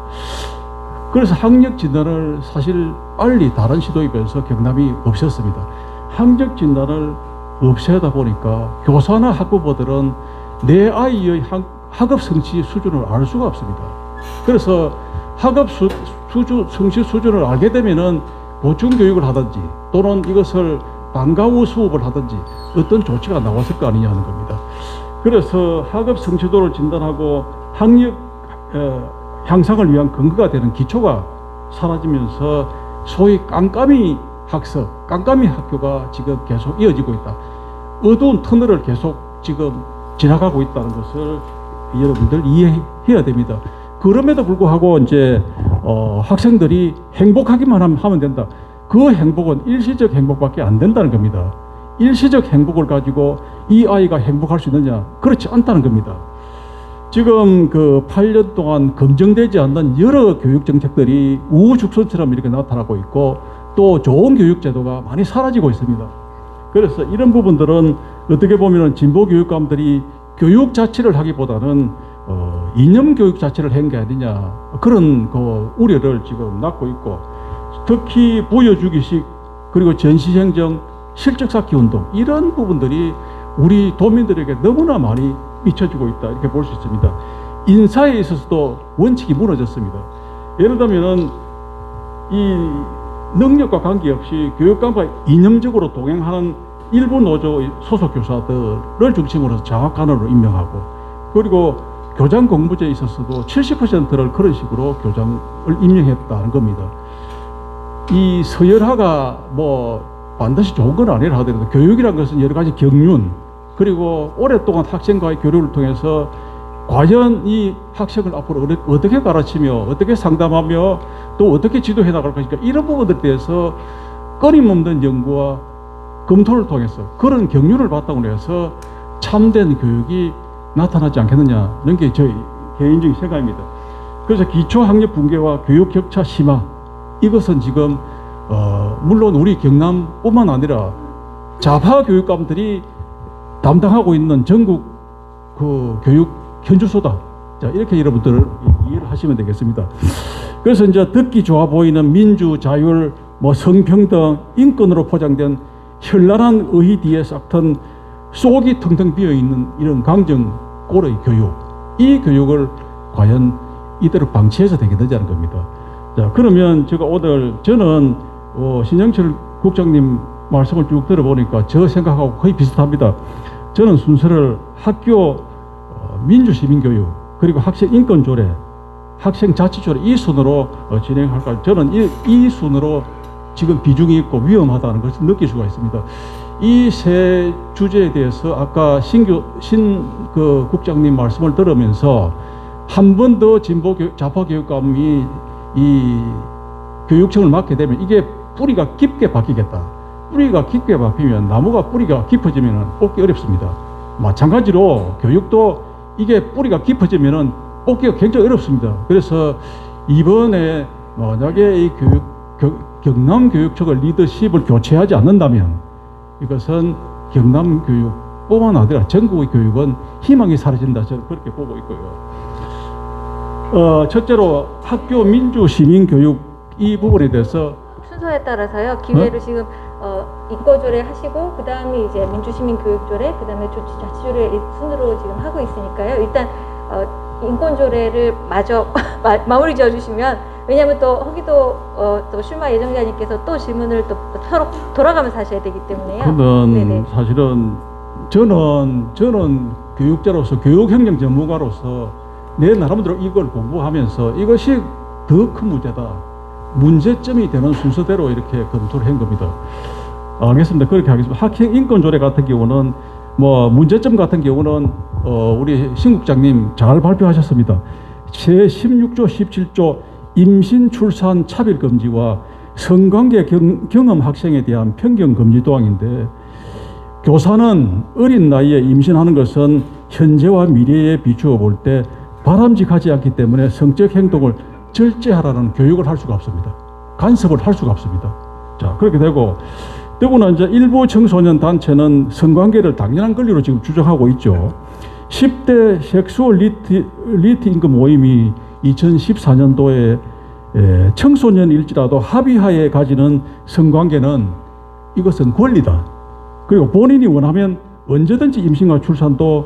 Speaker 9: 그래서 학력 진단을 사실 빨리 다른 시도에 비해서 경남이 없앴습니다. 학력 진단을 없애다 보니까 교사나 학부모들은 내 아이의 학업 성취 수준을 알 수가 없습니다. 그래서 학업 성취 수준을 알게 되면은 보충 교육을 하든지 또는 이것을 방과 후 수업을 하든지 어떤 조치가 나왔을 거 아니냐는 겁니다. 그래서 학업 성취도를 진단하고 학력 향상을 위한 근거가 되는 기초가 사라지면서 소위 깜깜이 학습, 깜깜이 학교가 지금 계속 이어지고 있다. 어두운 터널을 계속 지금 지나가고 있다는 것을 여러분들 이해해야 됩니다. 그럼에도 불구하고 이제 학생들이 행복하기만 하면 된다. 그 행복은 일시적 행복밖에 안 된다는 겁니다. 일시적 행복을 가지고 이 아이가 행복할 수 있느냐? 그렇지 않다는 겁니다. 지금 그 8년 동안 검증되지 않는 여러 교육 정책들이 우후죽순처럼 이렇게 나타나고 있고 또 좋은 교육 제도가 많이 사라지고 있습니다. 그래서 이런 부분들은 어떻게 보면 진보 교육감들이 교육 자체를 하기보다는 이념 교육 자체를 한 게 아니냐 그런 그 우려를 지금 낳고 있고 특히 부여주기식 그리고 전시행정 실적 쌓기 운동 이런 부분들이 우리 도민들에게 너무나 많이 미쳐지고 있다 이렇게 볼 수 있습니다. 인사에 있어서도 원칙이 무너졌습니다. 예를 들면은 이 능력과 관계없이 교육감과 이념적으로 동행하는 일부 노조 소속 교사들을 중심으로 장학관으로 임명하고 그리고 교장 공부제에 있어서도 70%를 그런 식으로 교장을 임명했다는 겁니다. 이 서열화가 뭐 반드시 좋은 건 아니라 하더라도 교육이라는 것은 여러 가지 경륜 그리고 오랫동안 학생과의 교류를 통해서 과연 이 학생을 앞으로 어떻게 가르치며 어떻게 상담하며 또 어떻게 지도해 나갈 것인가 이런 부분들에 대해서 끊임없는 연구와 검토를 통해서 그런 경륜을 바탕으로 해서 참된 교육이 나타나지 않겠느냐는 게 저희 개인적인 생각입니다. 그래서 기초학력 붕괴와 교육 격차 심화 이것은 지금 물론 우리 경남뿐만 아니라 좌파 교육감들이 담당하고 있는 전국 그 교육 현주소다. 자, 이렇게 여러분들 이해를 하시면 되겠습니다. 그래서 이제 듣기 좋아 보이는 민주, 자율, 뭐 성평등, 인권으로 포장된 현란한 의의 뒤에 싹튼 속이 텅텅 비어 있는 이런 강정골의 교육, 이 교육을 과연 이대로 방치해서 되게 되자는 겁니다. 자, 그러면 제가 오늘 저는 신영철 국장님 말씀을 쭉 들어보니까 저 생각하고 거의 비슷합니다. 저는 순서를 학교 민주시민교육 그리고 학생 인권조례, 학생 자치조례 이 순으로 진행할까. 저는 이 순으로 지금 비중이 있고 위험하다는 것을 느낄 수가 있습니다. 이 세 주제에 대해서 아까 그 국장님 말씀을 들으면서 한 번 더 좌파 교육감이 이 교육청을 맡게 되면 이게 뿌리가 깊게 박히겠다. 뿌리가 깊게 박히면 나무가 뿌리가 깊어지면 뽑기 어렵습니다. 마찬가지로 교육도 이게 뿌리가 깊어지면 뽑기가 굉장히 어렵습니다. 그래서 이번에 만약에 이 경남교육청의 리더십을 교체하지 않는다면 이것은 경남교육뿐만 아니라 전국의 교육은 희망이 사라진다. 저는 그렇게 보고 있고요. 첫째로 학교 민주 시민 교육 이 부분에 대해서
Speaker 1: 순서에 따라서요. 기회를 지금 인권조례 하시고 그 다음에 이제 민주시민교육조례, 그 다음에 자치조례 순으로 지금 하고 있으니까요. 일단 인권조례를 마저 마무리 지어주시면 왜냐하면 또 허기도 또 슐마 예정자님께서 또 질문을 또 서로 돌아가면서 하셔야 되기 때문에요.
Speaker 9: 그러면
Speaker 1: 네네.
Speaker 9: 사실은 저는 교육자로서 교육행정 전문가로서 내 나름대로 이걸 공부하면서 이것이 더 큰 문제다. 문제점이 되는 순서대로 이렇게 검토를 한 겁니다. 알겠습니다. 그렇게 하겠습니다. 학생 인권조례 같은 경우는 뭐 문제점 같은 경우는 우리 신 국장님 잘 발표하셨습니다. 제16조 17조 임신 출산 차별 금지와 성관계 경험 학생에 대한 편견 금지 조항인데 교사는 어린 나이에 임신하는 것은 현재와 미래에 비추어 볼 때 바람직하지 않기 때문에 성적 행동을 절제하라는 교육을 할 수가 없습니다. 간섭을 할 수가 없습니다. 자, 그렇게 되고, 더구나 이제 일부 청소년 단체는 성관계를 당연한 권리로 지금 주장하고 있죠. 10대 섹슈얼 리트 임금 모임이 2014년도에 청소년일지라도 합의하에 가지는 성관계는 이것은 권리다. 그리고 본인이 원하면 언제든지 임신과 출산도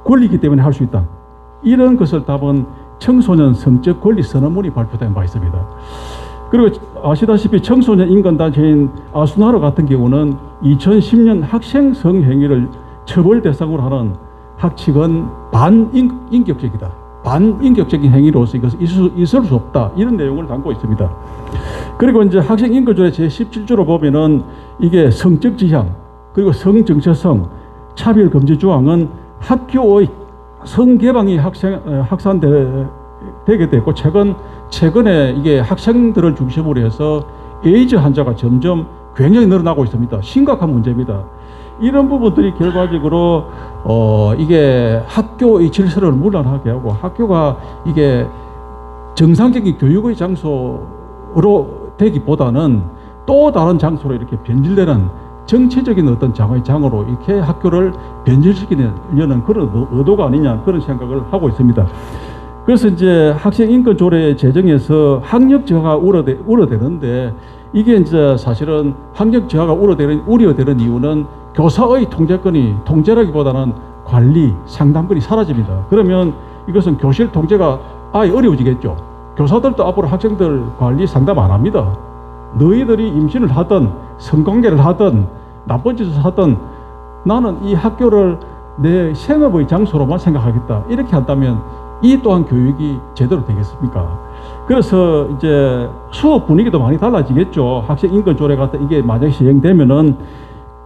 Speaker 9: 권리이기 때문에 할 수 있다. 이런 것을 담은 청소년 성적 권리 선언문이 발표된 바 있습니다. 그리고 아시다시피 청소년 인권단체인 아수나로 같은 경우는 2010년 학생 성행위를 처벌 대상으로 하는 학칙은 반인격적이다. 반인격적인 행위로서 이것을 있을 수 없다. 이런 내용을 담고 있습니다. 그리고 이제 학생 인권조례 제17조로 보면은 이게 성적 지향, 그리고 성정체성, 차별 금지 조항은 학교의 성개방이 확산되게 됐고, 최근에 이게 학생들을 중심으로 해서 에이즈 환자가 점점 굉장히 늘어나고 있습니다. 심각한 문제입니다. 이런 부분들이 결과적으로 이게 학교의 질서를 문란하게 하고, 학교가 이게 정상적인 교육의 장소로 되기보다는 또 다른 장소로 이렇게 변질되는 정치적인 어떤 장으로 이렇게 학교를 변질시키려는 그런 의도가 아니냐, 그런 생각을 하고 있습니다. 그래서 이제 학생 인권 조례 제정에서 학력 저하가 우려되는데, 이게 이제 사실은 학력 저하가 우려되는 이유는 교사의 통제라기보다는 관리, 상담권이 사라집니다. 그러면 이것은 교실 통제가 아예 어려워지겠죠. 교사들도 앞으로 학생들 관리 상담 안 합니다. 너희들이 임신을 하든 성관계를 하든 나쁜 짓을 하든 나는 이 학교를 내 생업의 장소로만 생각하겠다. 이렇게 한다면 이 또한 교육이 제대로 되겠습니까? 그래서 이제 수업 분위기도 많이 달라지겠죠. 학생 인권 조례 같은 이게 만약에 시행되면은,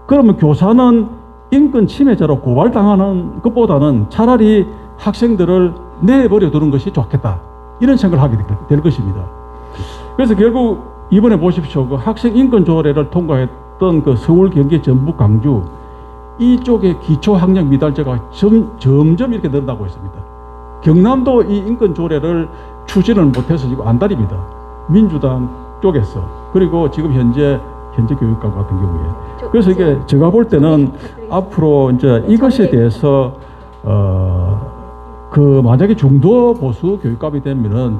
Speaker 9: 그러면 교사는 인권 침해자로 고발당하는 것보다는 차라리 학생들을 내버려 두는 것이 좋겠다. 이런 생각을 하게 될 것입니다. 그래서 결국 이번에 보십시오. 그 학생 인권 조례를 통과했던 그 서울, 경기, 전북, 광주 이쪽에 기초 학력 미달자가 점점 이렇게 늘어나고 있습니다. 경남도 이 인권 조례를 추진을 못해서 지금 안달입니다. 민주당 쪽에서. 그리고 지금 현재 교육감 같은 경우에. 그래서 이게 제가 볼 때는 앞으로 이제 이것에 대해서 그 만약에 중도 보수 교육감이 되면은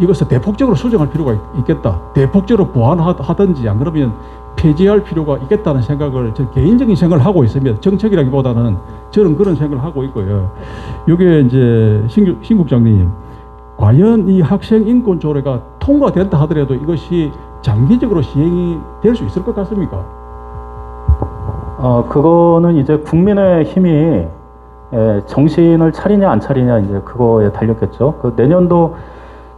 Speaker 9: 이것을 대폭적으로 수정할 필요가 있겠다. 대폭적으로 보완하든지, 안 그러면 폐지할 필요가 있겠다는 생각을, 저 개인적인 생각을 하고 있습니다. 정책이라기보다는 저는 그런 생각을 하고 있고요. 이게 이제 신 국장님, 과연 이 학생 인권 조례가 통과된다 하더라도 이것이 장기적으로 시행이 될 수 있을 것 같습니까?
Speaker 7: 그거는 이제 국민의 힘이 정신을 차리냐 안 차리냐 이제 그거에 달렸겠죠. 그 내년도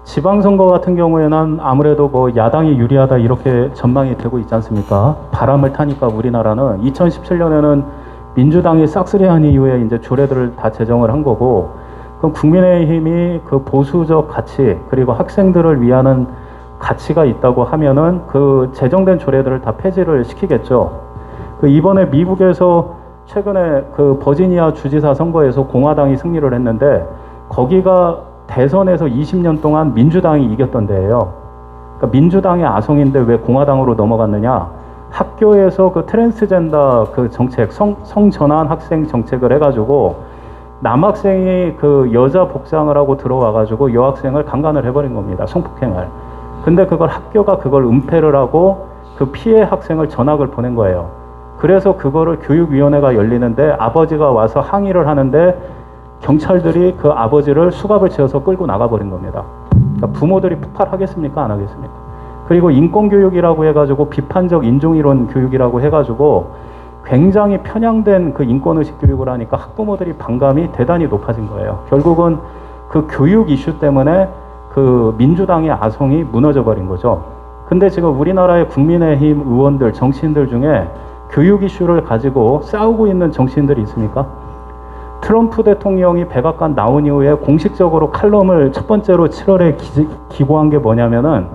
Speaker 7: 지방선거 같은 경우에는 아무래도 뭐 야당이 유리하다 이렇게 전망이 되고 있지 않습니까? 바람을 타니까 우리나라는 2017년에는 민주당이 싹쓸이한 이후에 이제 조례들을 다 제정을 한 거고, 그럼 국민의힘이 그 보수적 가치 그리고 학생들을 위하는 가치가 있다고 하면은 그 제정된 조례들을 다 폐지를 시키겠죠. 그 이번에 미국에서 최근에 그 버지니아 주지사 선거에서 공화당이 승리를 했는데, 거기가 대선에서 20년 동안 민주당이 이겼던 데예요. 그러니까 민주당의 아성인데 왜 공화당으로 넘어갔느냐? 학교에서 그 트랜스젠더 그 정책, 성전환 학생 정책을 해가지고 남학생이 그 여자 복장을 하고 들어와가지고 여학생을 강간을 해버린 겁니다. 성폭행을. 근데 그걸 학교가 그걸 은폐를 하고 그 피해 학생을 전학을 보낸 거예요. 그래서 그거를 교육위원회가 열리는데 아버지가 와서 항의를 하는데 경찰들이 그 아버지를 수갑을 채워서 끌고 나가버린 겁니다. 그러니까 부모들이 폭발하겠습니까? 안 하겠습니까? 그리고 인권교육이라고 해가지고 비판적 인종이론 교육이라고 해가지고 굉장히 편향된 그 인권의식 교육을 하니까 학부모들이 반감이 대단히 높아진 거예요. 결국은 그 교육 이슈 때문에 그 민주당의 아성이 무너져 버린 거죠. 근데 지금 우리나라의 국민의힘 의원들, 정치인들 중에 교육 이슈를 가지고 싸우고 있는 정치인들이 있습니까? 트럼프 대통령이 백악관 나온 이후에 공식적으로 칼럼을 첫 번째로 7월에 기고한 게 뭐냐면은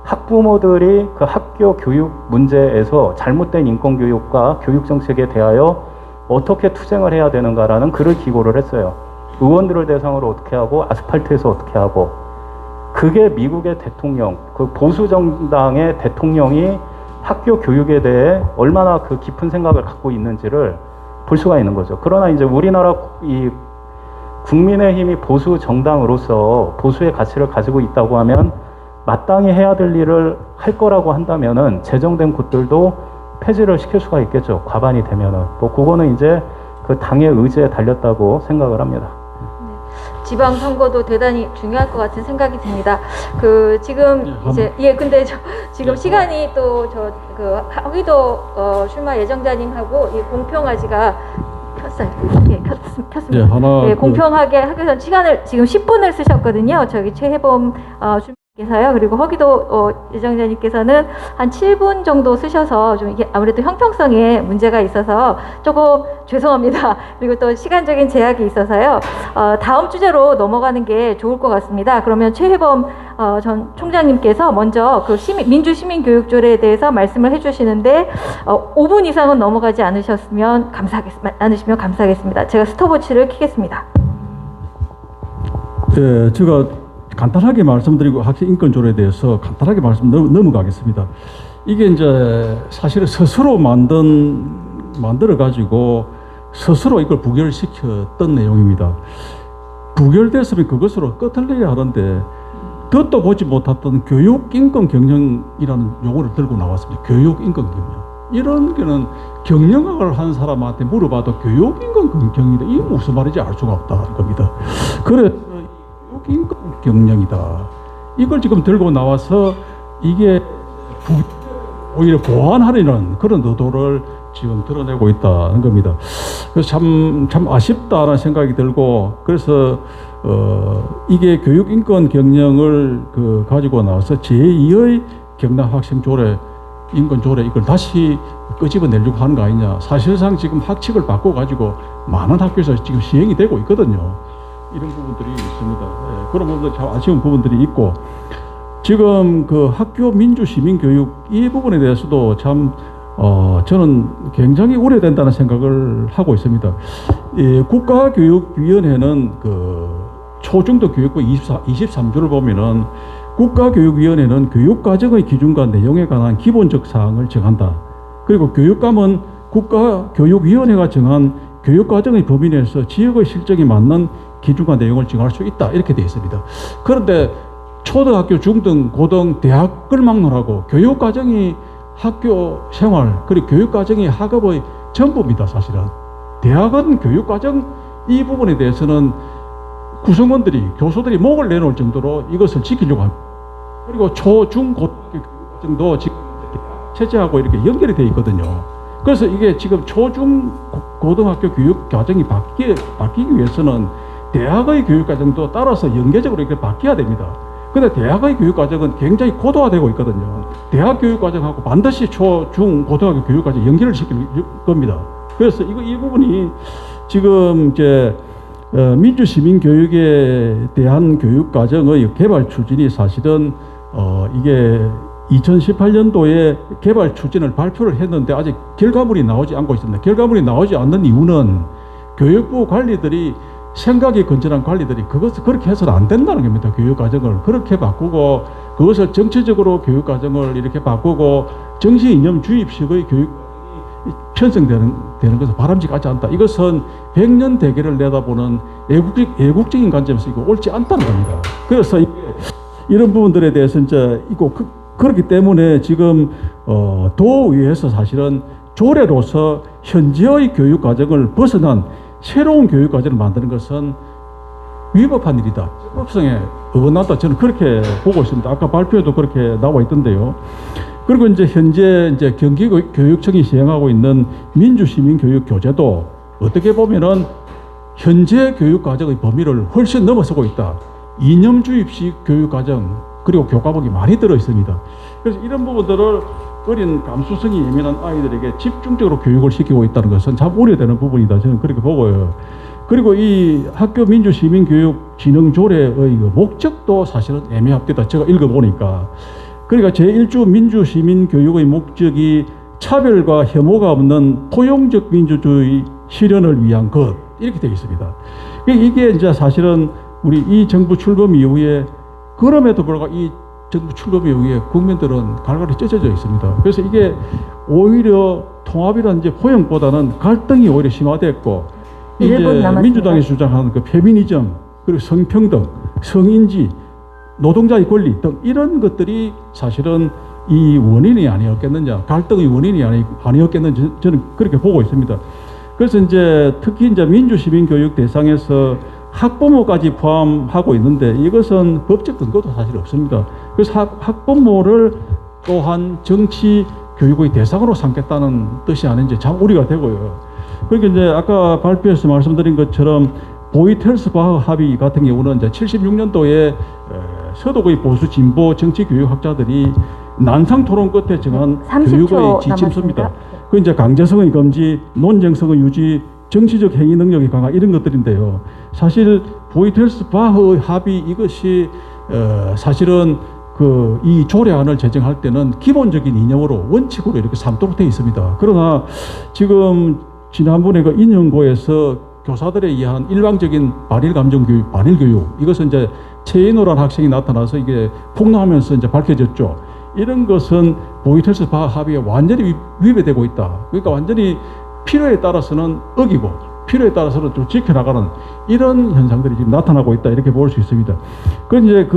Speaker 7: 학부모들이 그 학교 교육 문제에서 잘못된 인권교육과 교육정책에 대하여 어떻게 투쟁을 해야 되는가라는 글을 기고를 했어요. 의원들을 대상으로 어떻게 하고 아스팔트에서 어떻게 하고. 그게 미국의 대통령, 그 보수정당의 대통령이 학교 교육에 대해 얼마나 그 깊은 생각을 갖고 있는지를 볼 수가 있는 거죠. 그러나 이제 우리나라 이 국민의힘이 보수 정당으로서 보수의 가치를 가지고 있다고 하면 마땅히 해야 될 일을 할 거라고 한다면은 제정된 곳들도 폐지를 시킬 수가 있겠죠. 과반이 되면은. 또 그거는 이제 그 당의 의지에 달렸다고 생각을 합니다.
Speaker 1: 지방 선거도 대단히 중요할 것 같은 생각이 듭니다. 지금 이제 근데 지금 시간이 또 허기도 슐마 예정자님하고 이 공평하지가 켰어요. 켰습니다.
Speaker 9: 하나
Speaker 1: 공평하게 하기 위해서 시간을 지금 10분을 쓰셨거든요. 최혜범 슐마께서요. 그리고 허기도 예정자님께서는 한 7분 정도 쓰셔서 좀 이게 아무래도 형평성에 문제가 있어서 조금 죄송합니다. 그리고 또 시간적인 제약이 있어서요. 다음 주제로 넘어가는 게 좋을 것 같습니다. 그러면 최혜범 전 총장님께서 먼저 민주시민교육조례에 대해서 말씀을 해주시는데 5분 이상은 넘어가지 않으시면 감사하겠습니다. 제가 스톱워치를 켜겠습니다.
Speaker 9: 예, 제가 간단하게 말씀드리고 학생 인권조례에 대해서 간단하게 넘어가겠습니다. 이게 이제 사실은 스스로 만들어 가지고 스스로 이걸 부결시켰던 내용입니다. 부결됐으면 그것으로 끝을 내야 하는데 듣도 보지 못했던 교육인권 경영이라는 용어를 들고 나왔습니다. 교육인권 경영. 이런 거는 경영학을 한 사람한테 물어봐도 교육인권 경영이다. 이게 무슨 말인지 알 수가 없다는 겁니다. 그래서 교육인권 경영이다. 이걸 지금 들고 나와서 이게 오히려 보완하려는 그런 의도를 지금 드러내고 있다는 겁니다. 그래서 참 아쉽다는 생각이 들고, 그래서 이게 교육인권 경영을 가지고 나와서 제2의 경남학생조례, 인권조례 이걸 다시 끄집어내려고 하는 거 아니냐. 사실상 지금 학칙을 바꿔가지고 많은 학교에서 지금 시행이 되고 있거든요. 이런 부분들이 있습니다. 예, 그런 부분들 참 아쉬운 부분들이 있고, 지금 학교 민주시민교육 이 부분에 대해서도 참 저는 굉장히 우려된다는 생각을 하고 있습니다. 국가교육위원회는 초중등 교육부 23조를 보면은 국가교육위원회는 교육과정의 기준과 내용에 관한 기본적 사항을 정한다. 그리고 교육감은 국가교육위원회가 정한 교육과정의 범위 내에서 지역의 실정에 맞는 기준과 내용을 정할 수 있다. 이렇게 되어 있습니다. 그런데 초등학교, 중등, 고등, 대학을 막론하고 교육과정이 학교 생활, 그리고 교육과정이 학업의 전부입니다. 사실은. 대학은 교육과정 이 부분에 대해서는 구성원들이, 교수들이 목을 내놓을 정도로 이것을 지키려고 합니다. 그리고 초, 중, 고등학교 교육과정도 지금 체제하고 이렇게 연결이 되어 있거든요. 그래서 이게 지금 초, 중, 고등학교 교육과정이 바뀌기 위해서는 대학의 교육과정도 따라서 연계적으로 이렇게 바뀌어야 됩니다. 근데 대학의 교육과정은 굉장히 고도화되고 있거든요. 대학 교육과정하고 반드시 초, 중, 고등학교 교육과정 연결을 시킬 겁니다. 그래서 이 부분이 지금 이제 민주시민교육에 대한 교육과정의 개발 추진이 사실은 이게 2018년도에 개발 추진을 발표를 했는데 아직 결과물이 나오지 않고 있습니다. 결과물이 나오지 않는 이유는 교육부 관리들이 생각이 건전한 관리들이 그것을 그렇게 해서는 안 된다는 겁니다. 교육과정을 그렇게 바꾸고 그것을 정치적으로 교육과정을 이렇게 바꾸고 정치 이념 주입식의 교육과정이 편성되는 것은 바람직하지 않다. 이것은 100년 대계를 내다보는 애국적인 관점에서 이거 옳지 않다는 겁니다. 그래서 이런 부분들에 대해서 이제 그렇기 때문에 지금 도의회에서 사실은 조례로서 현재의 교육과정을 벗어난 새로운 교육과정을 만드는 것은 위법한 일이다. 적법성에 어긋난다. 저는 그렇게 보고 있습니다. 아까 발표에도 그렇게 나와 있던데요. 그리고 이제 현재 경기교육청이 시행하고 있는 민주시민교육교재도 어떻게 보면은 현재 교육과정의 범위를 훨씬 넘어서고 있다. 이념주입식 교육과정 그리고 교과목이 많이 들어 있습니다. 그래서 이런 부분들을 어린 감수성이 예민한 아이들에게 집중적으로 교육을 시키고 있다는 것은 참 우려되는 부분이다. 저는 그렇게 보고요. 그리고 이 학교 민주시민교육 진흥조례의 목적도 사실은 애매합니다. 제가 읽어보니까. 그러니까 제1주 민주시민교육의 목적이 차별과 혐오가 없는 포용적 민주주의 실현을 위한 것 이렇게 되어 있습니다. 이게 이제 사실은 우리 이 정부 출범 이후에 그럼에도 불구하고 이 정부 출범 이후에 국민들은 갈갈이 찢어져 있습니다. 그래서 이게 오히려 통합이라는 이제 포용보다는 갈등이 오히려 심화됐고 이제 민주당이 주장하는 그 페미니즘 그리고 성평등, 성인지 노동자의 권리 등 이런 것들이 사실은 이 원인이 아니었겠느냐, 갈등의 원인이 아니었겠는지 저는 그렇게 보고 있습니다. 그래서 이제 특히 이제 민주시민교육 대상에서 학부모까지 포함하고 있는데 이것은 법적 근거도 사실 없습니다. 그래서 학부모를 또한 정치 교육의 대상으로 삼겠다는 뜻이 아닌지 참 우려가 되고요. 그러니까 이제 아까 발표에서 말씀드린 것처럼 보이텔스바흐 합의 같은 경우는 이제 76년도에 서독의 보수 진보 정치 교육학자들이 난상 토론 끝에 정한
Speaker 1: 30초
Speaker 9: 교육의 지침서입니다.
Speaker 1: 남았습니다.
Speaker 9: 그 이제 강제성의 금지, 논쟁성의 유지, 정치적 행위 능력의 강화 이런 것들인데요. 사실 보이텔스바흐 합의 이것이 사실은 이 조례안을 제정할 때는 기본적인 이념으로 원칙으로 이렇게 삼도록 되어 있습니다. 그러나 지금 지난번에 그 인연고에서 교사들에 의한 일방적인 반일 감정 교육, 반일 교육 이것은 이제 최인호라는 학생이 나타나서 이게 폭로하면서 이제 밝혀졌죠. 이런 것은 보이텔스바흐 합의에 완전히 위배되고 있다. 그러니까 완전히 필요에 따라서는 어기고 필요에 따라서는 좀 지켜나가는 이런 현상들이 지금 나타나고 있다 이렇게 볼 수 있습니다. 그 이제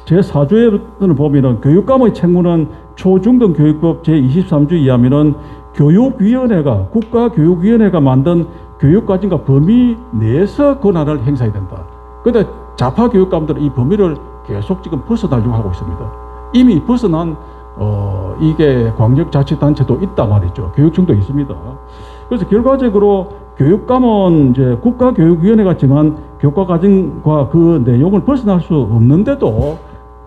Speaker 9: 제 4조에는 보면은 교육감의 책무는 초중등 교육법 제 23조에 의하면은 교육위원회가 국가교육위원회가 만든 교육과정과 범위 내에서 권한을 행사해야 된다. 그런데 좌파 교육감들은 이 범위를 계속 지금 벗어나려고 하고 있습니다. 이미 벗어난 이게 광역자치단체도 있다 말이죠. 교육청도 있습니다. 그래서 결과적으로 교육감은 이제 국가교육위원회가 정한 교과과정과 그 내용을 벗어날 수 없는데도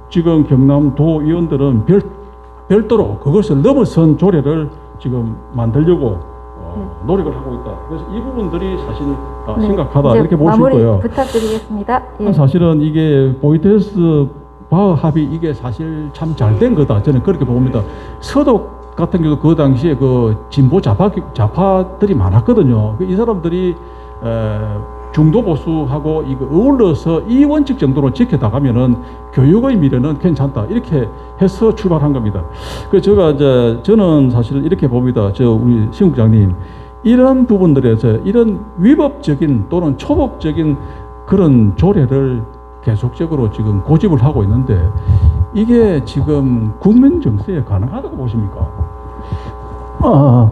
Speaker 9: 지금 경남도 의원들은 별도로 그것을 넘어선 조례를 지금 만들려고 노력을 하고 있다. 그래서 이 부분들이 사실 심각하다 이렇게 볼 수 있고요.
Speaker 1: 마무리 부탁드리겠습니다. 예.
Speaker 9: 사실은 이게 보이텔스바흐 합의 이게 사실 참 잘 된 거다. 저는 그렇게 봅니다. 서독 같은 경우 그 당시에 그 진보 좌파들이 많았거든요. 이 사람들이 중도 보수하고 이거 어울러서 이 원칙 정도로 지켜나가면은 교육의 미래는 괜찮다 이렇게 해서 출발한 겁니다. 그래서 저는 사실 이렇게 봅니다. 우리 신 국장님 이런 부분들에서 이런 위법적인 또는 초법적인 그런 조례를 계속적으로 지금 고집을 하고 있는데 이게 지금 국민 정서에 가능하다고 보십니까?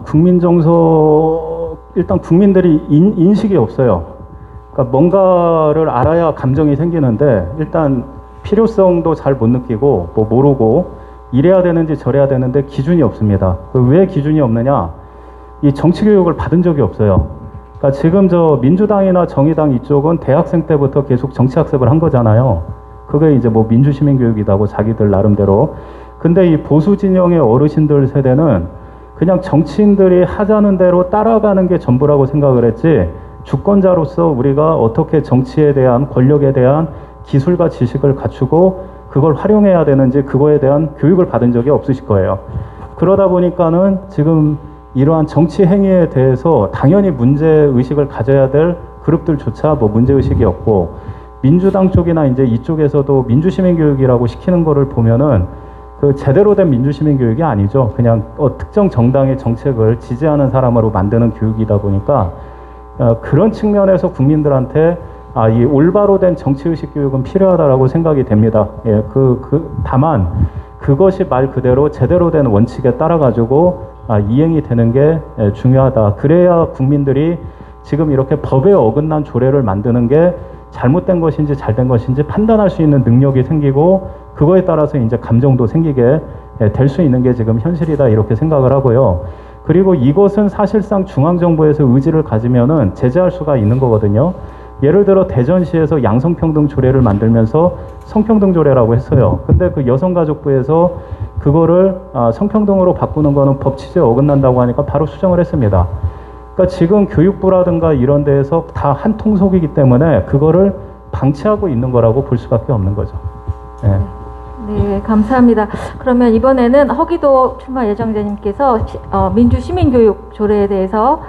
Speaker 7: 국민 정서 일단 국민들이 인식이 없어요. 그러니까 뭔가를 알아야 감정이 생기는데 일단 필요성도 잘 못 느끼고 모르고 이래야 되는지 저래야 되는데 기준이 없습니다. 왜 기준이 없느냐? 이 정치 교육을 받은 적이 없어요. 그러니까 지금 민주당이나 정의당 이쪽은 대학생 때부터 계속 정치 학습을 한 거잖아요. 그게 이제 민주시민교육이라고 자기들 나름대로. 근데 이 보수 진영의 어르신들 세대는 그냥 정치인들이 하자는 대로 따라가는 게 전부라고 생각을 했지 주권자로서 우리가 어떻게 정치에 대한 권력에 대한 기술과 지식을 갖추고 그걸 활용해야 되는지 그거에 대한 교육을 받은 적이 없으실 거예요. 그러다 보니까는 지금 이러한 정치 행위에 대해서 당연히 문제의식을 가져야 될 그룹들조차 문제의식이 없고 민주당 쪽이나 이제 이쪽에서도 민주시민교육이라고 시키는 거를 보면은 그 제대로 된 민주시민교육이 아니죠. 그냥 특정 정당의 정책을 지지하는 사람으로 만드는 교육이다 보니까 그런 측면에서 국민들한테 이 올바로 된 정치의식 교육은 필요하다라고 생각이 됩니다. 예, 다만 그것이 말 그대로 제대로 된 원칙에 따라 가지고 이행이 되는 게 중요하다. 그래야 국민들이 지금 이렇게 법에 어긋난 조례를 만드는 게 잘못된 것인지 잘된 것인지 판단할 수 있는 능력이 생기고 그거에 따라서 이제 감정도 생기게 될 수 있는 게 지금 현실이다 이렇게 생각을 하고요. 그리고 이것은 사실상 중앙정부에서 의지를 가지면은 제재할 수가 있는 거거든요. 예를 들어 대전시에서 양성평등 조례를 만들면서 성평등 조례라고 했어요. 근데 그 여성가족부에서 그거를 성평등으로 바꾸는 거는 법 취지에 어긋난다고 하니까 바로 수정을 했습니다. 그러니까 지금 교육부라든가 이런 데에서 다 한 통속이기 때문에 그거를 방치하고 있는 거라고 볼 수밖에 없는 거죠. 네.
Speaker 1: 네, 감사합니다. 그러면 이번에는 허기도 출마 예정자님께서 민주시민교육 조례에 대해서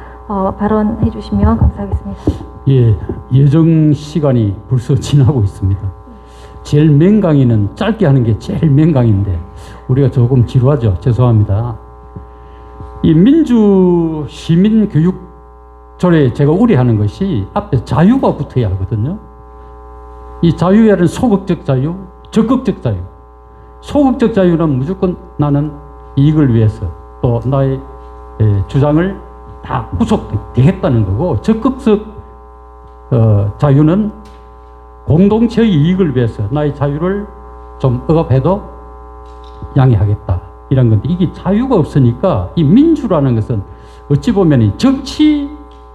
Speaker 1: 발언해 주시면 감사하겠습니다.
Speaker 8: 예, 예정 시간이 벌써 지나고 있습니다. 제일 맹강이는 짧게 하는 게 제일 맹강인데 우리가 조금 지루하죠. 죄송합니다. 이 민주 시민 교육 조례에 제가 우려하는 것이 앞에 자유가 붙어야 하거든요. 이 자유에는 소극적 자유, 적극적 자유. 소극적 자유는 무조건 나는 이익을 위해서 또 나의 주장을 다 구속되겠다는 거고, 적극적 자유는 공동체의 이익을 위해서 나의 자유를 좀 억압해도 양해하겠다, 이런 건데, 이게 자유가 없으니까 이 민주라는 것은 어찌 보면 이 정치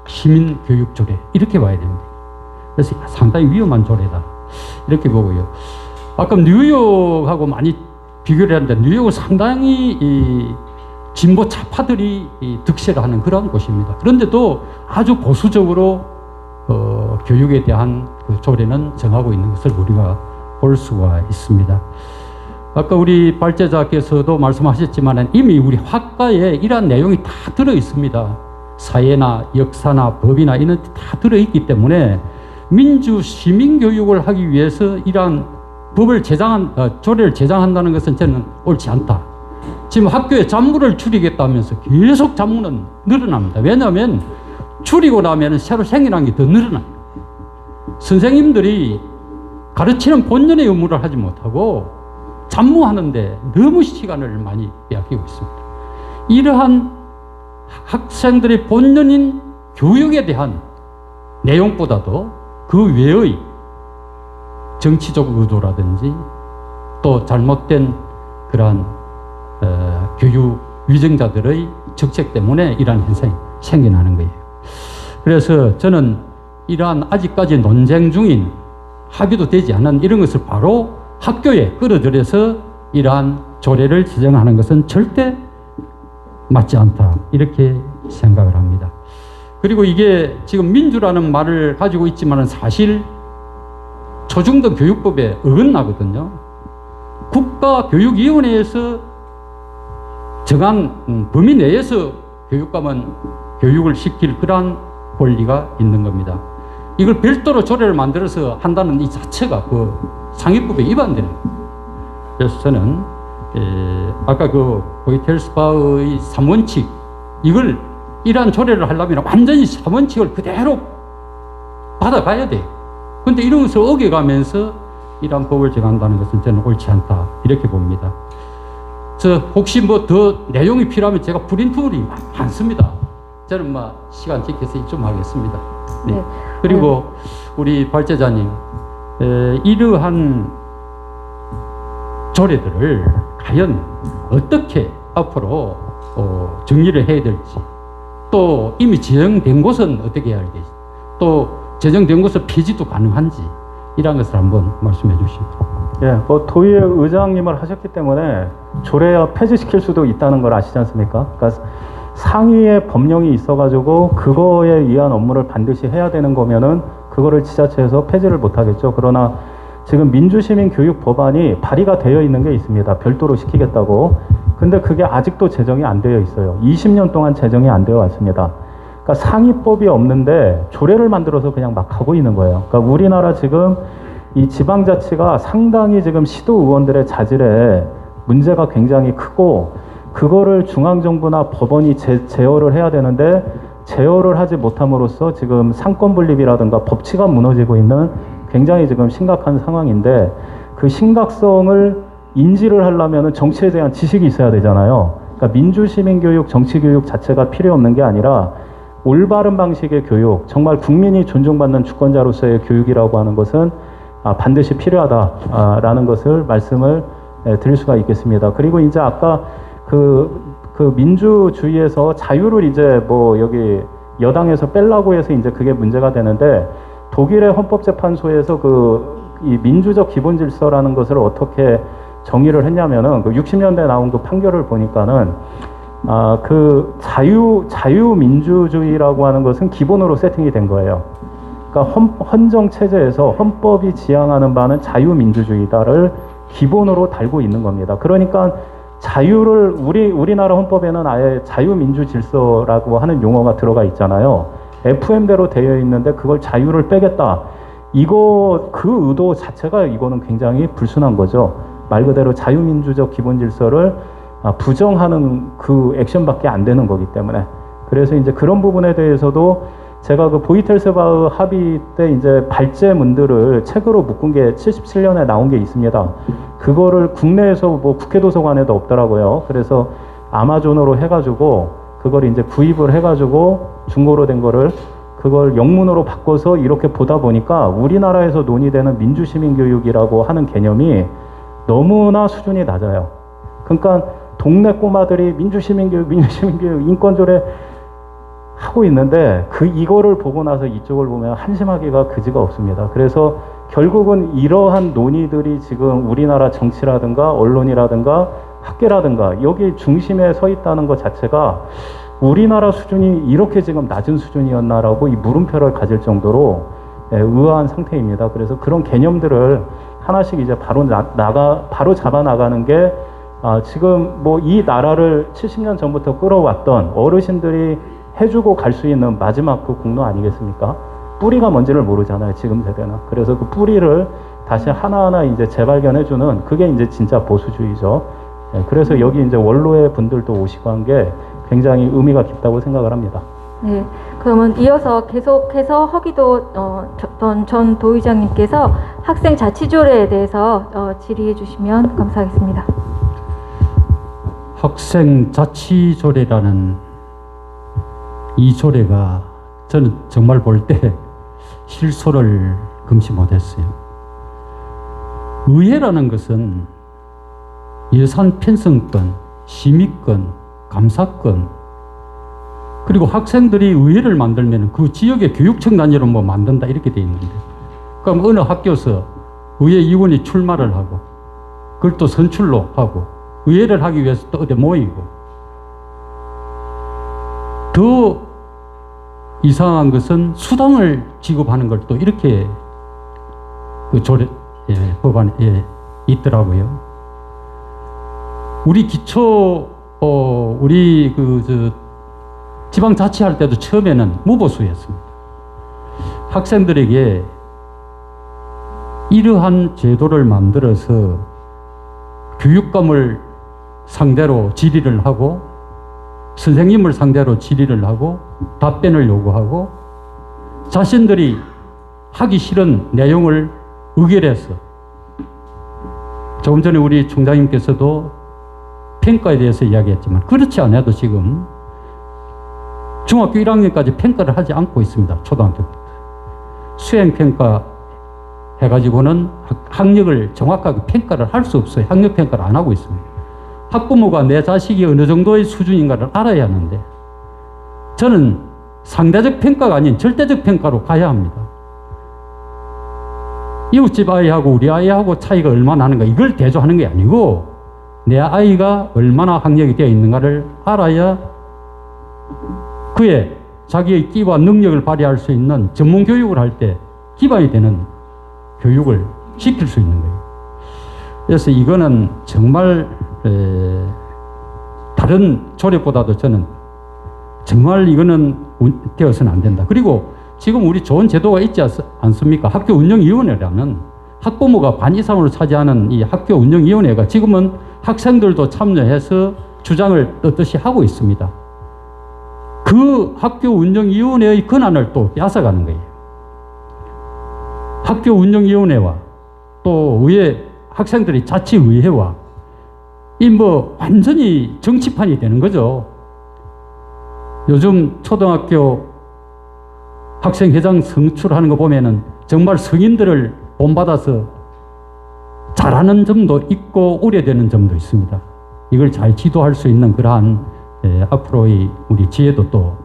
Speaker 8: 시민 교육 조례 이렇게 봐야 됩니다. 그래서 상당히 위험한 조례다 이렇게 보고요. 아까 뉴욕하고 많이 비교를 하는데, 뉴욕은 상당히 이 진보 좌파들이 득세를 하는 그런 곳입니다. 그런데도 아주 보수적으로 교육에 대한 그 조례는 정하고 있는 것을 우리가 볼 수가 있습니다. 아까 우리 발제자께서도 말씀하셨지만 이미 우리 학과에 이러한 내용이 다 들어 있습니다. 사회나 역사나 법이나 이런 데 다 들어 있기 때문에 민주 시민 교육을 하기 위해서 이러한 법을 조례를 제정한다는 것은 저는 옳지 않다. 지금 학교에 잡무를 줄이겠다면서 계속 잡무는 늘어납니다. 왜냐하면 줄이고 나면 새로 생겨난 게 더 늘어나요. 선생님들이 가르치는 본연의 의무를 하지 못하고 잡무하는데 너무 시간을 많이 빼앗기고 있습니다. 이러한 학생들의 본연인 교육에 대한 내용보다도 그 외의 정치적 의도라든지 또 잘못된 그러한 교육 위정자들의 정책 때문에 이러한 현상이 생겨나는 거예요. 그래서 저는 이러한 아직까지 논쟁 중인, 합의도 되지 않은 이런 것을 바로 학교에 끌어들여서 이러한 조례를 제정하는 것은 절대 맞지 않다, 이렇게 생각을 합니다. 그리고 이게 지금 민주라는 말을 가지고 있지만 사실 초중등 교육법에 어긋나거든요. 국가교육위원회에서 정한 범위 내에서 교육감은 교육을 시킬 그러한 권리가 있는 겁니다. 이걸 별도로 조례를 만들어서 한다는 이 자체가 그 상위법에 위반되는 거예요. 그래서 저는 아까 그 보이텔스바의 3원칙, 이걸 이러한 조례를 하려면 완전히 3원칙을 그대로 받아가야 돼요. 그런데 이런 것을 어겨가면서 이러한 법을 정한다는 것은 저는 옳지 않다, 이렇게 봅니다. 혹시 뭐 더 내용이 필요하면 제가 프린트물이 많습니다. 저는 시간 지켜서 좀 하겠습니다. 네.
Speaker 1: 네.
Speaker 8: 그리고 우리 발제자님, 이러한 조례들을 과연 어떻게 앞으로 정리를 해야 될지, 또 이미 제정된 곳은 어떻게 해야 할지, 또 제정된 곳은 폐지도 가능한지, 이런 것을 한번 말씀해 주십시오.
Speaker 7: 예, 도의회 의장님을 하셨기 때문에 조례야 폐지시킬 수도 있다는 걸 아시지 않습니까? 그러니까 상위의 법령이 있어가지고 그거에 의한 업무를 반드시 해야 되는 거면은 그거를 지자체에서 폐지를 못 하겠죠. 그러나 지금 민주시민 교육 법안이 발의가 되어 있는 게 있습니다. 별도로 시키겠다고. 근데 그게 아직도 제정이 안 되어 있어요. 20년 동안 제정이 안 되어 왔습니다. 그러니까 상위법이 없는데 조례를 만들어서 그냥 막 하고 있는 거예요. 그러니까 우리나라 지금 이 지방자치가 상당히 지금 시도의원들의 자질에 문제가 굉장히 크고, 그거를 중앙정부나 법원이 제어를 해야 되는데 제어를 하지 못함으로써 지금 상권분립이라든가 법치가 무너지고 있는 굉장히 지금 심각한 상황인데, 그 심각성을 인지를 하려면 정치에 대한 지식이 있어야 되잖아요. 그러니까 민주시민교육, 정치교육 자체가 필요 없는 게 아니라 올바른 방식의 교육, 정말 국민이 존중받는 주권자로서의 교육이라고 하는 것은 반드시 필요하다라는 것을 말씀을 드릴 수가 있겠습니다. 그리고 이제 아까 그 민주주의에서 자유를 이제 여기 여당에서 뺄라고 해서 이제 그게 문제가 되는데, 독일의 헌법재판소에서 이 민주적 기본 질서라는 것을 어떻게 정의를 했냐면은 그 60년대 나온 그 판결을 보니까는 그 자유민주주의라고 하는 것은 기본으로 세팅이 된 거예요. 그러니까 헌정 체제에서 헌법이 지향하는 바는 자유민주주의다를 기본으로 달고 있는 겁니다. 그러니까 자유를 우리나라 헌법에는 아예 자유민주 질서라고 하는 용어가 들어가 있잖아요. FM대로 되어 있는데 그걸 자유를 빼겠다. 그 의도 자체가 이거는 굉장히 불순한 거죠. 말 그대로 자유민주적 기본 질서를 부정하는 그 액션밖에 안 되는 거기 때문에. 그래서 이제 그런 부분에 대해서도 제가 그 보이텔스바흐 합의 때 이제 발제문들을 책으로 묶은 게 77년에 나온 게 있습니다. 그거를 국내에서 뭐 국회 도서관에도 없더라고요. 그래서 아마존으로 해가지고 그걸 이제 구입을 해가지고 중고로 된 거를 그걸 영문으로 바꿔서 이렇게 보다 보니까 우리나라에서 논의되는 민주시민교육이라고 하는 개념이 너무나 수준이 낮아요. 그러니까 동네 꼬마들이 민주시민교육, 인권조례 하고 있는데 이거를 보고 나서 이쪽을 보면 한심하기가 그지가 없습니다. 그래서 결국은 이러한 논의들이 지금 우리나라 정치라든가 언론이라든가 학계라든가 여기 중심에 서 있다는 것 자체가 우리나라 수준이 이렇게 지금 낮은 수준이었나라고 이 물음표를 가질 정도로 의아한 상태입니다. 그래서 그런 개념들을 하나씩 이제 바로 잡아 나가는 게 지금 뭐 이 나라를 70년 전부터 끌어왔던 어르신들이 해주고 갈 수 있는 마지막 그 공로 아니겠습니까? 뿌리가 뭔지를 모르잖아요, 지금 세대는. 그래서 그 뿌리를 다시 하나하나 이제 재발견해주는 그게 이제 진짜 보수주의죠. 그래서 여기 이제 원로의 분들도 오시고 한 게 굉장히 의미가 깊다고 생각을 합니다.
Speaker 1: 네, 그러면 이어서 계속해서 허기도 전 도의장님께서 학생 자치조례에 대해서 질의해 주시면 감사하겠습니다.
Speaker 8: 학생 자치조례라는 이 조례가 저는 정말 볼 때 실소를 금치 못했어요. 의회라는 것은 예산 편성권, 심의권, 감사권, 그리고 학생들이 의회를 만들면 그 지역의 교육청 단위로 뭐 만든다 이렇게 돼 있는데, 그럼 어느 학교에서 의회 위원이 출마를 하고 그걸 또 선출로 하고 의회를 하기 위해서 또 어디 모이고, 더 이상한 것은 수당을 지급하는 걸 또 이렇게 그 조례 법안에 있더라고요. 우리 기초 우리 지방 자치할 때도 처음에는 무보수였습니다. 학생들에게 이러한 제도를 만들어서 교육감을 상대로 질의를 하고 선생님을 상대로 질의를 하고 답변을 요구하고 자신들이 하기 싫은 내용을 의결해서, 조금 전에 우리 총장님께서도 평가에 대해서 이야기했지만 그렇지 않아도 지금 중학교 1학년까지 평가를 하지 않고 있습니다. 초등학교부터. 수행평가 해가지고는 학력을 정확하게 평가를 할 수 없어요. 학력 평가를 안 하고 있습니다. 학부모가 내 자식이 어느 정도의 수준인가를 알아야 하는데, 저는 상대적 평가가 아닌 절대적 평가로 가야 합니다. 이웃집 아이하고 우리 아이하고 차이가 얼마나 나는가 이걸 대조하는 게 아니고 내 아이가 얼마나 학력이 되어 있는가를 알아야 그의 자기의 끼와 능력을 발휘할 수 있는 전문 교육을 할 때 기반이 되는 교육을 시킬 수 있는 거예요. 그래서 이거는 정말 다른 조례보다도 저는 정말 이거는 되어서는 안 된다. 그리고 지금 우리 좋은 제도가 있지 않습니까? 학교 운영위원회라는 학부모가 반 이상으로 차지하는 이 학교 운영위원회가 지금은 학생들도 참여해서 주장을 떳떳이 하고 있습니다. 그 학교 운영위원회의 권한을 또 뺏어가는 거예요. 학교 운영위원회와 또 의회 학생들이 자치의회와 이 뭐 완전히 정치판이 되는 거죠. 요즘 초등학교 학생회장 선출하는 거 보면은 정말 성인들을 본받아서 잘하는 점도 있고 우려되는 점도 있습니다. 이걸 잘 지도할 수 있는 그러한 앞으로의 우리 지혜도 또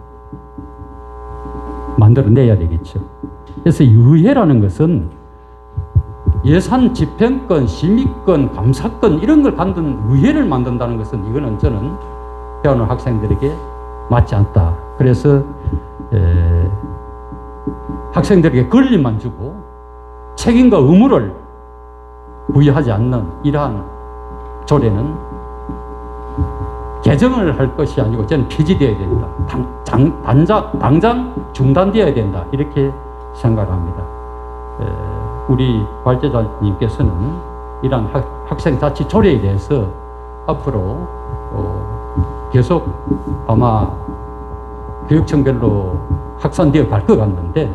Speaker 8: 만들어내야 되겠죠. 그래서 의회라는 것은 예산 집행권, 심의권, 감사권 이런 걸 갖는 의회를 만든다는 것은 이거는 저는 배우는 학생들에게 맞지 않다. 그래서 학생들에게 권리만 주고 책임과 의무를 부여하지 않는 이러한 조례는 개정을 할 것이 아니고 저는 폐지되어야 된다. 당장 중단되어야 된다. 이렇게 생각합니다. 우리 발제자님께서는 이러한 학생자치 조례에 대해서 앞으로 계속 아마 교육청별로 확산되어 갈 것 같는데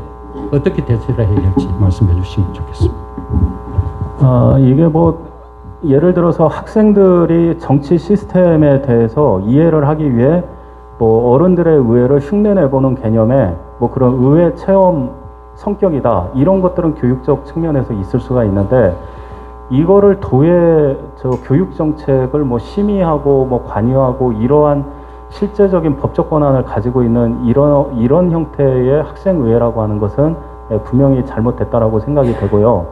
Speaker 8: 어떻게 대처를 해야 될지 말씀해 주시면 좋겠습니다.
Speaker 7: 이게 뭐 예를 들어서 학생들이 정치 시스템에 대해서 이해를 하기 위해 뭐 어른들의 의회를 흉내내보는 개념의 뭐 그런 의회 체험 성격이다, 이런 것들은 교육적 측면에서 있을 수가 있는데, 이거를 도의 교육 정책을 뭐 심의하고 뭐 관여하고 이러한 실제적인 법적 권한을 가지고 있는 이런 형태의 학생의회라고 하는 것은 분명히 잘못됐다라고 생각이 되고요.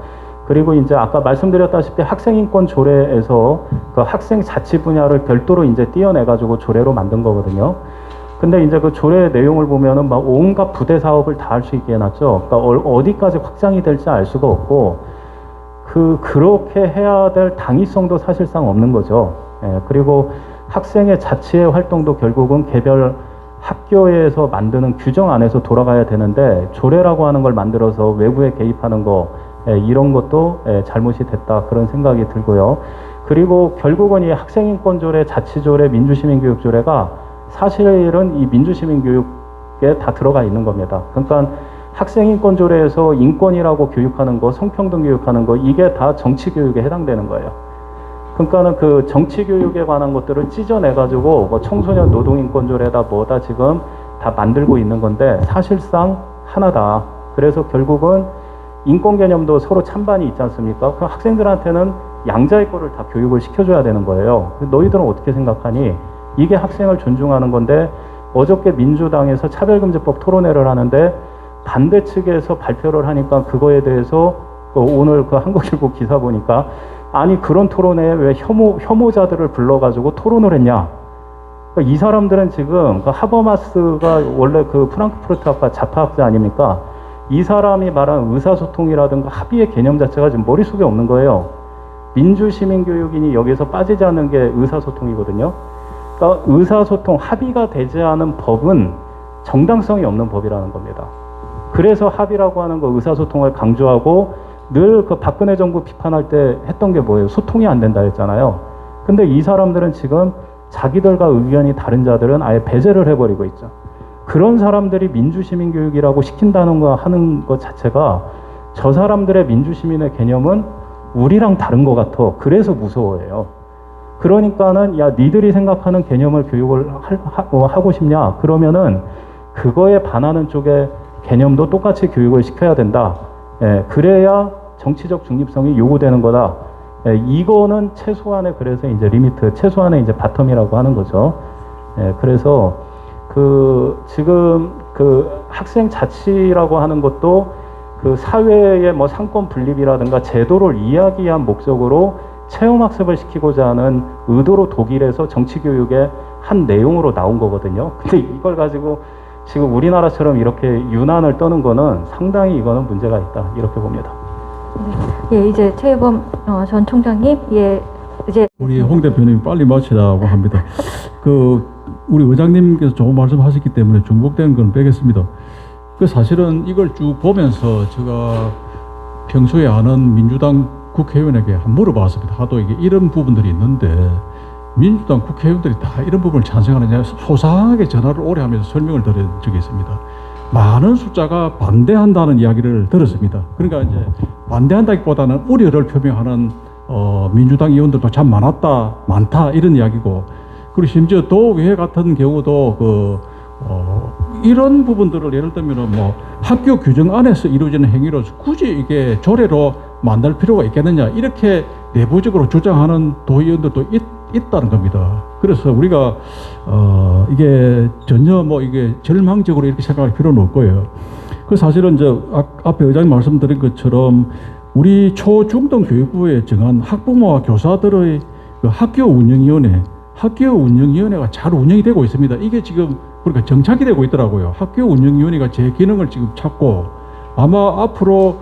Speaker 7: 그리고 이제 아까 말씀드렸다시피 학생인권 조례에서 그 학생 자치 분야를 별도로 이제 띄어내가지고 조례로 만든 거거든요. 근데 이제 그 조례 내용을 보면은 막 온갖 부대 사업을 다 할 수 있게 해놨죠. 그러니까 어디까지 확장이 될지 알 수가 없고, 그렇게 해야 될 당위성도 사실상 없는 거죠. 그리고 학생의 자치의 활동도 결국은 개별 학교에서 만드는 규정 안에서 돌아가야 되는데, 조례라고 하는 걸 만들어서 외부에 개입하는 거, 이런 것도 잘못이 됐다, 그런 생각이 들고요. 그리고 결국은 이 학생인권조례, 자치조례, 민주시민교육조례가 사실은 이 민주시민교육에 다 들어가 있는 겁니다. 그러니까 학생인권조례에서 인권이라고 교육하는 거, 성평등 교육하는 거, 이게 다 정치교육에 해당되는 거예요. 그러니까는 그 정치교육에 관한 것들을 찢어내가지고 뭐 청소년 노동인권조례다 뭐다 지금 다 만들고 있는 건데 사실상 하나다. 그래서 결국은 인권 개념도 서로 찬반이 있지 않습니까? 그 학생들한테는 양자의 거를 다 교육을 시켜줘야 되는 거예요. 너희들은 어떻게 생각하니? 이게 학생을 존중하는 건데, 어저께 민주당에서 차별금지법 토론회를 하는데 반대 측에서 발표를 하니까 그거에 대해서 오늘 그 한국일보 기사 보니까, 아니 그런 토론회에 왜 혐오자들을 불러가지고 토론을 했냐? 그러니까 이 사람들은 지금 그 하버마스가 원래 그 프랑크푸르트 학과 자파학자 아닙니까? 이 사람이 말한 의사소통이라든가 합의의 개념 자체가 지금 머릿속에 없는 거예요. 민주시민교육인이 여기서 빠지지 않는 게 의사소통이거든요. 그러니까 의사소통, 합의가 되지 않은 법은 정당성이 없는 법이라는 겁니다. 그래서 합의라고 하는 거, 의사소통을 강조하고 늘 그 박근혜 정부 비판할 때 했던 게 뭐예요? 소통이 안 된다 했잖아요. 근데 이 사람들은 지금 자기들과 의견이 다른 자들은 아예 배제를 해버리고 있죠. 그런 사람들이 민주시민교육이라고 시킨다는 거 하는 것 자체가 저 사람들의 민주시민의 개념은 우리랑 다른 것 같아. 그래서 무서워해요. 그러니까는 야, 니들이 생각하는 개념을 교육을 하고 싶냐? 그러면은 그거에 반하는 쪽의 개념도 똑같이 교육을 시켜야 된다. 그래야 정치적 중립성이 요구되는 거다. 이거는 최소한의 그래서 이제 리미트, 최소한의 이제 바텀이라고 하는 거죠. 그래서 지금 학생 자치라고 하는 것도 그 사회의 뭐 상권 분립이라든가 제도를 이야기한 목적으로 체험학습을 시키고자 하는 의도로 독일에서 정치교육의 한 내용으로 나온 거거든요. 근데 이걸 가지고 지금 우리나라처럼 이렇게 유난을 떠는 거는 상당히 이거는 문제가 있다, 이렇게 봅니다.
Speaker 1: 네, 이제 최혜범 전 총장님, 이제
Speaker 9: 우리 홍 대표님 빨리 마치라고 합니다. 우리 의장님께서 좋은 말씀하셨기 때문에 중복되는 건 빼겠습니다. 사실은 이걸 쭉 보면서 제가 평소에 아는 민주당 국회의원에게 한번 물어봤습니다. 하도 이런 부분들이 있는데 민주당 국회의원들이 다 이런 부분을 찬성하느냐, 소상하게 전화를 오래 하면서 설명을 드린 적이 있습니다. 많은 숫자가 반대한다는 이야기를 들었습니다. 그러니까 이제 반대한다기보다는 우려를 표명하는 민주당 의원들도 참 많다 이런 이야기고, 그리고 심지어 도의회 같은 경우도 이런 부분들을 예를 들면 뭐 학교 규정 안에서 이루어지는 행위로서 굳이 이게 조례로 만들 필요가 있겠느냐, 이렇게 내부적으로 주장하는 도의원들도 있다는 겁니다. 그래서 우리가 이게 전혀 뭐 이게 절망적으로 이렇게 생각할 필요는 없고요. 사실은 앞에 의장님 말씀드린 것처럼 우리 초중등 교육부에 정한 학부모와 교사들의 학교 운영위원회가 잘 운영이 되고 있습니다. 이게 지금 그러니까 정착이 되고 있더라고요. 학교 운영위원회가 제 기능을 지금 찾고, 아마 앞으로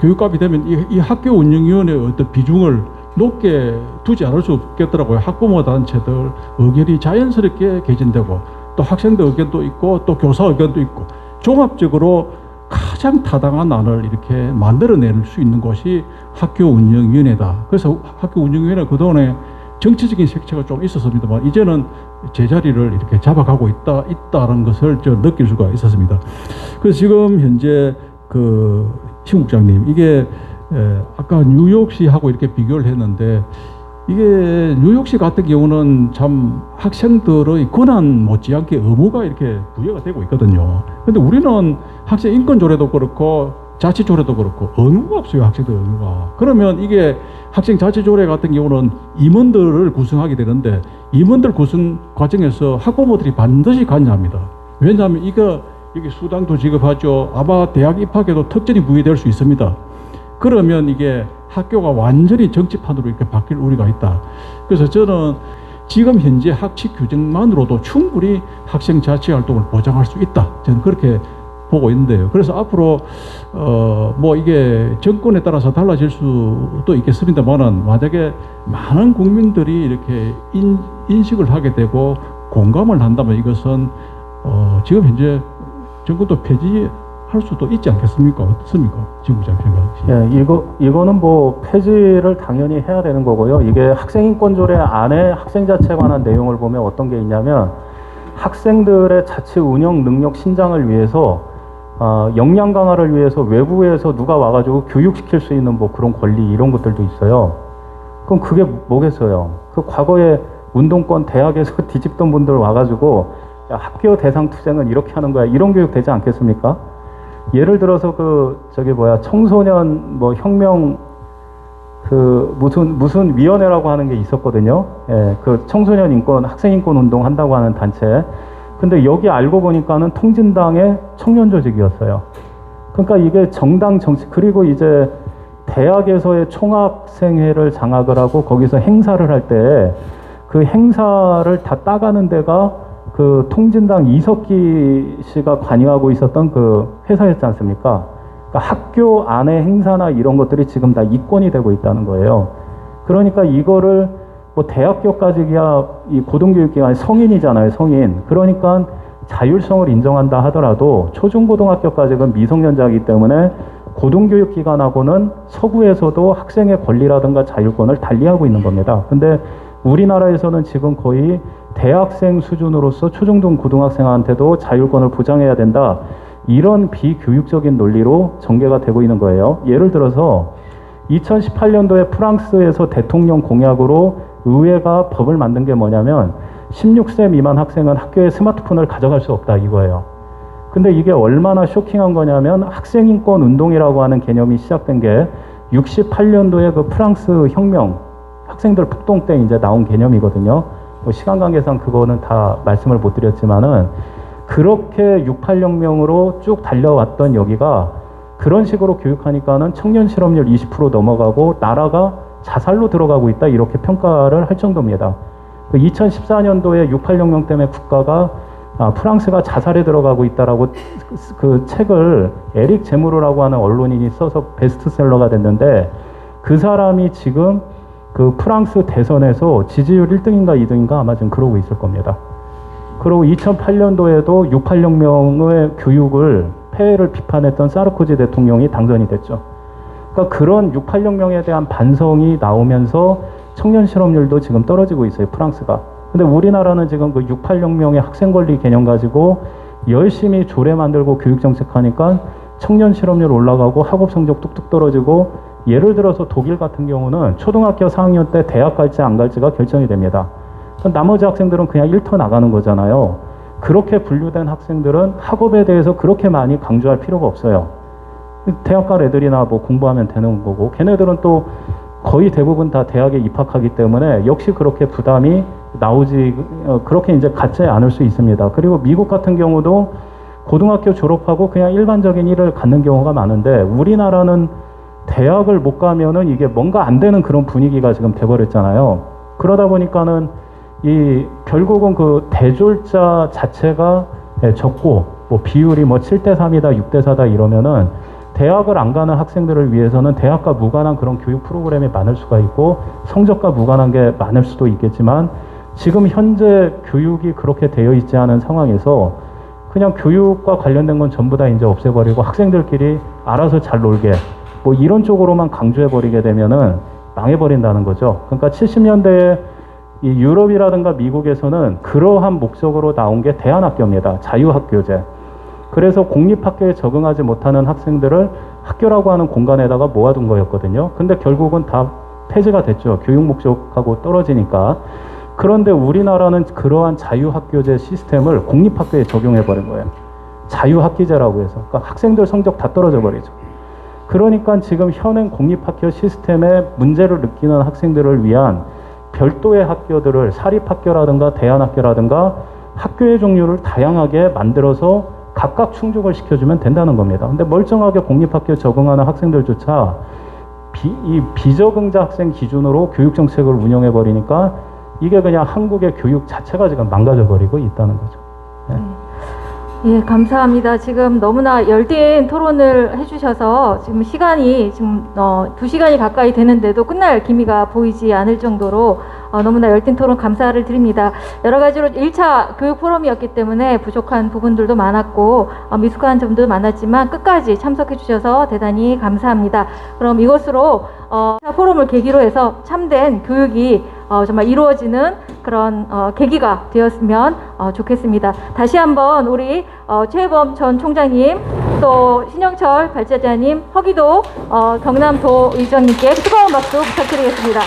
Speaker 9: 교육감이 되면 이 학교 운영위원회의 어떤 비중을 높게 두지 않을 수 없겠더라고요. 학부모 단체들 의견이 자연스럽게 개진되고, 또 학생들 의견도 있고, 또 교사 의견도 있고, 종합적으로 가장 타당한 안을 이렇게 만들어낼 수 있는 곳이 학교 운영위원회다. 그래서 학교 운영위원회 그동안에 정치적인 색채가 좀 있었습니다만 이제는 제자리를 이렇게 잡아가고 있다는 것을 느낄 수가 있었습니다. 그래서 지금 현재 그 신 국장님, 이게 아까 뉴욕시하고 이렇게 비교를 했는데, 이게 뉴욕시 같은 경우는 참 학생들의 권한 못지않게 의무가 이렇게 부여가 되고 있거든요. 근데 우리는 학생 인권 조례도 그렇고 자치 조례도 그렇고 의무가 없어요, 학생들 의무가. 그러면 이게 학생 자치 조례 같은 경우는 임원들을 구성하게 되는데, 임원들 구성 과정에서 학부모들이 반드시 관여합니다. 왜냐하면 이거 여기 수당도 지급하죠. 아마 대학 입학에도 특전이 부여될 수 있습니다. 그러면 이게 학교가 완전히 정치판으로 이렇게 바뀔 우려가 있다. 그래서 저는 지금 현재 학칙 규정만으로도 충분히 학생 자치 활동을 보장할 수 있다. 저는 그렇게 보고 있는데요. 그래서 앞으로 뭐 이게 정권에 따라서 달라질 수도 있겠습니다만은, 만약에 많은 국민들이 이렇게 인식을 하게 되고 공감을 한다면 이것은 지금 현재 정권도 폐지할 수도 있지 않겠습니까? 어떻습니까? 지금 부장 생각이.
Speaker 3: 예, 이거는 뭐 폐지를 당연히 해야 되는 거고요. 이게 학생인권조례 안에 학생 자체에 관한 내용을 보면 어떤 게 있냐면, 학생들의 자치 운영 능력 신장을 위해서 역량 강화를 위해서 외부에서 누가 와가지고 교육시킬 수 있는 뭐 그런 권리, 이런 것들도 있어요. 그럼 그게 뭐겠어요? 그 과거에 운동권 대학에서 뒤집던 분들 와가지고, 야, 학교 대상 투쟁은 이렇게 하는 거야, 이런 교육 되지 않겠습니까? 예를 들어서 청소년 뭐 혁명 무슨 위원회라고 하는 게 있었거든요. 예, 그 청소년 인권, 학생 인권 운동 한다고 하는 단체. 근데 여기 알고 보니까는 통진당의 청년 조직이었어요. 그러니까 이게 정당 정치, 그리고 이제 대학에서의 총학생회를 장악을 하고 거기서 행사를 할 때 그 행사를 다 따가는 데가 그 통진당 이석기 씨가 관여하고 있었던 그 회사였지 않습니까? 그러니까 학교 안의 행사나 이런 것들이 지금 다 이권이 되고 있다는 거예요. 그러니까 이거를 뭐 대학교까지야 이 고등교육기관이 성인이잖아요, 성인. 그러니까 자율성을 인정한다 하더라도 초중고등학교까지는 미성년자이기 때문에 고등교육기관하고는 서구에서도 학생의 권리라든가 자율권을 달리하고 있는 겁니다. 근데 우리나라에서는 지금 거의 대학생 수준으로서 초중등 고등학생한테도 자율권을 보장해야 된다, 이런 비교육적인 논리로 전개가 되고 있는 거예요. 예를 들어서 2018년도에 프랑스에서 대통령 공약으로 의회가 법을 만든 게 뭐냐면 16세 미만 학생은 학교에 스마트폰을 가져갈 수 없다, 이거예요. 근데 이게 얼마나 쇼킹한 거냐면, 학생인권 운동이라고 하는 개념이 시작된 게 68년도에 그 프랑스 혁명, 학생들 폭동 때 이제 나온 개념이거든요. 뭐 시간 관계상 그거는 다 말씀을 못 드렸지만은, 그렇게 68혁명으로 쭉 달려왔던 여기가 그런 식으로 교육하니까는 청년 실업률 20% 넘어가고 나라가 자살로 들어가고 있다, 이렇게 평가를 할 정도입니다. 2014년도에 68혁명 때문에 국가가 프랑스가 자살에 들어가고 있다라고 그 책을 에릭 제무르라고 하는 언론인이 써서 베스트셀러가 됐는데, 그 사람이 지금 그 프랑스 대선에서 지지율 1등인가 2등인가 아마 지금 그러고 있을 겁니다. 그리고 2008년도에도 68혁명의 교육을 폐해를 비판했던 사르코지 대통령이 당선이 됐죠. 그러니까 그런 68혁명에 대한 반성이 나오면서 청년 실업률도 지금 떨어지고 있어요, 프랑스가. 근데 우리나라는 지금 그 68혁명의 학생 권리 개념 가지고 열심히 조례 만들고 교육 정책하니까 청년 실업률 올라가고 학업 성적 뚝뚝 떨어지고, 예를 들어서 독일 같은 경우는 초등학교 4학년 때 대학 갈지 안 갈지가 결정이 됩니다. 나머지 학생들은 그냥 일터 나가는 거잖아요. 그렇게 분류된 학생들은 학업에 대해서 그렇게 많이 강조할 필요가 없어요. 대학 갈 애들이나 뭐 공부하면 되는 거고, 걔네들은 또 거의 대부분 다 대학에 입학하기 때문에 역시 그렇게 부담이 나오지, 그렇게 이제 갖지 않을 수 있습니다. 그리고 미국 같은 경우도 고등학교 졸업하고 그냥 일반적인 일을 갖는 경우가 많은데, 우리나라는 대학을 못 가면은 이게 뭔가 안 되는 그런 분위기가 지금 돼버렸잖아요. 그러다 보니까는 결국은 그 대졸자 자체가 적고, 뭐 비율이 뭐 7대3이다, 6대4다 이러면은 대학을 안 가는 학생들을 위해서는 대학과 무관한 그런 교육 프로그램이 많을 수가 있고, 성적과 무관한 게 많을 수도 있겠지만, 지금 현재 교육이 그렇게 되어 있지 않은 상황에서 그냥 교육과 관련된 건 전부 다 이제 없애버리고 학생들끼리 알아서 잘 놀게, 뭐 이런 쪽으로만 강조해버리게 되면은 망해버린다는 거죠. 그러니까 70년대에 이 유럽이라든가 미국에서는 그러한 목적으로 나온 게 대안학교입니다. 자유학교제. 그래서 공립학교에 적응하지 못하는 학생들을 학교라고 하는 공간에다가 모아둔 거였거든요. 근데 결국은 다 폐지가 됐죠. 교육 목적하고 떨어지니까. 그런데 우리나라는 그러한 자유학교제 시스템을 공립학교에 적용해버린 거예요. 자유학기제라고 해서. 그러니까 학생들 성적 다 떨어져 버리죠. 그러니까 지금 현행 공립학교 시스템에 문제를 느끼는 학생들을 위한 별도의 학교들을 사립학교라든가 대안학교라든가 학교의 종류를 다양하게 만들어서 각각 충족을 시켜주면 된다는 겁니다. 근데 멀쩡하게 공립학교 적응하는 학생들조차 이 비적응자 학생 기준으로 교육정책을 운영해버리니까 이게 그냥 한국의 교육 자체가 지금 망가져버리고 있다는 거죠. 네.
Speaker 1: 예, 감사합니다. 지금 너무나 열띤 토론을 해주셔서 지금 시간이 지금 2시간이 가까이 되는데도 끝날 기미가 보이지 않을 정도로 너무나 열띤 토론 감사를 드립니다. 여러 가지로 1차 교육 포럼이었기 때문에 부족한 부분들도 많았고 미숙한 점도 많았지만 끝까지 참석해 주셔서 대단히 감사합니다. 그럼 이것으로 포럼을 계기로 해서 참된 교육이 정말 이루어지는 그런 계기가 되었으면 좋겠습니다. 다시 한번 우리 최혜범 전 총장님, 또 신영철 발제자님, 허기도 경남도 의장님께 뜨거운 박수 부탁드리겠습니다.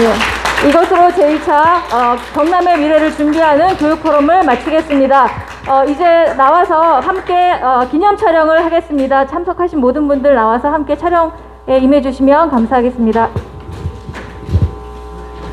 Speaker 1: 예. 이것으로 제1차 경남의 미래를 준비하는 교육 포럼을 마치겠습니다. 이제 나와서 함께 기념 촬영을 하겠습니다. 참석하신 모든 분들 나와서 함께 촬영에 임해 주시면 감사하겠습니다.